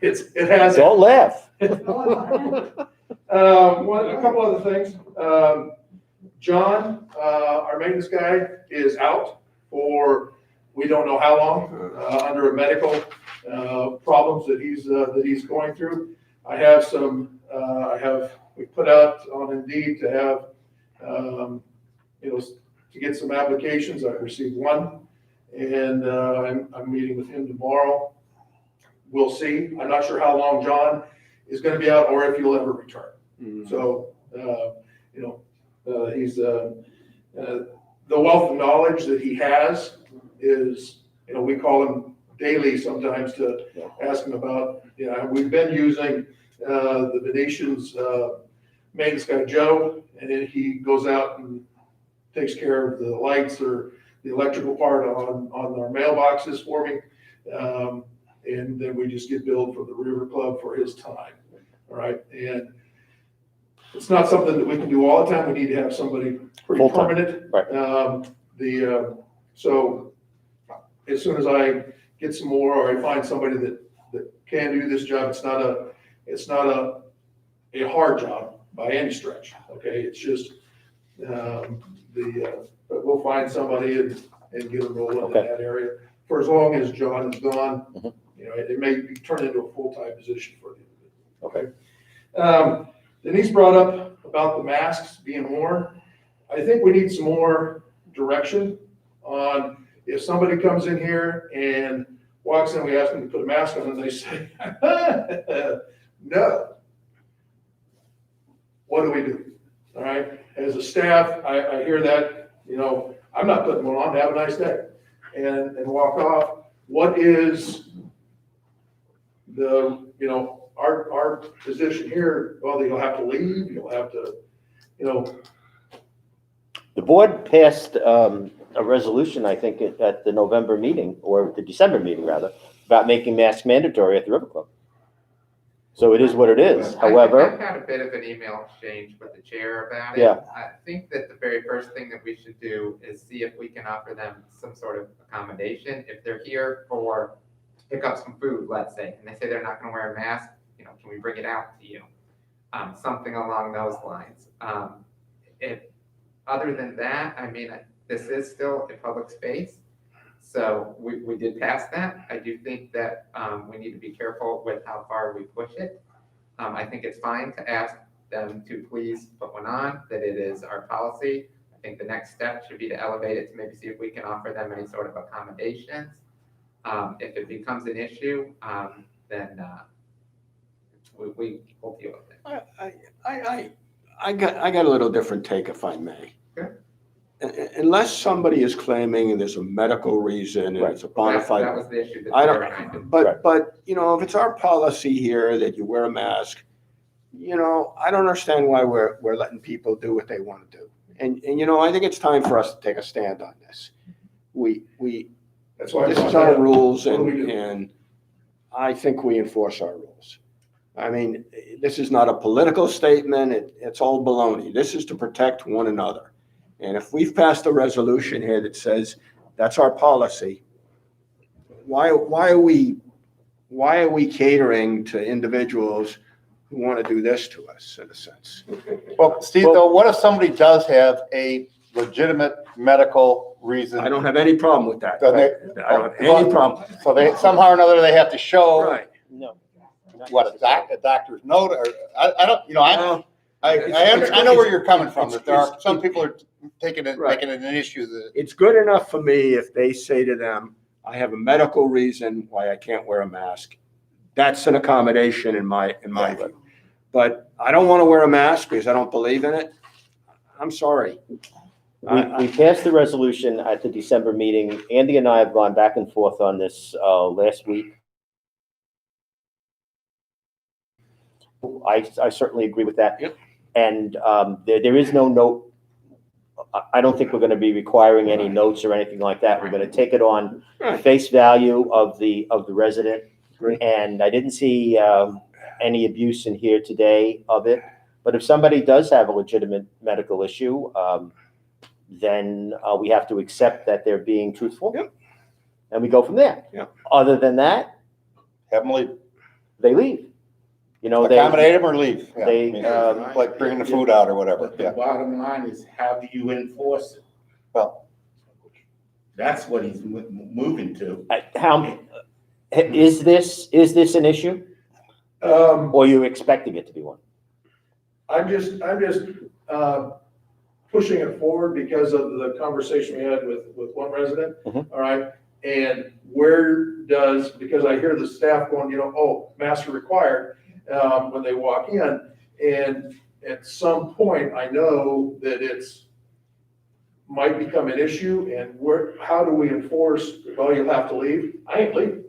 It has. Don't laugh. A couple other things. John, our maintenance guy, is out for, we don't know how long, under medical problems that he's going through. I have we put out on Indeed to have, to get some applications. I've received one, and I'm meeting with him tomorrow. We'll see. I'm not sure how long John is gonna be out or if he'll ever return. So, he's, the wealth of knowledge that he has is, we call him daily sometimes to ask him about, we've been using, the Venetian's, maintenance guy, Joe, and then he goes out and takes care of the lights or the electrical part on our mailboxes for me. And then we just get billed from the River Club for his time. All right. And it's not something that we can do all the time. We need to have somebody pretty Full-time. permanent. Right. So as soon as I get some more, or I find somebody that can do this job, it's not a hard job by any stretch. Okay. It's just, but we'll find somebody and get them rolling in Okay. that area. For as long as John is gone, Mhm. it may be turned into a full-time position for the individual. Okay. Denise brought up about the masks being worn. I think we need some more direction on if somebody comes in here and walks in, we ask them to put a mask on and they say, no. What do we do? All right, as a staff, I hear that, you know, I'm not putting one on, have a nice day, and walk off. What is the, you know, our position here? Well, you'll have to leave, you'll have to, you know. The board passed a resolution, I think, at the November meeting, or the December meeting, rather, about making masks mandatory at the River Club. So it is what it is. However, I've had a bit of an email exchange with the chair about it. Yeah. I think that the very first thing that we should do is see if we can offer them some sort of accommodation. If they're here to pick up some food, let's say, and they say they're not gonna wear a mask, you know, can we bring it out to you? Something along those lines. Other than that, I mean, this is still a public space. So we did pass that. I do think that we need to be careful with how far we push it. I think it's fine to ask them to please put one on, that it is our policy. I think the next step should be to elevate it to maybe see if we can offer them any sort of accommodations. If it becomes an issue, then we will deal with it. I got a little different take, if I may. Sure. Unless somebody is claiming there's a medical reason and it's a bona fide. That was the issue that I Sarah and I did. don't, but, you know, if it's our policy here that you wear a mask, you know, I don't understand why we're letting people do what they want to do. And, you know, I think it's time for us to take a stand on this. That's why This is our rules What do we do? and I think we enforce our rules. I mean, this is not a political statement. It's all baloney. This is to protect one another. And if we've passed a resolution here that says that's our policy, why are we catering to individuals who want to do this to us, in a sense? Well, Steve, though, what if somebody does have a legitimate medical reason? I don't have any problem with that. Then I don't have any problem. So they, somehow or another, they have to show, Right. no. what, a doctor's note, or, I don't, you know, I know where you're coming from, that there are, some people are taking it, Right. making it an issue that. It's good enough for me if they say to them, I have a medical reason why I can't wear a mask. That's an accommodation in my view. But I don't want to wear a mask because I don't believe in it. I'm sorry. We passed the resolution at the December meeting. Andy and I have gone back and forth on this last week. I certainly agree with that. Yep. And there is no note. I don't think we're going to be requiring any notes or anything like that. We're going to take it on face value of the resident. Great. And I didn't see any abuse in here today of it. But if somebody does have a legitimate medical issue, then we have to accept that they're being truthful. Yep. And we go from there. Yep. Other than that, Have them leave. they leave. You know, Accommodate them or leave. Yeah, they, I mean, um, like bringing the food out or whatever, But the yeah. bottom line is, how do you enforce it? Well, That's what he's moving to. is this an issue? Or are you expecting it to be one? I'm just pushing it forward because of the conversation we had with one resident, Mhm. all right? And because I hear the staff going, you know, oh, mask are required, when they walk in. And at some point, I know that might become an issue, and how do we enforce, well, you'll have to leave? I ain't leaving.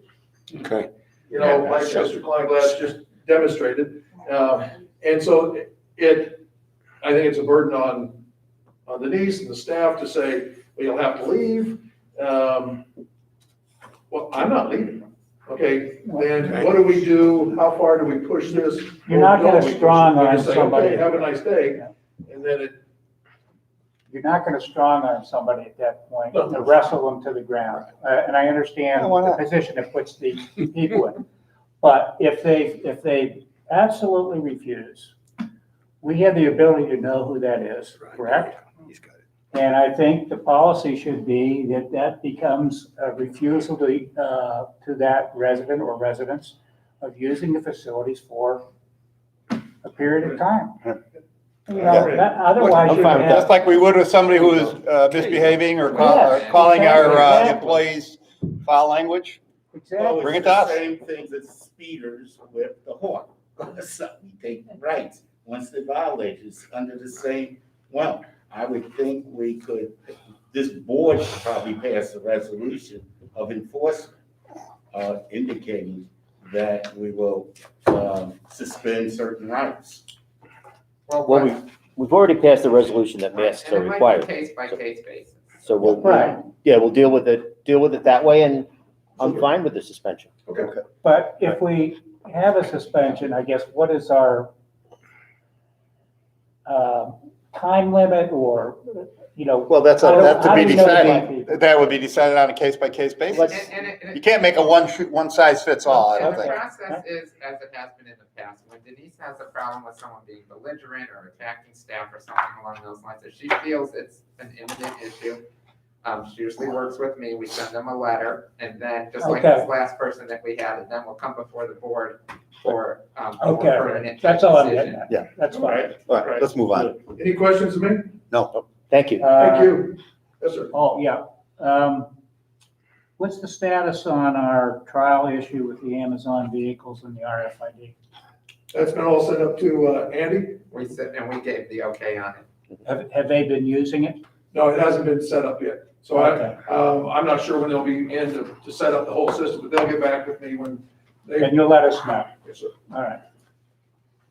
Okay. You know, Yeah, like so- Mr. Kleinglass just demonstrated. And so I think it's a burden on Denise and the staff to say, well, you'll have to leave. Well, I'm not leaving. Okay, then what do we do? How far do we push this? You're not Or don't gonna we push it? strong We arm just say, somebody. okay, have a nice day. And then You're not gonna strong arm somebody at that point, No. to wrestle them to the ground. And I understand Yeah, why the not? position it puts the people in. But if they absolutely refuse, we have the ability to know who that is, correct? He's got it. And I think the policy should be that becomes a refusal to that resident or residents of using the facilities for a period of time. You know, otherwise I'm you fine with that. Just like we would with somebody who is misbehaving or calling our Exactly. employees foul language. Exactly. Bring it Well, to it's us. the same things as speeders with the horn. So we take rights once they violate, it's under the same, well, I would think we could, this board should probably pass a resolution of enforcement, indicating that we will, suspend certain rights. Well, we've already passed a resolution that masks are And it might required. be case by case basis. So we'll, Right. yeah, we'll deal with it that way, and I'm fine with the suspension. Okay. But if we have a suspension, I guess, what is our time limit or, you know? Well, that's how do- to how be do we notify decided, people? that would be decided on a case-by-case basis. Let's- You can't make a one size fits all, I don't And the think. process is, as it has been in the past, when Denise has a problem with someone being belligerent or attacking staff or something along those lines, if she feels it's an imminent issue, she usually works with me, we send them a letter, and then, just like Okay. this last person that we had, and then we'll come before the board for, a more Okay, permanent that's all I'm decision. getting at. Yeah. That's All fine. right. All right, let's move on. Any questions of me? No. Thank you. Thank you. Yes, sir. Oh, yeah. What's the status on our trial issue with the Amazon vehicles and the RFID? That's been all sent up to Andy? We said, and we gave the okay on it. Have they been using it? No, it hasn't been set up yet. So Okay. I'm not sure when they'll be in to set up the whole system, but they'll get back with me when they. And you'll let us know. Yes, sir. All right.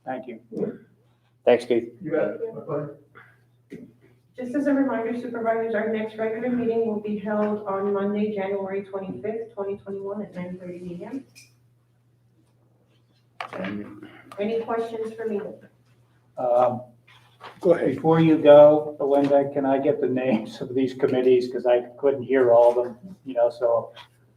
Thank you. Thanks, Keith. You bet. My pleasure. Just as a reminder, supervisors, our next regular meeting will be held on Monday, January 25th, 2021 at 9:30 a.m. Any questions for me? Go ahead. Before you go, Belinda, can I get the names of these committees? Because I couldn't hear all of them, you know, so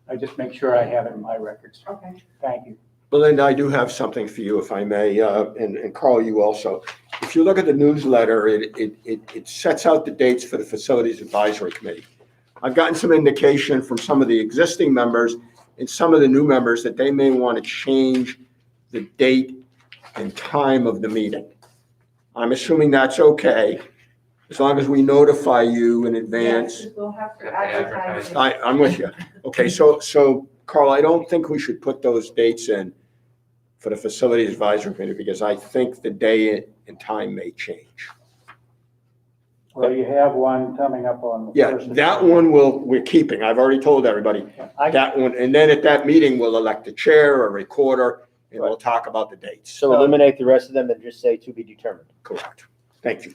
I just make sure I have it in my records. Okay. Thank you. Belinda, I do have something for you, if I may, and Carl, you also. If you look at the newsletter, it sets out the dates for the Facilities Advisory Committee. I've gotten some indication from some of the existing members and some of the new members that they may want to change the date and time of the meeting. I'm assuming that's okay, as long as we notify you in advance. Yes, we'll have to advertise advertise. I'm with you. Okay, so Carl, I don't think we should put those dates in for the Facilities Advisory Committee, because I think the day and time may change. Well, you have one coming up on the Yeah, first of that December. one we're keeping. I've already told everybody I- that one. And then at that meeting, we'll elect a chair, a recorder, and we'll talk about the dates. So eliminate the rest of them and just say to be determined. Correct. Thank you.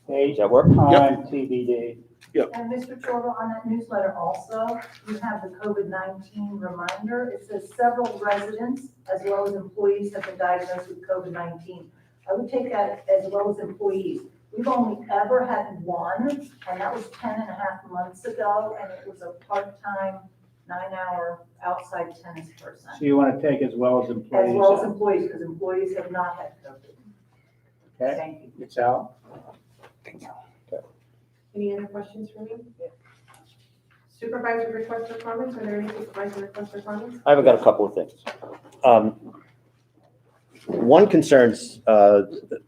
Date, Does that work? time, TBD. And Mr. Chorba, on that newsletter also, you have the COVID-19 reminder. It says several residents as well as employees have been diagnosed with COVID-19. I would take that as well as employees. We've only ever had one, and that was 10 and a half months ago, and it was a part-time, 9-hour outside tennis person. So you want to take as well as As employees well as out. employees, because employees have not had COVID. Okay, Thank you. it's out. Any other questions for me? Supervisor requests or comments? Are there any supervisor requests or comments? I've got a couple of things. One concerns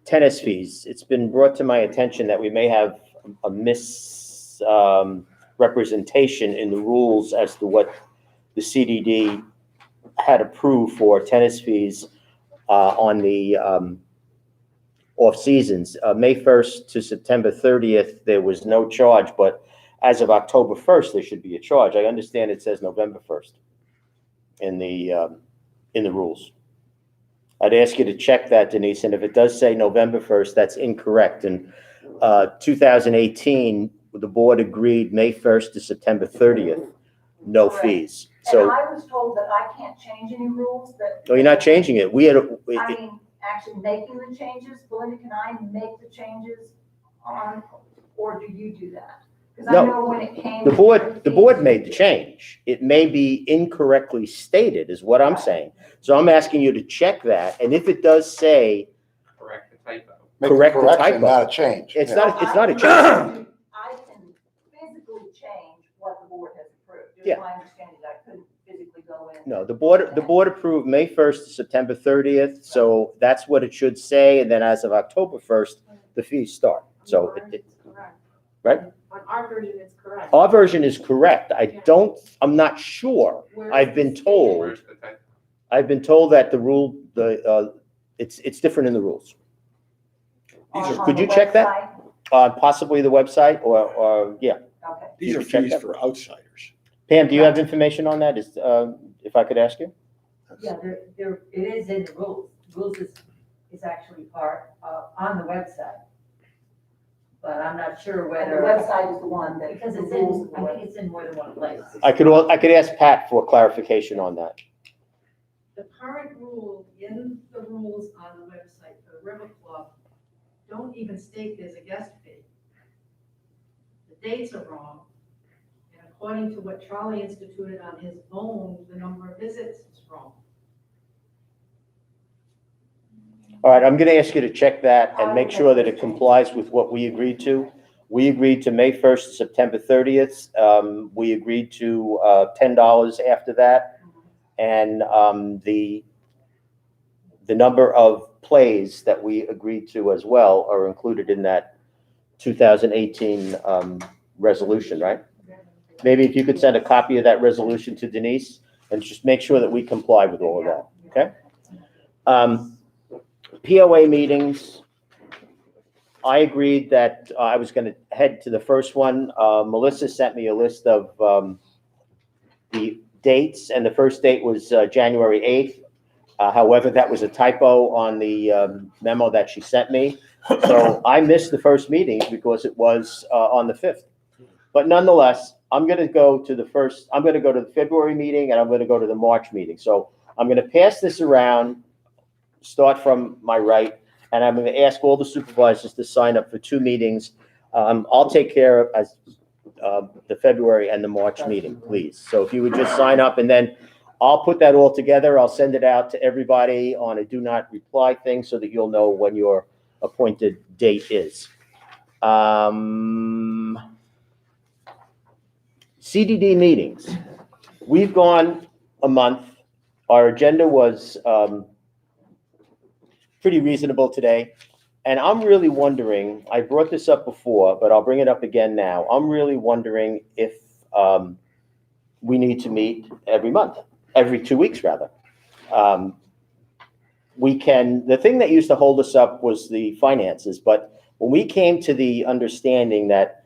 tennis fees. It's been brought to my attention that we may have a misrepresentation in the rules as to what the CDD had approved for tennis fees on the off seasons. May 1st to September 30th, there was no charge, but as of October 1st, there should be a charge. I understand it says November 1st in the rules. I'd ask you to check that, Denise, and if it does say November 1st, that's incorrect. In 2018, the board agreed May 1st to September 30th, no Correct. fees. And So, I was told that I can't change any rules that. no, you're not changing it. We had, I mean, actually making the changes. Belinda, can I make the changes on, or do you do that? Because I No. know when it came. the to board fees- made the change. It may be incorrectly stated, is what I'm saying. So I'm asking you to check that, and if it does say, Correct the typo. Make a Correct the correction, typo. not a change. it's Yeah. not a change. I can physically change what the board has approved. Yeah. Just my understanding, I couldn't physically go in. No, the board approved May 1st to September 30th, so that's what it should say, and then as of October 1st, the fees start. So, Correct. right? On our version, it's correct. Our version is correct. I'm not sure. I've been told, Where's the type? that the rule, it's different in the rules. These Could you check that? Possibly the website or, yeah. Okay. These You are can check fees that. for outsiders. Pam, do you have information on that? If I could ask you? Yeah, it is in the rules. Rules is actually part, on the website. But I'm not sure The whether, website is the one that. because it's the rules in, of the I web- think it's in more than one place. I could ask Pat for clarification on that. The current rule in the rules on the website for the River Club don't even state there's a guest fee. The dates are wrong. And according to what Charlie instituted on his own, the number of visits is wrong. All right, I'm going to ask you to check that and make sure that it complies with what we agreed to. We agreed to May 1st to September 30th. We agreed to $10 after that. And the number of plays that we agreed to as well are included in that 2018 resolution, right? Maybe if you could send a copy of that resolution to Denise and just make sure that we comply with all of that, okay? POA meetings, I agreed that I was going to head to the first one. Melissa sent me a list of the dates, and the first date was January 8th. However, that was a typo on the memo that she sent me. So I missed the first meeting because it was on the 5th. But nonetheless, I'm going to go to the February meeting, and I'm going to go to the March meeting. So I'm going to pass this around, start from my right, and I'm going to ask all the supervisors to sign up for 2 meetings. I'll take care of as the February and the March meeting, please. So if you would just sign up, and then I'll put that all together. I'll send it out to everybody on a do not reply thing so that you'll know when your appointed date is. CDD meetings. We've gone a month. Our agenda was pretty reasonable today. And I'm really wondering, I brought this up before, but I'll bring it up again now. I'm really wondering if we need to meet every month, every 2 weeks rather. The thing that used to hold us up was the finances, but when we came to the understanding that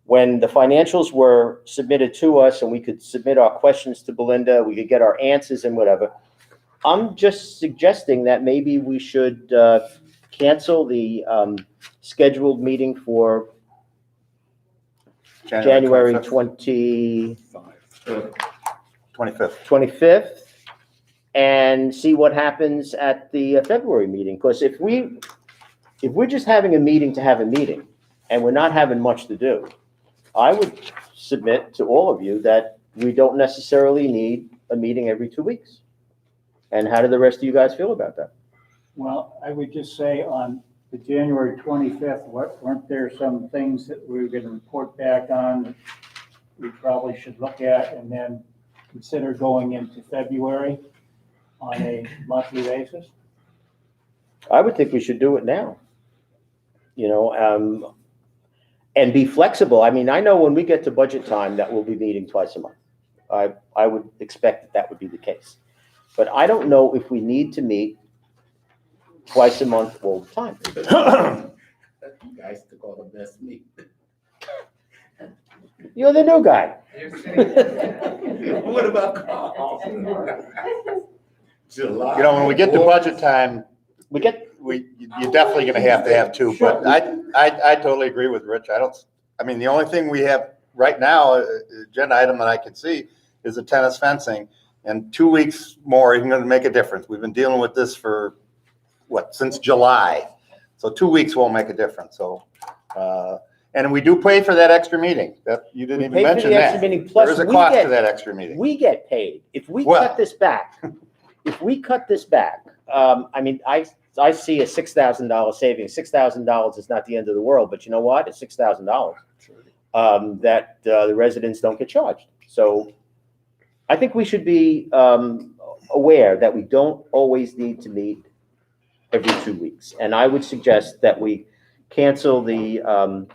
when the financials were submitted to us and we could submit our questions to Belinda, we could get our answers and whatever, I'm just suggesting that maybe we should cancel the scheduled meeting for January 25th and see what happens at the February meeting. Because if we're just having a meeting to have a meeting and we're not having much to do, I would submit to all of you that we don't necessarily need a meeting every 2 weeks. And how do the rest of you guys feel about that? Well, I would just say on the January 25th, weren't there some things that we were going to report back on that we probably should look at and then consider going into February on a monthly basis? I would think we should do it now. And be flexible. I mean, I know when we get to budget time that we'll be meeting twice a month. I would expect that would be the case. But I don't know if we need to meet twice a month all the time. You guys took all the best meat. You're the new guy. What about Carl? July. When we get to budget time, you're definitely gonna have to have 2, but I totally agree with Rich. The only thing we have right now, agenda item that I can see is the tennis fencing, and 2 weeks more isn't gonna make a difference. We've been dealing with this for, since July. So 2 weeks won't make a difference, so, and we do pay for that extra meeting, that, you didn't even mention the that. extra meeting, plus There is a we cost get- to that extra meeting. We get paid. If we Well- cut this back, I see a $6,000 savings. $6,000 is not the end of the world, but you know what? It's $6,000 that the residents don't get charged. So I think we should be aware that we don't always need to meet every 2 weeks. And I would suggest that we cancel the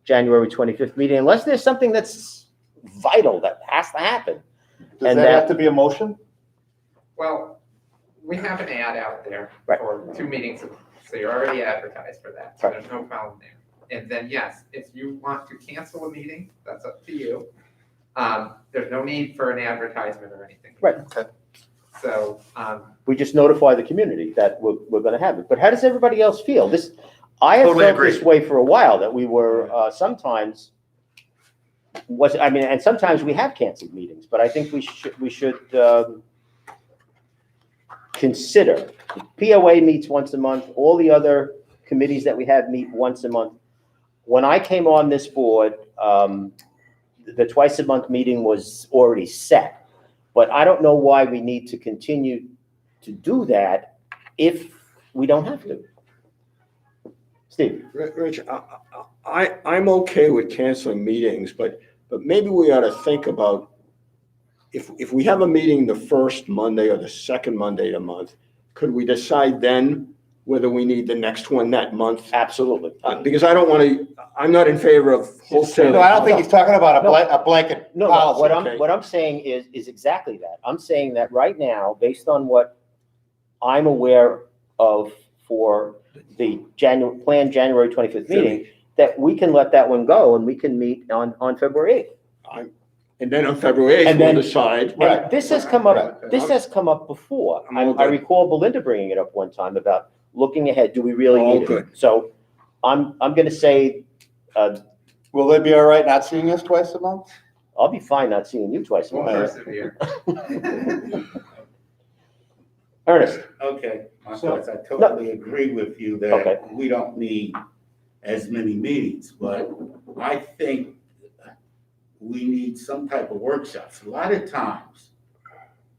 January 25th meeting unless there's something that's vital that has to happen. Does And that have that- to be a motion? Well, we have an ad out there Right. for 2 meetings, so you're already advertised for that, so there's no problem there. And then, yes, if you want to cancel a meeting, that's up to you. There's no need for an advertisement or anything. Right. Okay. So, We just notify the community that we're gonna have it. But how does everybody else feel? I have Totally felt agree. this way for a while, that we were, sometimes and sometimes we have canceled meetings, but I think we should consider. POA meets once a month, all the other committees that we have meet once a month. When I came on this board, the twice a month meeting was already set. But I don't know why we need to continue to do that if we don't have to. Steve? Rich, I'm okay with canceling meetings, but maybe we ought to think about if we have a meeting the first Monday or the second Monday of the month, could we decide then whether we need the next one that month? Absolutely. Because I don't want to, I'm not in favor of wholesale. No, I don't think he's talking about a blanket No, policy. what I'm saying is exactly that. I'm saying that right now, based on what I'm aware of for the planned January 25th meeting, that we can let that one go and we can meet on February 8th. And then on February 8th, And we'll then- decide. And this has come up before. I'm all I good. recall Belinda bringing it up one time about looking ahead, do we really All need it? good. So I'm gonna say, Will they be all right not seeing us twice a month? I'll be fine not seeing you twice a we'll month. persevere. Ernest? Okay, my So- thoughts, I totally agree with you Okay. that we don't need as many meetings, but I think we need some type of workshops. A lot of times,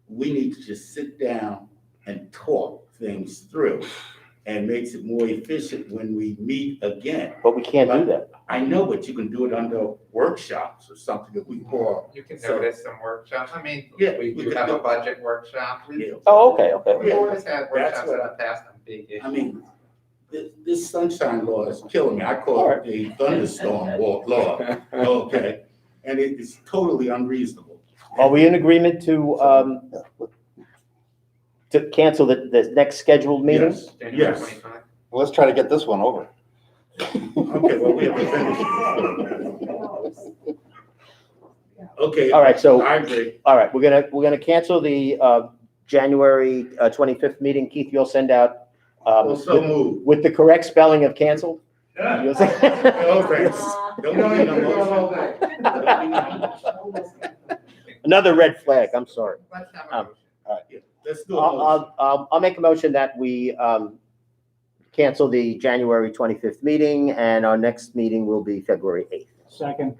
we need to just sit down and talk things through, and makes it more efficient when we meet again. But we can't do that. I know, but you can do it under workshops or something that we call. You can notice some workshops. I mean, Yeah, we we do could have do- a budget workshop. Yeah. Oh, okay. We've Yeah, always had that's workshops in what the past on big issues. I mean, this sunshine law is killing me. I call it the thunderstorm law, okay? And it is totally unreasonable. Are we in agreement to cancel the next scheduled meeting? Yes, January yes. 25. Well, let's try to get this one over. Okay, well, we have to finish. Okay. All right, so- I agree. All right, we're gonna cancel the January 25th meeting. Keith, you'll send out Well, so moved. with the correct spelling of canceled? Yeah. You'll send- No, thanks. Don't You don't need have a to do it all motion. day. Don't need a motion. Another red flag, I'm sorry. Let's have a motion. Let's do a motion. I'll make a motion that we cancel the January 25th meeting, and our next meeting will be February 8th. Second,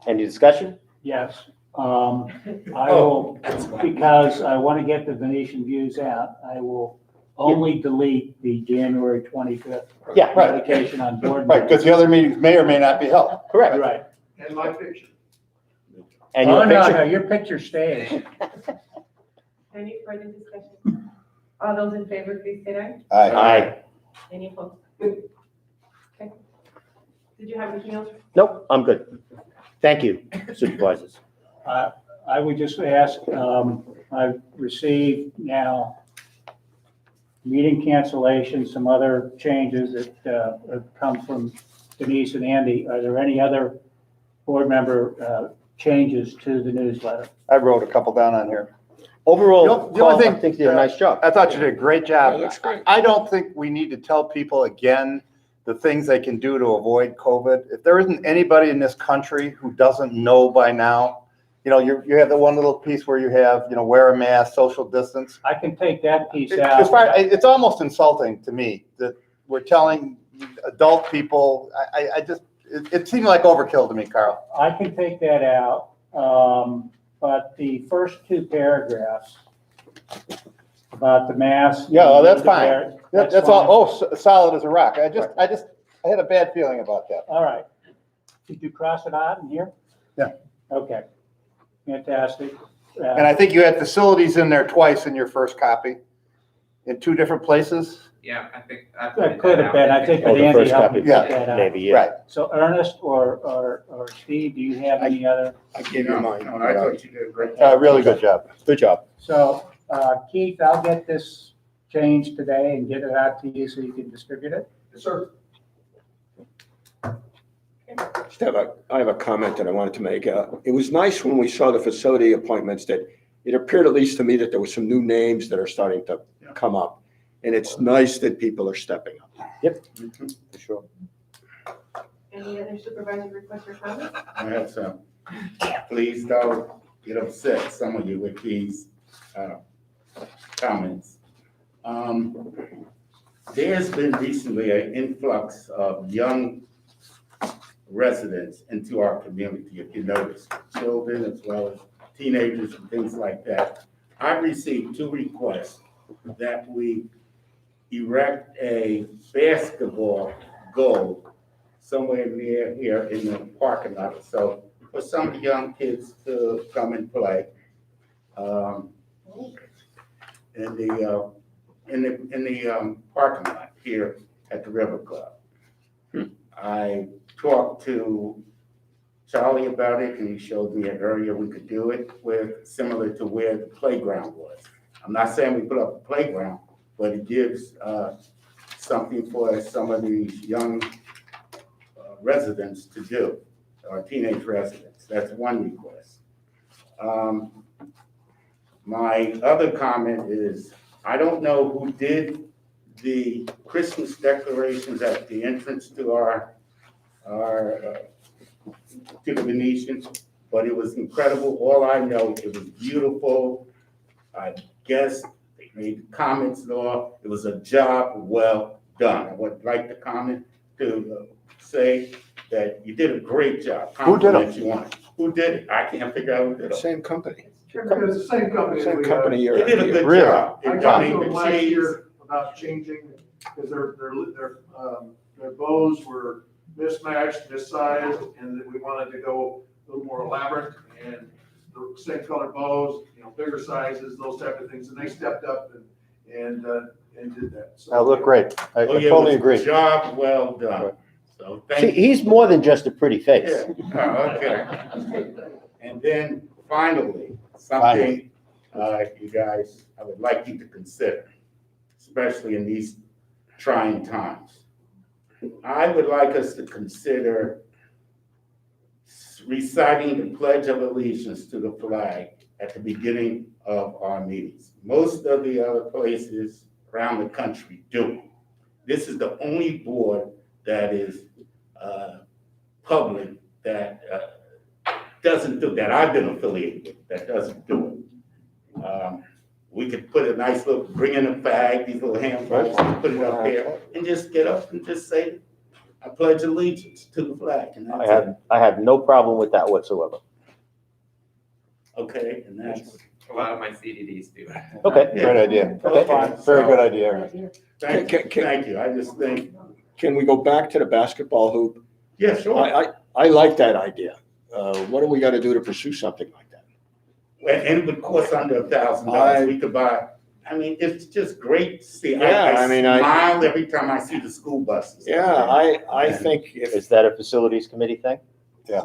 Any discussion? yes. I will, because I want to get the Venetian views out, I will only delete the January 25th Yeah, right, publication on board. Right, because the other meetings may or may not be held. correct. Right. And my picture. And Oh, your no, picture? no, your picture stays. Any further discussion? All those in favor, please say aye. Aye. Aye. Any opposed? Okay. Did you have anything else? Nope, I'm good. Thank you, supervisors. I would just ask, I've received now meeting cancellation, some other changes that have come from Denise and Andy. Are there any other board member changes to the newsletter? I wrote a couple down on here. Overall, The only Paul, I thing- think you did a nice job. I thought you did a great job. Yeah, looks great. I don't think we need to tell people again the things they can do to avoid COVID. If there isn't anybody in this country who doesn't know by now, you know, you have the one little piece where you have, you know, wear a mask, social distance. I can take that piece It's out. it's almost insulting to me that we're telling adult people, I just, it seemed like overkill to me, Carl. I can take that out, but the first two paragraphs about the mask. Yeah, well, that's fine. That's That's fine. all, solid as a rock. I had a bad feeling about that. All right. Did you cross it out in here? Yeah. Okay. Fantastic. And I think you had facilities in there twice in your first copy. in two different places? Yeah, I think. That could have been, I think Oh, that the Andy first helped me copy, get that out. maybe, yeah. Right. So Ernest or Steve, do you have any other? I gave you mine. No, I thought you did a great job. Really good job. Good job. So, Keith, I'll get this changed today and get it out to you so you can distribute it. Yes, sir. I have a comment that I wanted to make. It was nice when we saw the facility appointments that it appeared, at least to me, that there were some new names that are starting to come up. And it's nice that people are stepping up. Yep, for sure. Any other supervisor requests or comments? I have some. Please don't get upset, some of you, with these comments. There's been recently an influx of young residents into our community, if you notice, children as well as teenagers and things like that. I've received 2 requests that we erect a basketball goal somewhere near here in the parking lot. So for some of the young kids to come and play in the parking lot here at the River Club. I talked to Charlie about it, and he showed me an area we could do it with, similar to where the playground was. I'm not saying we put up a playground, but it gives something for some of these young residents to do, or teenage residents. That's one request. My other comment is, I don't know who did the Christmas decorations at the entrance to to the Venetians, but it was incredible. All I know, it was beautiful. I guess they made comments and all. It was a job well done. I would like to comment to say that you did a great job. Who did it? Compliment you on it. Who did it? I can't figure out who did it. Same company. It's the same company. that Same we, company They you're. did a good Really? job. I It talked made to the them last cheese. year about changing, because their bows were mismatched, missized, and that we wanted to go a little more elaborate, and the same color bows, bigger sizes, those type of things, and they stepped up and did that. So That looked great. I Oh, yeah, totally it was agree. a job well done. So See, thank you. he's more than just a pretty face. Yeah, oh, okay. And then finally, something, you guys, I would like you to consider, especially in these trying times. I would like us to consider reciting the Pledge of Allegiance to the flag at the beginning of our meetings. Most of the other places around the country do. This is the only board that is public that doesn't do, that I've been affiliated with, that doesn't do it. We could put a nice little, bring in a flag, these little handfuls, put it up there, and just get up and just say, I pledge allegiance to the flag, and that's it. I have no problem with that whatsoever. Okay, and that's, A lot of my CDDs do. Okay. Great idea. Okay. Very good idea. thank you, I just think, Can we go back to the basketball hoop? yeah, sure. I like that idea. What do we got to do to pursue something like that? And it would cost under $1,000, we could buy, I mean, it's just great to see. Yeah, I mean, I- smile every time I see the school buses. Yeah, I think if Is that a facilities committee thing?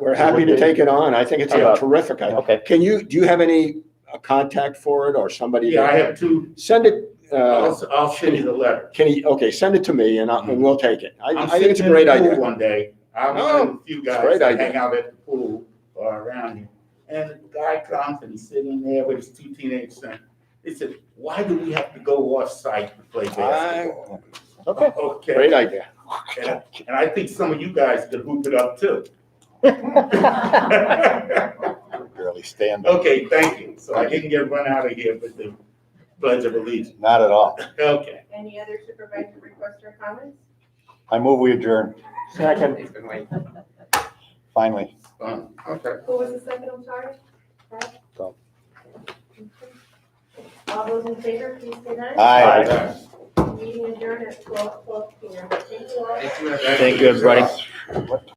we're happy to take it on, I think it's a terrific idea. Okay. Do you have any contact for it or somebody? Yeah, I have 2, Send it, I'll send you the letter. okay, send it to me and we'll take it. I'm I think it's a sitting in great the pool idea. one day, I was Oh, with a few it's a guys great that idea. hang out at the pool or around here. And the guy comes and he's sitting there with his 2 teenage sons. He said, why do we have to go off-site to play basketball? Okay. Okay. Great idea. And I think some of you guys could hoop it up too. Barely stand up. Okay, thank you. So I didn't get run out of here with the Pledge of Allegiance. Not at all. Okay. Any other supervisor requests or comments? I move we adjourn, Second. He's been waiting. finally. Okay. Who was the second, I'm sorry? Pat? Tom. All those in favor, please say Aye. Meeting adjourned at 12:12 p.m. Thank you all. Thank you, everybody. Thank you, everybody. What